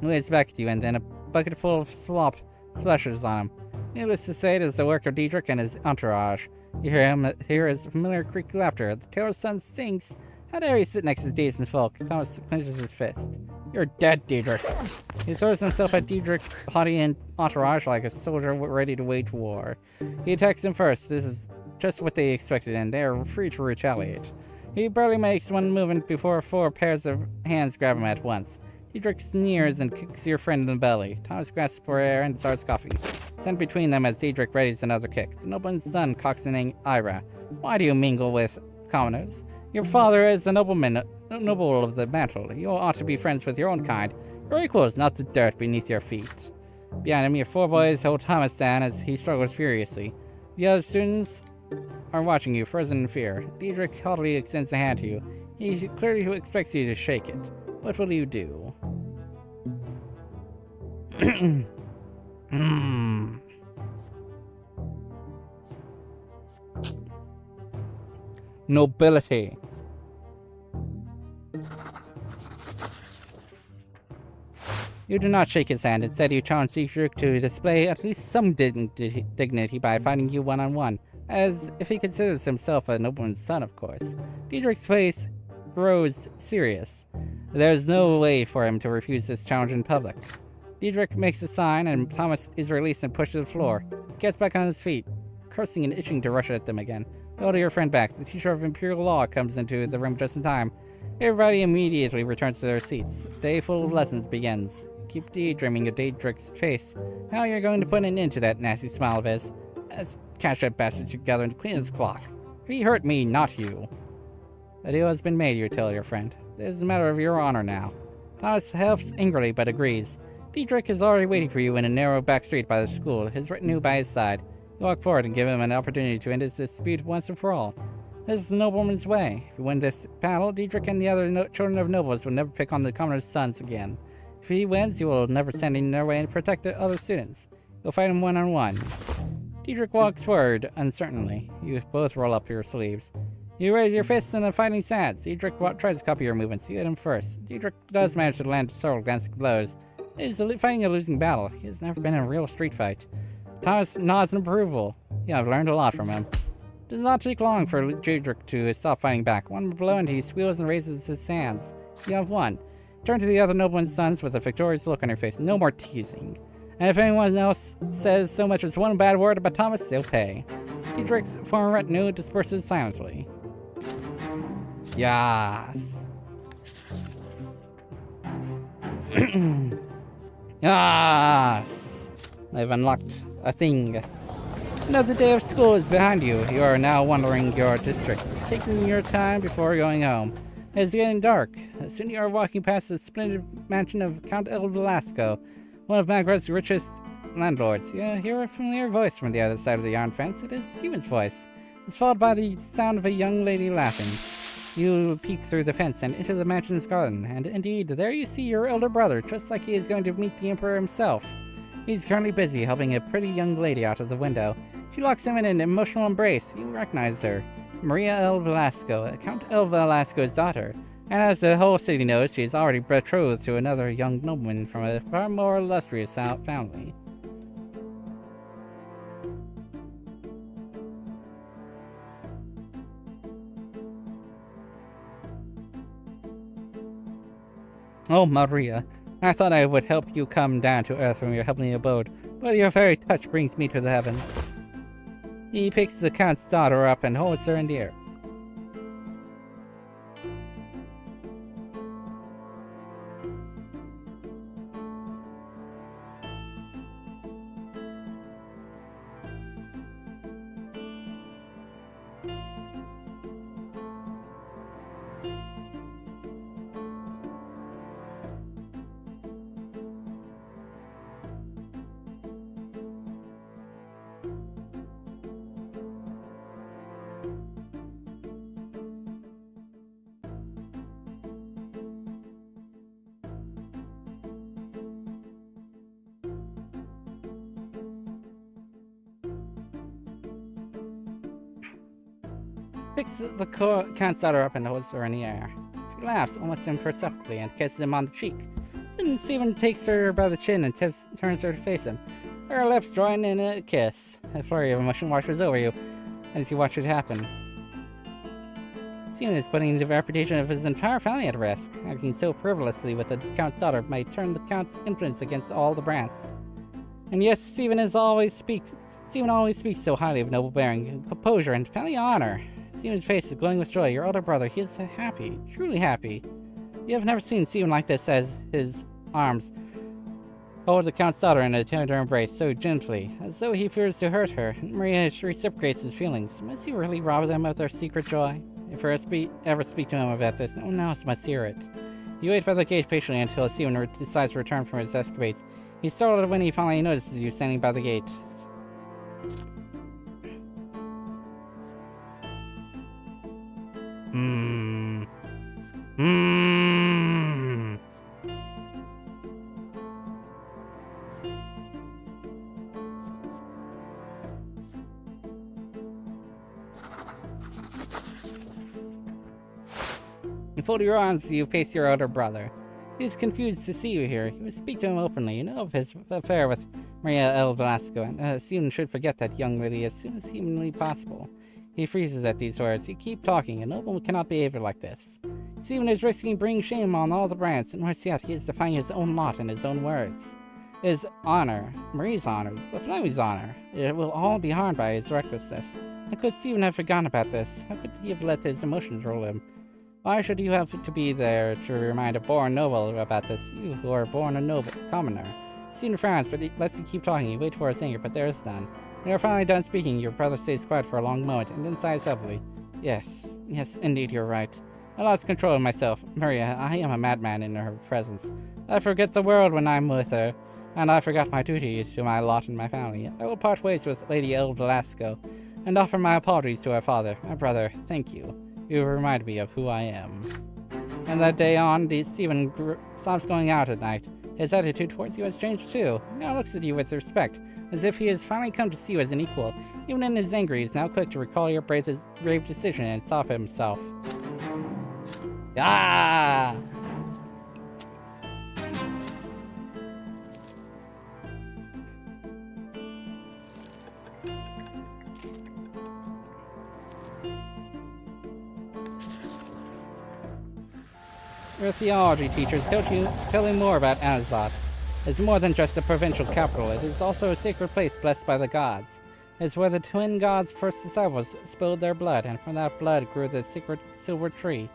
He waves back at you, and then a bucket full of slop splashes on him. Needless to say, it is the work of Dietrich and his entourage. You hear his familiar creaky laughter. The tailor's son sings. How dare you sit next to decent folk? Thomas clenches his fist. You're dead, Dietrich. He throws himself at Dietrich's haughty entourage like a soldier ready to wage war. He attacks him first. This is just what they expected, and they are free to retaliate. He barely makes one movement before 4 pairs of hands grab him at once. Dietrich sneers and kicks your friend in the belly. Thomas grasps for air and starts coughing. Sent between them as Dietrich readies another kick. The nobleman's son cocks an ira. Why do you mingle with commoners? Your father is a nobleman, noble of the mantle. You ought to be friends with your own kind. Your equals, not the dirt beneath your feet. Behind him, your 4 boys hold Thomas down as he struggles furiously. The other students are watching you, frozen in fear. Dietrich haughtily extends a hand to you. He clearly expects you to shake it. What will you do? Nobility. You do not shake his hand. Instead, you challenge Dietrich to display at least some dignity by fighting you one-on-one, as if he considers himself a nobleman's son, of course. Dietrich's face grows serious. There's no way for him to refuse this challenge in public. Dietrich makes a sign, and Thomas is released and pushed to the floor. He gets back on his feet, cursing and itching to rush at them again. You hold your friend back. The teacher of Imperial Law comes into the room just in time. Everybody immediately returns to their seats. The day full of lessons begins. Keep daydreaming of Dietrich's face. How you're going to put an end to that nasty smile of his. Let's catch that bastard together and clean his clock. He hurt me, not you. The deal has been made, you tell your friend. It is a matter of your honor now. Thomas huffs angrily, but agrees. Dietrich is already waiting for you in a narrow back street by the school, his retinue by his side. You walk forward and give him an opportunity to end his dispute once and for all. This is the nobleman's way. If you win this battle, Dietrich and the other children of nobles will never pick on the commoner's sons again. If he wins, you will never stand in their way and protect the other students. You'll fight him one-on-one. Dietrich walks forward uncertainly. You both roll up your sleeves. You raise your fists in a fighting stance. Dietrich tries to copy your movements. You hit him first. Dietrich does manage to land several glancing blows. He's fighting a losing battle. He has never been in a real street fight. Thomas nods in approval. You have learned a lot from him. It does not take long for Dietrich to stop fighting back. One blow and he squeals and raises his hands. You have won. Turn to the other nobleman's sons with a victorious look on your face. No more teasing. And if anyone else says so much as one bad word about Thomas, they'll pay. Dietrich's former retinue disperses silently. Yes. Yes. I've unlocked a thing. Another day of school is behind you. You are now wandering your district, taking your time before going home. It is getting dark. Soon you are walking past the splendid mansion of Count El Velasco, one of Magrad's richest landlords. You hear a familiar voice from the other side of the iron fence. It is Stephen's voice. It's followed by the sound of a young lady laughing. You peek through the fence and into the mansion's garden, and indeed, there you see your elder brother, just like he is going to meet the Emperor himself. He's currently busy helping a pretty young lady out of the window. She locks him in an emotional embrace. You recognize her. Maria El Velasco, Count El Velasco's daughter. And as the whole city knows, she is already betrothed to another young nobleman from a far more illustrious family. Oh, Maria, I thought I would help you come down to earth from your heavenly abode, but your very touch brings me to the heavens. He picks the Count's daughter up and holds her in the air. picks the Count's daughter up and holds her in the air. She laughs almost imperceptibly and kisses him on the cheek. Then Stephen takes her by the chin and turns her to face him. Her lips join in a kiss. A flurry of emotion washes over you as you watch it happen. Stephen is putting the reputation of his entire family at risk. Acting so frivolously with the Count's daughter might turn the Count's influence against all the Brants. And yet Stephen always speaks so highly of noble bearing, composure, and family honor. Stephen's face is glowing with joy. Your older brother, he is happy, truly happy. You have never seen Stephen like this, as his arms hold the Count's daughter in a tender embrace so gently, as though he fears to hurt her. Maria reciprocates his feelings. Must he really rob them of their secret joy? If I ever speak to him about this, no one else must hear it. You wait by the gate patiently until Stephen decides to return from his escapades. He's startled when he finally notices you standing by the gate. You fold your arms, you face your older brother. He is confused to see you here. You must speak to him openly. You know of his affair with Maria El Velasco, and Stephen should forget that young lady as soon as humanly possible. He freezes at these words. You keep talking. A nobleman cannot behave like this. Stephen is risking bringing shame on all the Brants, and worse yet, he is defying his own lot and his own words. His honor, Marie's honor, the family's honor, it will all be harmed by his recklessness. How could Stephen have forgotten about this? How could he have let his emotions rule him? Why should you have to be there to remind a born noble about this, you who are born a noble commoner? Stephen frowns, but he lets you keep talking. You wait for his anger, but there is none. When you're finally done speaking, your brother stays quiet for a long moment, and then sighs heavily. Yes, indeed, you're right. I lost control of myself. Maria, I am a madman in her presence. I forget the world when I'm with her, and I forgot my duty to my lot and my family. I will part ways with Lady El Velasco, and offer my apologies to her father. My brother, thank you. You remind me of who I am. And that day on, Stephen stops going out at night. His attitude towards you has changed too. He now looks at you with respect, as if he has finally come to see you as an equal. Even in his anger, he is now quick to recall your brave decision and stop himself. Ah! Your theology teachers tell you more about Anazat. It's more than just a provincial capital. It is also a sacred place blessed by the gods. It's where the twin gods' first disciples spilled their blood, and from that blood grew the sacred silver tree.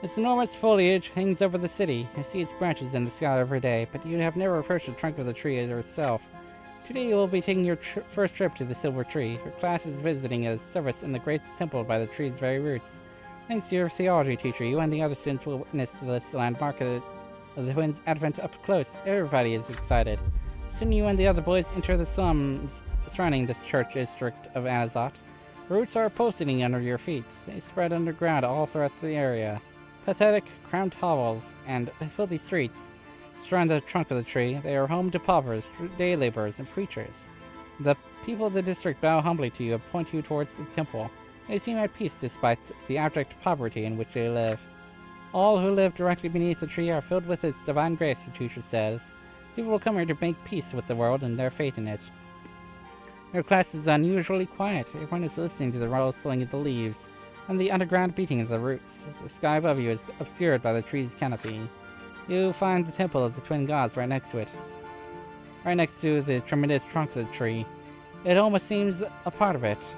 Its enormous foliage hangs over the city. You see its branches in the sky every day, but you have never approached the trunk of the tree itself. Today you will be taking your first trip to the silver tree. Your class is visiting a service in the great temple by the tree's very roots. Thanks to your theology teacher, you and the other students will witness this landmark of the twins' advent up close. Everybody is excited. Soon you and the other boys enter the slums surrounding the church district of Anazat. Roots are pulsating under your feet. They spread underground all throughout the area. Pathetic, cramped hovels and filthy streets surround the trunk of the tree. They are home to paupers, day laborers, and preachers. The people of the district bow humbly to you and point you towards the temple. They seem at peace despite the abject poverty in which they live. All who live directly beneath the tree are filled with its divine grace, the teacher says. People will come here to make peace with the world and their fate in it. Your class is unusually quiet. Everyone is listening to the rustling of the leaves and the underground beating of the roots. The sky above you is obscured by the tree's canopy. You find the temple of the twin gods right next to it. Right next to the tremendous trunk of the tree. It almost seems a part of it.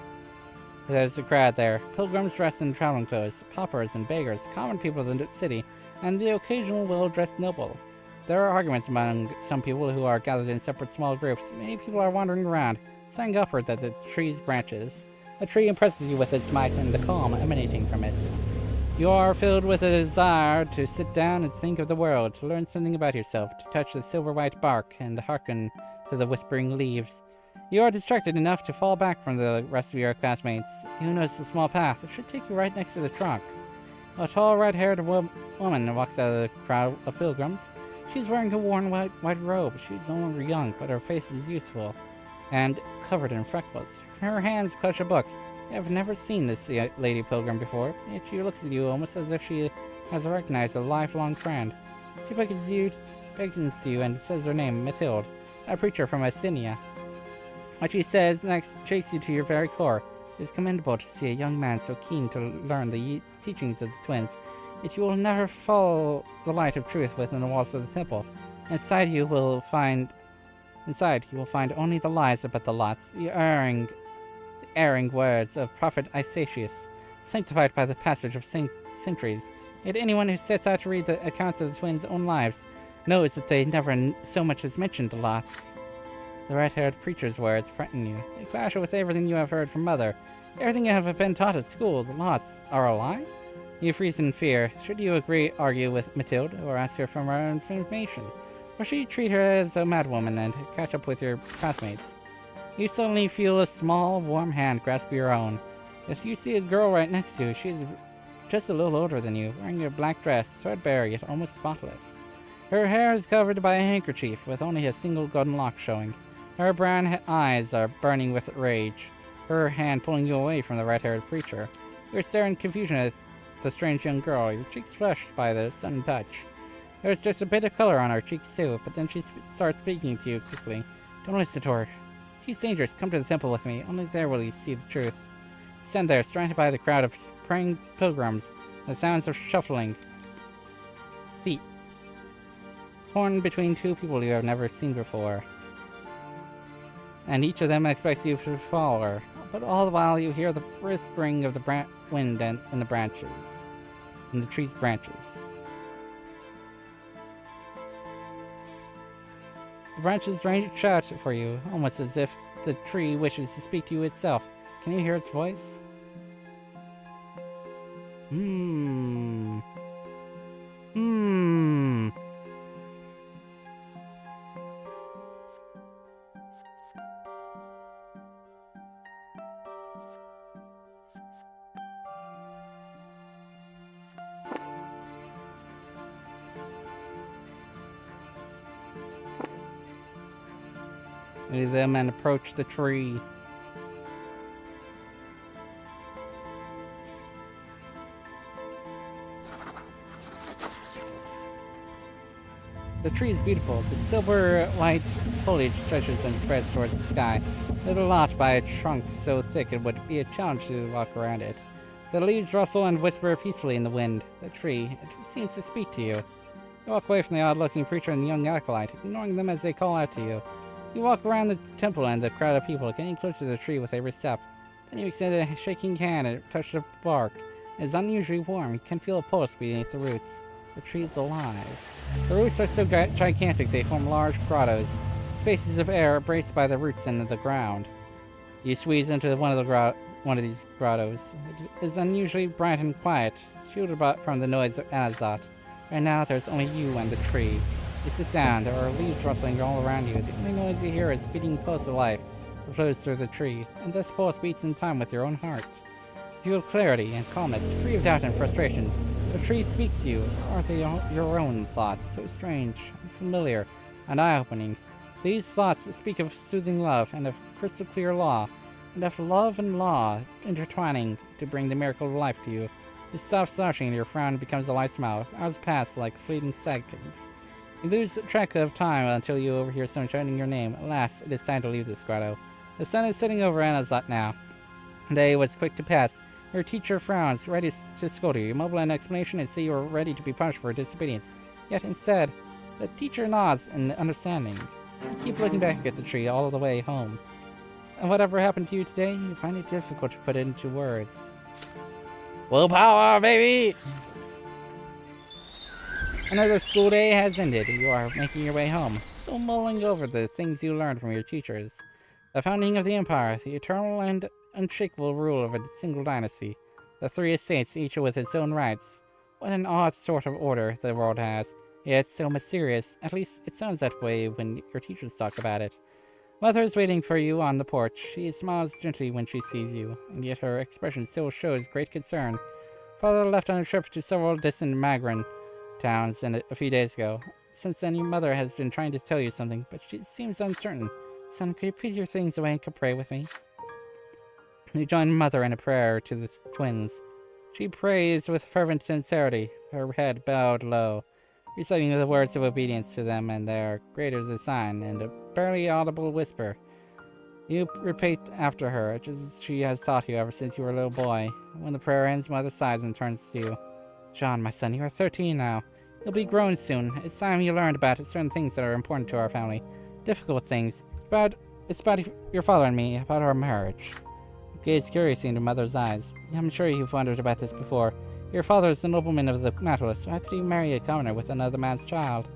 There's a crowd there. Pilgrims dressed in traveling clothes, paupers and beggars, common people of the city, and the occasional well-dressed noble. There are arguments among some people who are gathered in separate small groups. Many people are wandering around, staring upward at the tree's branches. A tree impresses you with its might and the calm emanating from it. You are filled with a desire to sit down and think of the world, to learn something about yourself, to touch the silver-white bark and hearken to the whispering leaves. You are distracted enough to fall back from the rest of your classmates. You notice a small path. It should take you right next to the trunk. A tall, red-haired woman walks out of the crowd of pilgrims. She's wearing a worn white robe. She's no longer young, but her face is youthful and covered in freckles. Her hands clutch a book. You have never seen this lady pilgrim before, yet she looks at you almost as if she has recognized a lifelong friend. She beckons to you and says her name, Mathilde, a preacher from Abyssinia. What she says next shakes you to your very core. It is commendable to see a young man so keen to learn the teachings of the twins, yet you will never follow the light of truth within the walls of the temple. Inside you will find only the lies about the lots, the erring words of Prophet Isatius, sanctified by the passage of centuries. Yet anyone who sets out to read the accounts of the twins' own lives knows that they never so much as mentioned the lots. The red-haired preacher's words frighten you. They clash with everything you have heard from Mother. Everything you have been taught at school. The lots are a lie? You freeze in fear. Should you argue with Mathilde, or ask her for more information? Or should you treat her as a madwoman and catch up with your classmates? You suddenly feel a small, warm hand grasp your own. As you see a girl right next to you, she is just a little older than you, wearing a black dress, threadbare yet almost spotless. Her hair is covered by a handkerchief, with only a single golden lock showing. Her brown eyes are burning with rage, her hand pulling you away from the red-haired preacher. You stare in confusion at the strange young girl, your cheeks flushed by the sudden touch. There's just a bit of color on her cheeks too, but then she starts speaking to you quickly. Don't listen to her. She's dangerous. Come to the temple with me. Only there will you see the truth. Stand there, surrounded by the crowd of praying pilgrims, the sounds of shuffling feet, torn between two people you have never seen before. And each of them expects you to follow her. But all the while you hear the whispering of the wind in the branches, in the tree's branches. The branches reach out for you, almost as if the tree wishes to speak to you itself. Can you hear its voice? Leave them and approach the tree. The tree is beautiful. The silver white foliage stretches and spreads towards the sky, lit aloft by a trunk so thick it would be a challenge to walk around it. The leaves rustle and whisper peacefully in the wind. The tree, it seems to speak to you. You walk away from the odd-looking preacher and the young acolyte, ignoring them as they call out to you. You walk around the temple and the crowd of people, getting closer to the tree with every step. Then you extend a shaking hand and touch the bark. It is unusually warm. You can feel a pulse beneath the roots. The tree is alive. The roots are so gigantic they form large grottos, spaces of air braced by the roots into the ground. You squeeze into one of these grottos. It is unusually bright and quiet, shielded from the noise of Anazat. Right now there's only you and the tree. You sit down, there are leaves rustling all around you. The only noise you hear is the beating pulse of life that flows through the tree, and this pulse beats in time with your own heart. You feel clarity and calmness, free of doubt and frustration. The tree speaks to you, or are they your own thoughts, so strange, unfamiliar, and eye-opening? These thoughts speak of soothing love, and of crystal clear law, and of love and law intertwining to bring the miracle of life to you. You stop slouching, and your frown becomes a light smile. Hours pass like fleeting seconds. You lose track of time until you overhear someone shouting your name. Alas, it is time to leave this grotto. The sun is setting over Anazat now. The day was quick to pass. Your teacher frowns, ready to scold you. You mumble an explanation and say you are ready to be punished for disobedience. Yet instead, the teacher nods in understanding. You keep looking back at the tree all the way home. And whatever happened to you today, you find it difficult to put into words. Willpower, baby! Another school day has ended. You are making your way home, still mulling over the things you learned from your teachers. The founding of the Empire, the eternal and unshakable rule of a single dynasty, the three estates, each with its own rights. What an odd sort of order the world has, yet so mysterious. At least it sounds that way when your teachers talk about it. Mother is waiting for you on the porch. She smiles gently when she sees you, and yet her expression still shows great concern. Father left on a trip to several distant Magran towns a few days ago. Since then, your mother has been trying to tell you something, but she seems uncertain. Son, could you put your things away and come pray with me? He joined Mother in a prayer to the twins. She prays with fervent sincerity, her head bowed low, reciting the words of obedience to them and their greater design in a barely audible whisper. You repeat after her, just as she has taught you ever since you were a little boy. When the prayer ends, Mother sighs and turns to you. John, my son, you are 13 now. You'll be grown soon. It's time you learned about certain things that are important to our family. Difficult things. It's about your father and me, about our marriage. You gaze curiously into Mother's eyes. I'm sure you've wondered about this before. Your father is the nobleman of the Nautilus. How could he marry a commoner with another man's child?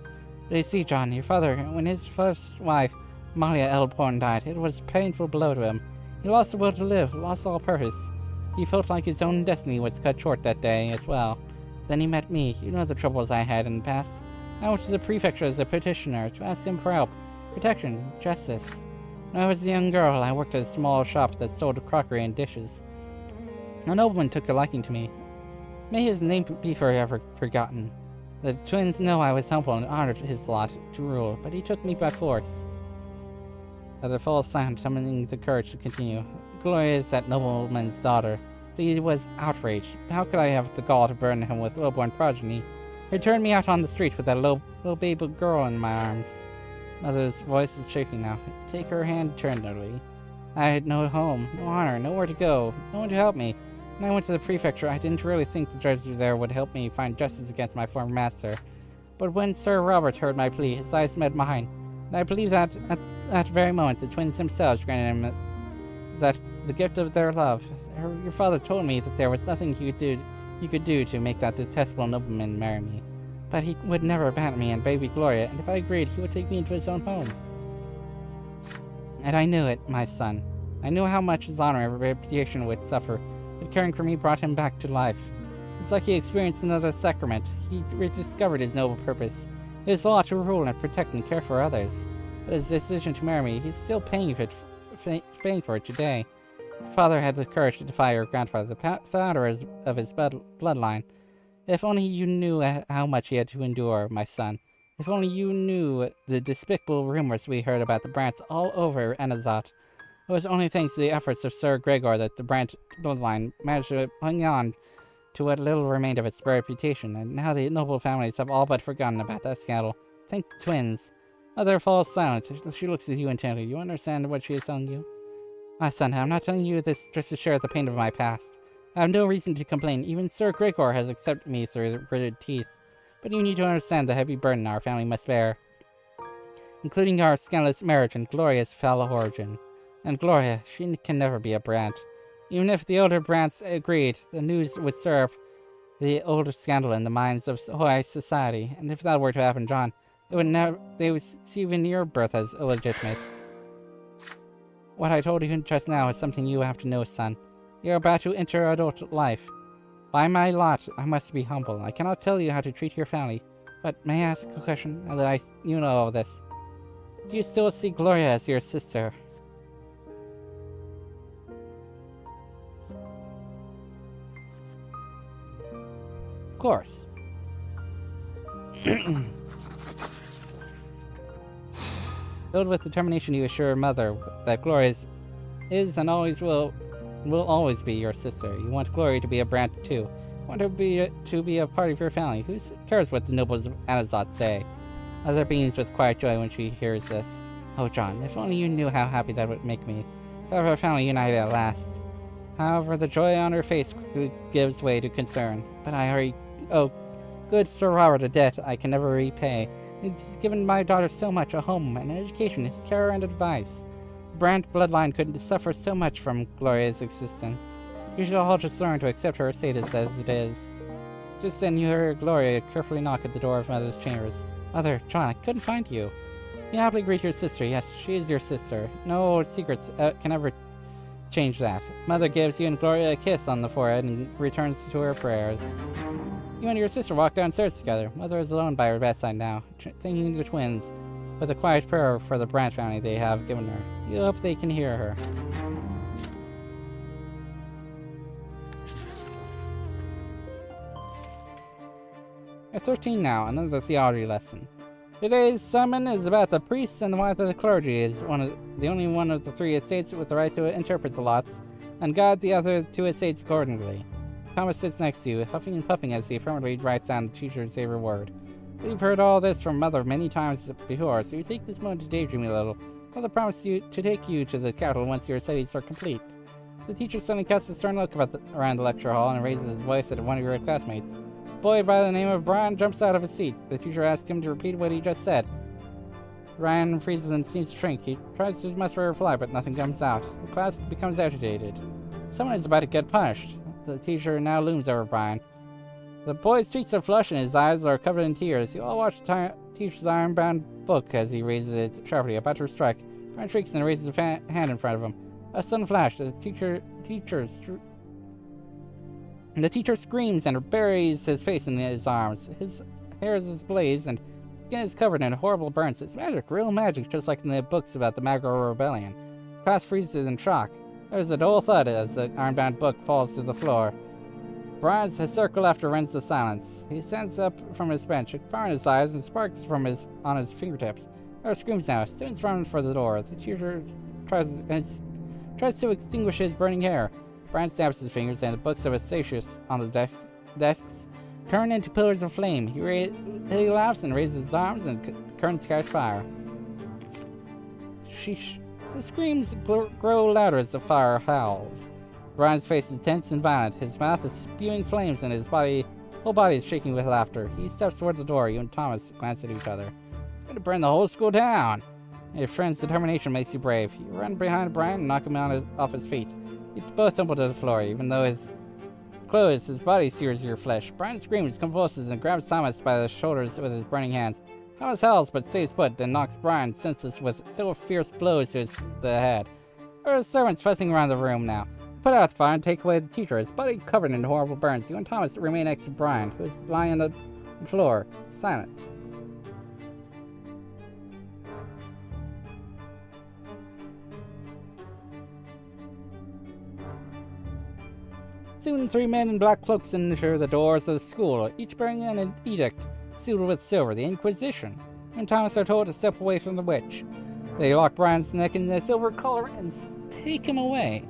But you see, John, your father, when his first wife, Malia Elborn, died, it was a painful blow to him. He lost the will to live, lost all purpose. He felt like his own destiny was cut short that day as well. Then he met me. You know the troubles I had in the past. I went to the prefecture as a petitioner to ask him for help, protection, justice. When I was a young girl, I worked at a small shop that sold crockery and dishes. A nobleman took a liking to me. May his name be forever forgotten. The twins know I was humble and honored his lot to rule, but he took me by force. Mother falls silent, summoning the courage to continue. Gloria is that nobleman's daughter. But he was outraged. How could I have the gall to burden him with lowborn progeny? He turned me out on the street with that little baby girl in my arms. Mother's voice is shaking now. Take her hand tenderly. I had no home, no honor, nowhere to go, no one to help me. When I went to the prefecture, I didn't really think the judge there would help me find justice against my former master. But when Sir Robert heard my plea, his eyes met mine, and I believe that at that very moment the twins themselves granted him that the gift of their love. Your father told me that there was nothing you could do to make that detestable nobleman marry me. But he would never abandon me and baby Gloria, and if I agreed, he would take me into his own home. And I knew it, my son. I knew how much his honor and reputation would suffer, but caring for me brought him back to life. It's like he experienced another sacrament. He rediscovered his noble purpose. His law to rule and protect and care for others. But his decision to marry me, he's still paying for it today. Father had the courage to defy your grandfather, the founder of his bloodline. If only you knew how much he had to endure, my son. If only you knew the despicable rumors we heard about the Brants all over Anazat. It was only thanks to the efforts of Sir Gregor that the Brant bloodline managed to hang on to what little remained of its reputation, and now the noble families have all but forgotten about that scandal. Thank the twins. Mother falls silent. She looks at you intently. You understand what she is telling you? My son, I'm not telling you this just to share the pain of my past. I have no reason to complain. Even Sir Gregor has accepted me through gritted teeth. But you need to understand the heavy burden our family must bear, including our scandalous marriage and Gloria's foul origin. And Gloria, she can never be a Brant. Even if the older Brants agreed, the news would stir up the old scandal in the minds of high society. And if that were to happen, John, they would see even your birth as illegitimate. What I told you just now is something you have to know, son. You're about to enter adult life. By my lot, I must be humble. I cannot tell you how to treat your family. But may I ask a question now that you know all this? Do you still see Gloria as your sister? Of course. Filled with determination, you assure Mother that Gloria is and always will always be your sister. You want Gloria to be a Brant too. You want her to be a part of your family. Who cares what the nobles of Anazat say? Mother beams with quiet joy when she hears this. Oh, John, if only you knew how happy that would make me. To have our family united at last. However, the joy on her face quickly gives way to concern. But I hurry. Oh, good Sir Robert, a debt I can never repay. He's given my daughter so much, a home, an education, his care and advice. The Brant bloodline couldn't suffer so much from Gloria's existence. You should all just learn to accept her status as it is. Just then you hear Gloria carefully knock at the door of Mother's chambers. Mother, John, I couldn't find you. You happily greet your sister. Yes, she is your sister. No secrets can ever change that. Mother gives you and Gloria a kiss on the forehead and returns to her prayers. You and your sister walk downstairs together. Mother is alone by her bedside now, thinking the twins, with a quiet prayer for the Brant family they have given her. You hope they can hear her. At 13 now, another theology lesson. Today's sermon is about the priests and why the clergy is the only one of the three estates with the right to interpret the lots and guide the other to its aids accordingly. Thomas sits next to you, huffing and puffing as he affirmatively writes down the teacher's favorite word. But you've heard all this from Mother many times before, so you take this moment to daydream a little. Mother promised you to take you to the capital once your studies are complete. The teacher suddenly casts a stern look around the lecture hall and raises his voice at one of your classmates. A boy by the name of Brian jumps out of his seat. The teacher asks him to repeat what he just said. Ryan freezes and seems to shrink. He tries to muster a reply, but nothing comes out. The class becomes agitated. Someone is about to get punished. The teacher now looms over Brian. The boy's cheeks are flushed and his eyes are covered in tears. You all watch the teacher's iron-bound book as he raises it sharply, about to strike. Brian shrieks and raises a hand in front of him. A sudden flash. The teacher screams and buries his face in his arms. His hair is ablaze and his skin is covered in horrible burns. It's magic, real magic, just like in the books about the Magro Rebellion. The class freezes in shock. There's a dull thud as the iron-bound book falls to the floor. Brian's hysterical laughter rends the silence. He stands up from his bench, fire in his eyes, and sparks on his fingertips. There are screams now. Students run for the door. The teacher tries to extinguish his burning hair. Brian snaps his fingers, and the books of Astatius on the desks turn into pillars of flame. He laughs and raises his arms, and the curtains catch fire. Sheesh. The screams grow louder as the fire howls. Brian's face is tense and violent. His mouth is spewing flames, and his whole body is shaking with laughter. He steps towards the door. You and Thomas glance at each other. He's going to burn the whole school down. Your friend's determination makes you brave. You run behind Brian and knock him off his feet. You both tumble to the floor. Even though his body sears your flesh. Brian screams, convulses, and grabs Thomas by the shoulders with his burning hands. Thomas howls but stays put, then knocks Brian senseless with several fierce blows to the head. There are servants fussing around the room now. Put out the fire and take away the teacher. His body covered in horrible burns. You and Thomas remain next to Brian, who is lying on the floor, silent. Soon 3 men in black cloaks enter the doors of the school, each bearing an edict sealed with silver, the Inquisition. You and Thomas are told to step away from the witch. They lock Brian's neck in the silver collar and take him away.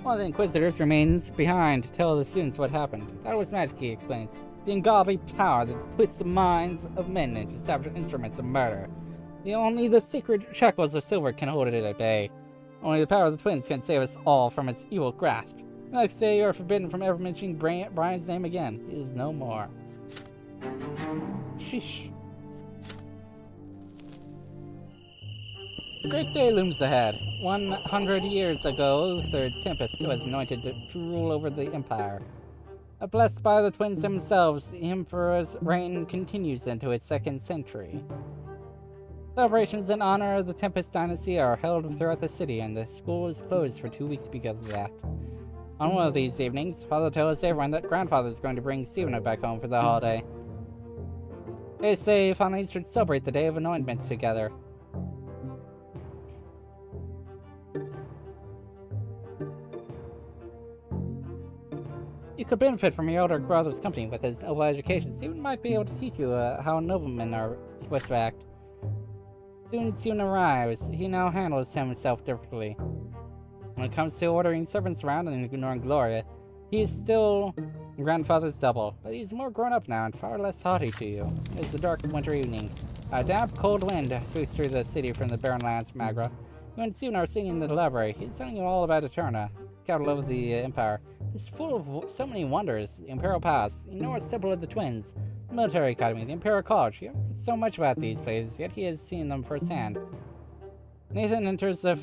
One of the Inquisitors remains behind to tell the students what happened. That was magic, he explains. The ungodly power that twists the minds of men into savage instruments of murder. Only the sacred shackles of silver can hold it at bay. Only the power of the twins can save us all from its evil grasp. The next day you are forbidden from ever mentioning Brian's name again. He is no more. Sheesh. A great day looms ahead. 100 years ago, Luther Tempest was anointed to rule over the Empire. Blessed by the twins themselves, the Emperor's reign continues into its 2nd century. Celebrations in honor of the Tempest dynasty are held throughout the city, and the school is closed for 2 weeks because of that. On one of these evenings, Father tells everyone that Grandfather is going to bring Stephen back home for the holiday. They say families should celebrate the day of anointment together. You could benefit from your older brother's company. With his noble education. Stephen might be able to teach you how noblemen are supposed to act. Soon arrives. He now handles himself differently. When it comes to ordering servants around and ignoring Gloria, he is still Grandfather's double, but he's more grown up now and far less haughty to you. It's a dark winter evening. A damp, cold wind sweeps through the city from the barren lands of Magra. You and Stephen are sitting in the library. He's telling you all about Eterna, capital of the Empire. It's full of so many wonders. The Imperial Palace, the North Temple of the Twins, the Military Academy, the Imperial College. You haven't heard so much about these places, yet he has seen them firsthand. Nathan enters the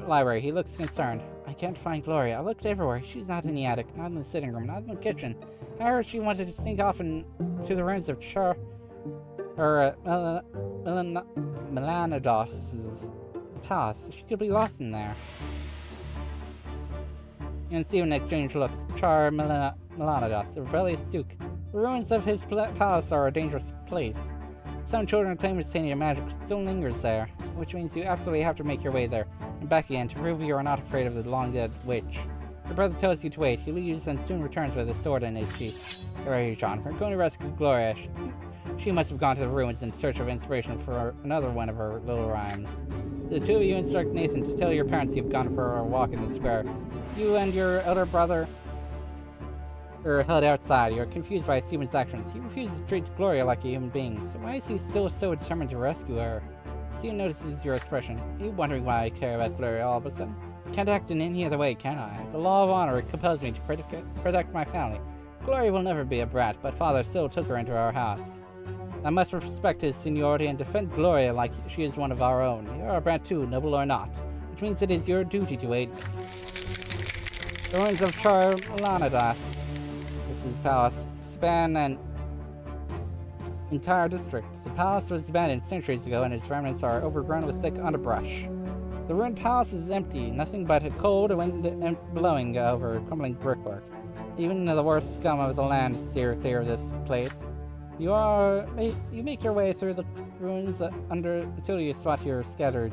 library. He looks concerned. I can't find Gloria. I looked everywhere. She's not in the attic, not in the sitting room, not in the kitchen. I heard she wanted to sneak off into the ruins of Melanodos's palace. She could be lost in there. And Stephen exchange looks. Melanodos, the rebellious duke. The ruins of his palace are a dangerous place. Some children claim Sania magic still lingers there, which means you absolutely have to make your way there and back again to prove you are not afraid of the long-dead witch. Your brother tells you to wait. He leaves and soon returns with a sword in his sheath. Roaringjohn, we're going to rescue Gloria. She must have gone to the ruins in search of inspiration for another one of her little rhymes. The two of you instruct Nathan to tell your parents you've gone for a walk in the square. You and your elder brother are held outside. You're confused by Stephen's actions. He refuses to treat Gloria like a human being, so why is he still so determined to rescue her? Stephen notices your expression. Are you wondering why I care about Gloria all of a sudden? Can't act in any other way, can I? The law of honor compels me to protect my family. Gloria will never be a brat, but father still took her into our house. I must respect his seniority and defend Gloria like she is one of our own. You are a brat too, noble or not, which means it is your duty to aid me. The ruins of Charlanadas, this is palace, span an entire district. The palace was abandoned centuries ago and its remnants are overgrown with thick underbrush. The ruined palace is empty, nothing but a cold wind blowing over crumbling brickwork. Even the worst scum of the land steer clear of this place. You make your way through the ruins until you spot scattered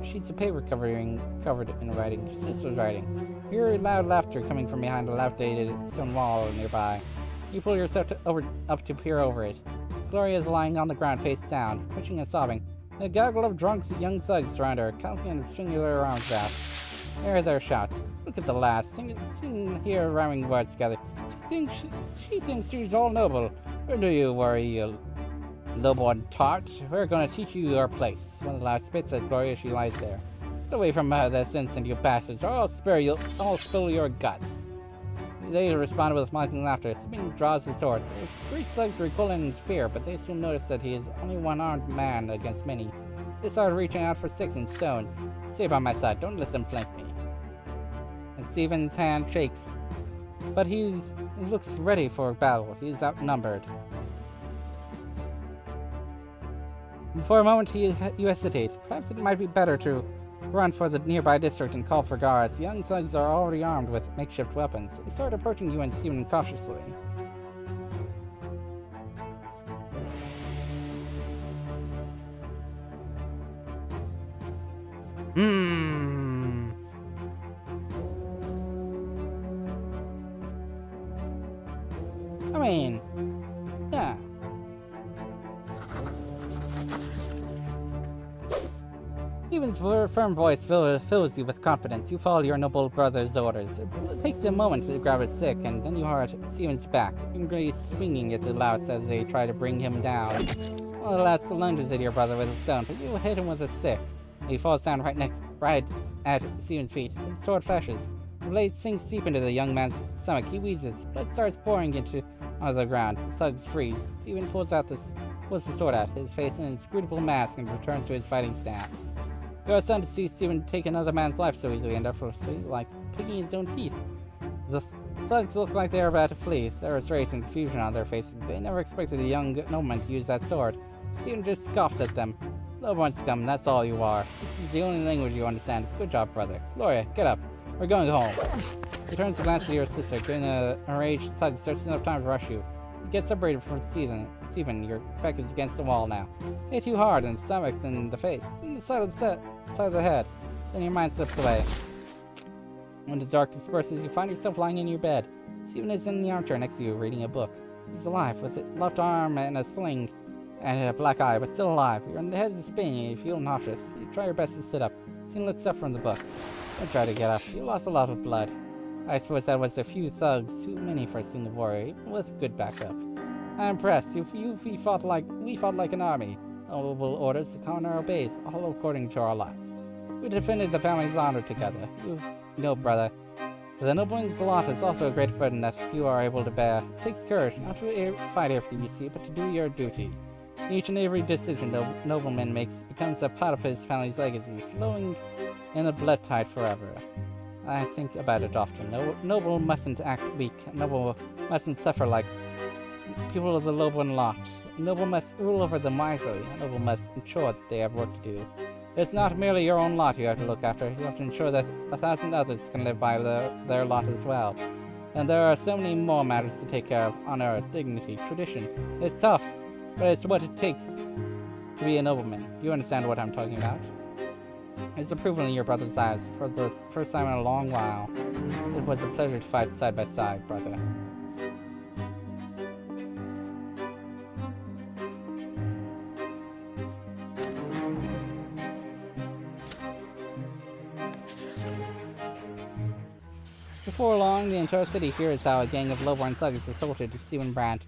sheets of paper covered in writing. This was writing. You hear loud laughter coming from behind a dilapidated stone wall nearby. You pull yourself up to peer over it. Gloria is lying on the ground face down, twitching and sobbing. A gaggle of drunk young thugs surround her, cackling and swinging their arms out. There are their shouts. Look at the lads, singing here, rhyming words together. She thinks she's all noble. Don't you worry, you lowborn tart. We're going to teach you your place. One of the lads spits at Gloria as she lies there. Get away from her, this instant, you bastards, or I'll spill your guts. They respond with mocking laughter. Sabine draws his sword. The street thugs recoil in fear, but they soon notice that he is only one-armed man against many. They start reaching out for sticks and stones. Stay by my side, don't let them flank me. And Stephen's hand shakes, but he looks ready for battle. He's outnumbered. For a moment you hesitate. Perhaps it might be better to run for the nearby district and call for guards. The young thugs are already armed with makeshift weapons. They start approaching you and Stephen cautiously. I mean, yeah. Stephen's firm voice fills you with confidence. You follow your noble brother's orders. It takes a moment to grab his stick, and then you are at Stephen's back, angrily swinging at the louts as they try to bring him down. One of the louts lunges at your brother with a stone, but you hit him with a stick. He falls down right at Stephen's feet. His sword flashes. The blade sinks deep into the young man's stomach. He wheezes. Blood starts pouring onto the ground. The thugs freeze. Stephen pulls the sword out, his face an inscrutable mask, and returns to his fighting stance. You are stunned to see Stephen take another man's life so easily and effortlessly, like picking his own teeth. The thugs look like they are about to flee. There is rage and confusion on their faces. They never expected the young nobleman to use that sword. Stephen just scoffs at them. Lowborn scum, that's all you are. This is the only language you understand. Good job, brother. Gloria, get up. We're going home. He turns to glance at your sister. Getting a enraged thug starts enough time to rush you. You get separated from Stephen. Your back is against the wall now. Hit you hard in the stomach, then the face, then the side of the head. Then your mind slips away. When the dark disperses, you find yourself lying in your bed. Stephen is in the armchair next to you, reading a book. He's alive, with a left arm and a sling, and a black eye, but still alive. Your head is spinning, you feel nauseous. You try your best to sit up. Stephen looks up from the book. Don't try to get up. You lost a lot of blood. I suppose that was a few thugs, too many for a single warrior, even with good backup. I'm impressed. We fought like an army. Noble orders, the commoner obeys, all according to our lots. We defended the family's honor together. You know, brother, the nobleman's lot is also a great burden that few are able to bear. It takes courage, not to fight everything you see, but to do your duty. Each and every decision the nobleman makes becomes a part of his family's legacy, flowing in the blood tide forever. I think about it often. Noble mustn't act weak. Noble mustn't suffer like people of the lowborn lot. Noble must rule over them wisely. Noble must ensure that they have work to do. It's not merely your own lot you have to look after. You have to ensure that 1,000 others can live by their lot as well. And there are so many more matters to take care of: honor, dignity, tradition. It's tough, but it's what it takes to be a nobleman. Do you understand what I'm talking about? It's approval in your brother's eyes. For the first time in a long while, it was a pleasure to fight side by side, brother. Before long, the entire city hears how a gang of lowborn thugs assaulted Stephen Brante.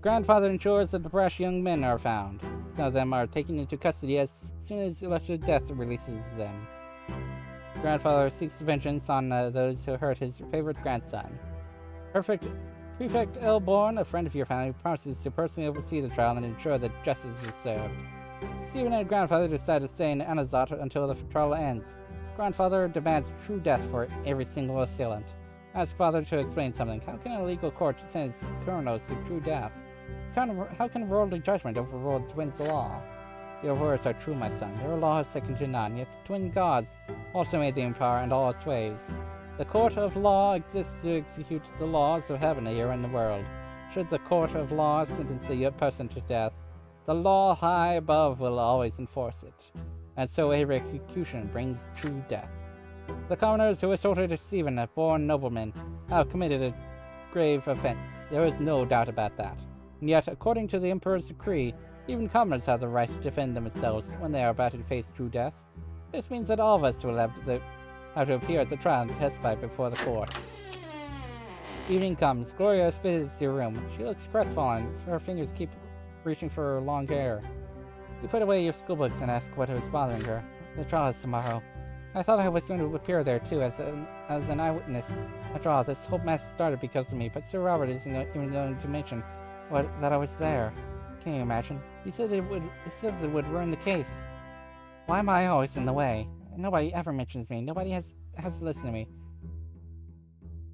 Grandfather ensures that the brash young men are found. Some of them are taken into custody as soon as elected death releases them. Grandfather seeks vengeance on those who hurt his favorite grandson. Prefect Elborn, a friend of your family, promises to personally oversee the trial and ensure that justice is served. Stephen and Grandfather decide to stay in Anazat until the trial ends. Grandfather demands true death for every single assailant. Ask Father to explain something. How can a legal court sentence criminals to true death? How can worldly judgment overrule the twins' law? Your words are true, my son. Their law is second to none, yet the twin gods also made the empire and all its ways. The court of law exists to execute the laws of heaven here in the world. Should the court of law sentence a person to death, the law high above will always enforce it. And so a execution brings true death. The commoners who assaulted Stephen, a born nobleman, have committed a grave offense. There is no doubt about that. And yet, according to the Emperor's decree, even commoners have the right to defend themselves when they are about to face true death. This means that all of us will have to appear at the trial and testify before the court. Evening comes. Gloria visits your room. She looks crestfallen. Her fingers keep reaching for her long hair. You put away your schoolbooks and ask what was bothering her. The trial is tomorrow. I thought I was going to appear there too as an eyewitness. After all, this whole mess started because of me, but Sir Robert isn't even going to mention that I was there. Can you imagine? He says it would ruin the case. Why am I always in the way? Nobody ever mentions me. Nobody has to listen to me.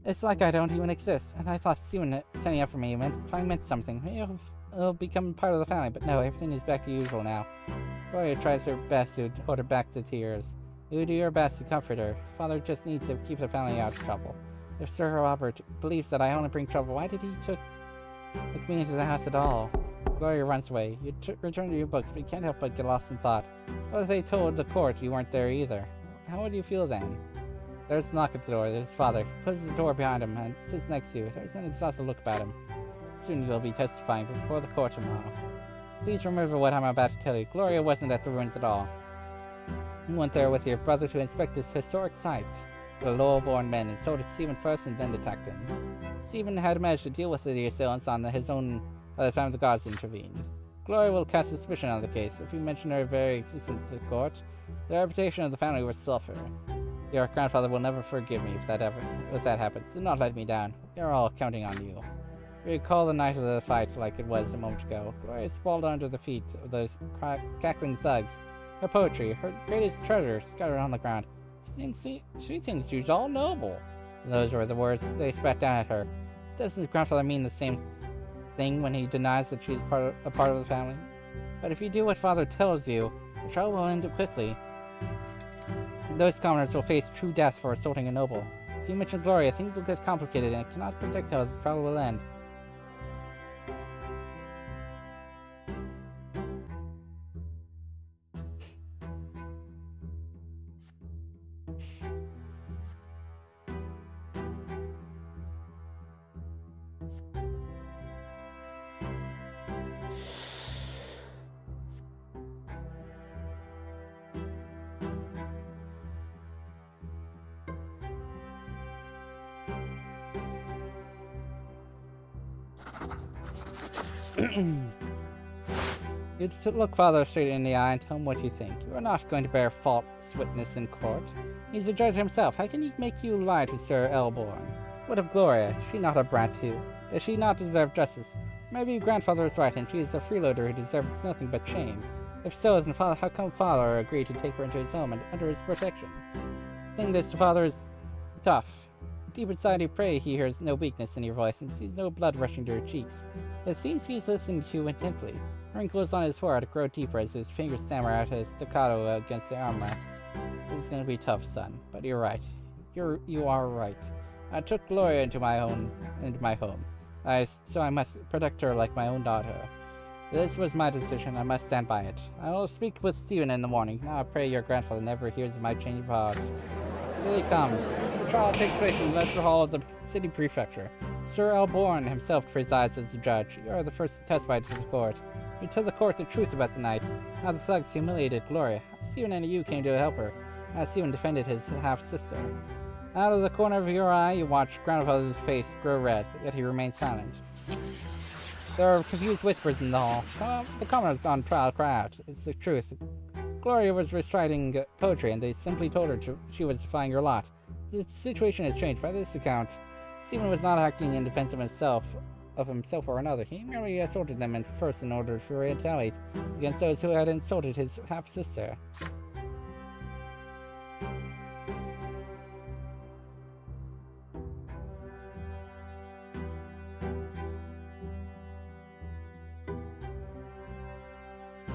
It's like I don't even exist. And I thought Stephen standing up for me meant something. It'll become part of the family, but no, everything is back to usual now. Gloria tries her best to hold her back to tears. You do your best to comfort her. Father just needs to keep the family out of trouble. If Sir Robert believes that I only bring trouble, why did he took me into the house at all? Gloria runs away. You return to your books, but you can't help but get lost in thought. What if they told the court you weren't there either? How would you feel then? There's a knock at the door. There's Father. He closes the door behind him and sits next to you. There's an exhausted look about him. Soon you'll be testifying before the court tomorrow. Please remember what I'm about to tell you. Gloria wasn't at the ruins at all. You went there with your brother to inspect this historic site. The low-born men insulted Stephen first and then attacked him. Stephen had managed to deal with the assailants on his own by the time the gods intervened. Gloria will cast suspicion on the case. If you mention her very existence to the court, the reputation of the family will suffer. Your grandfather will never forgive me if that happens. Do not let me down. We are all counting on you. Recall the night of the fight like it was a moment ago. Gloria sprawled under the feet of those cackling thugs. Her poetry, her greatest treasure, scattered on the ground. She thinks she's all noble. Those were the words they spat down at her. Doesn't grandfather mean the same thing when he denies that she's a part of the family? But if you do what father tells you, the trial will end quickly. Those commoners will face true death for assaulting a noble. If you mention Gloria, things will get complicated and I cannot predict how the trial will end. You look father straight in the eye and tell him what you think. You are not going to bear false witness in court. He's a judge himself. How can he make you lie to Sir Elborn? What of Gloria? Is she not a brat too? Does she not deserve justice? Maybe grandfather is right and she is a freeloader who deserves nothing but shame. If so, then father, how come father agreed to take her into his home and under his protection? Saying this to father is tough. Deep inside you pray he hears no weakness in your voice and sees no blood rushing to your cheeks. It seems he's listening to you intently. Wrinkles on his forehead grow deeper as his fingers hammer out his staccato against the armrests. This is going to be tough, son, but you're right. You are right. I took Gloria into my home, so I must protect her like my own daughter. This was my decision. I must stand by it. I will speak with Stephen in the morning. Now I pray your grandfather never hears of my change of heart. Here he comes. The trial takes place in the lecture hall of the city prefecture. Sir Elborn himself presides as the judge. You are the first to testify to the court. You tell the court the truth about the night, how the thugs humiliated Gloria, how Stephen and you came to help her, how Stephen defended his half-sister. Out of the corner of your eye, you watch grandfather's face grow red, yet he remains silent. There are confused whispers in the hall. The commoners on trial cry out. It's the truth. Gloria was reciting poetry, and they simply told her she was defying her lot. The situation has changed. By this account, Stephen was not acting in defense of himself or another. He merely assaulted them first in order to retaliate against those who had insulted his half-sister.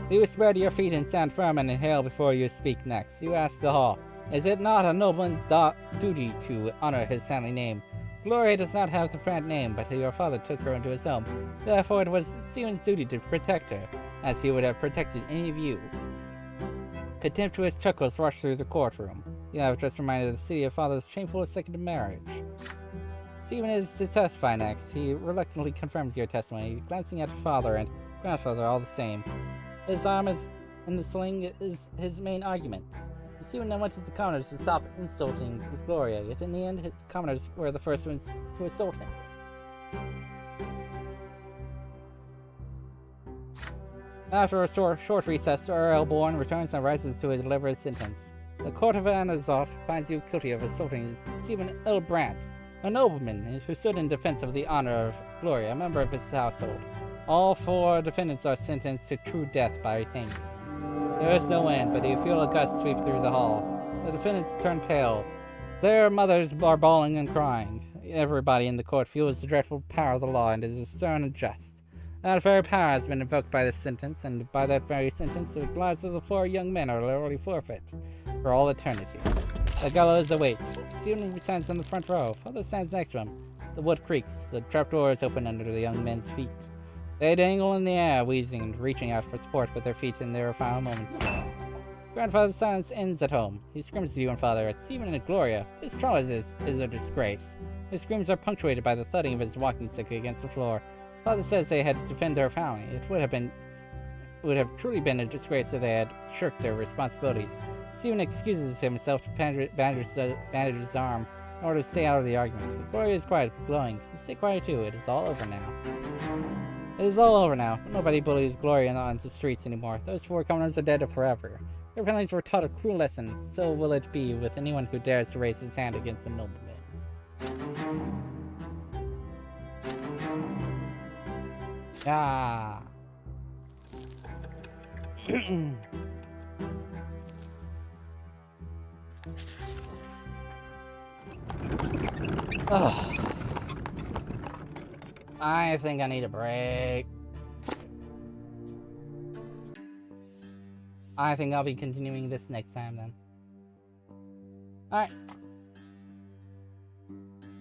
You spread your feet and stand firm and inhale before you speak next. You ask the hall, is it not a nobleman's duty to honor his family name? Gloria does not have the brand name, but your father took her into his home. Therefore, it was Stephen's duty to protect her, as he would have protected any of you. Contemptuous chuckles rush through the courtroom. You have just reminded the city of father's shameful second marriage. Stephen is to testify next. He reluctantly confirms your testimony, glancing at father and grandfather all the same. His arm is in the sling is his main argument. Stephen then wanted the commoners to stop insulting Gloria, yet in the end, the commoners were the first ones to assault him. After a short recess, Earl Bourne returns and rises to a deliberate sentence. The Court of Anazalt finds you guilty of assaulting Stephen L. Brante, a nobleman who stood in defense of the honor of Gloria, a member of his household. All 4 defendants are sentenced to true death by hanging. There is no end, but you feel a gust sweep through the hall. The defendants turn pale. Their mothers are bawling and crying. Everybody in the court feels the dreadful power of the law and is stern and just. That very power has been invoked by this sentence, and by that very sentence, the lives of the 4 young men are literally forfeit for all eternity. The gallows await. Stephen stands in the front row. Father stands next to him. The wood creaks. The trapdoor is open under the young men's feet. They dangle in the air, wheezing and reaching out for support with their feet in their final moments. Grandfather's silence ends at home. He screams to you and father at Stephen and Gloria. This trial is a disgrace. His screams are punctuated by the thudding of his walking stick against the floor. Father says they had to defend their family. It would have truly been a disgrace if they had shirked their responsibilities. Stephen excuses himself to bandage his arm in order to stay out of the argument. Gloria is quiet, glowing. You stay quiet too. It is all over now. It is all over now. Nobody bullies Gloria on the streets anymore. Those 4 commoners are dead forever. Their families were taught a cruel lesson. So will it be with anyone who dares to raise his hand against a nobleman. Ah. Oh. I think I need a break. I think I'll be continuing this next time then. Alright.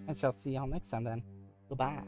I shall see y'all next time then. Goodbye.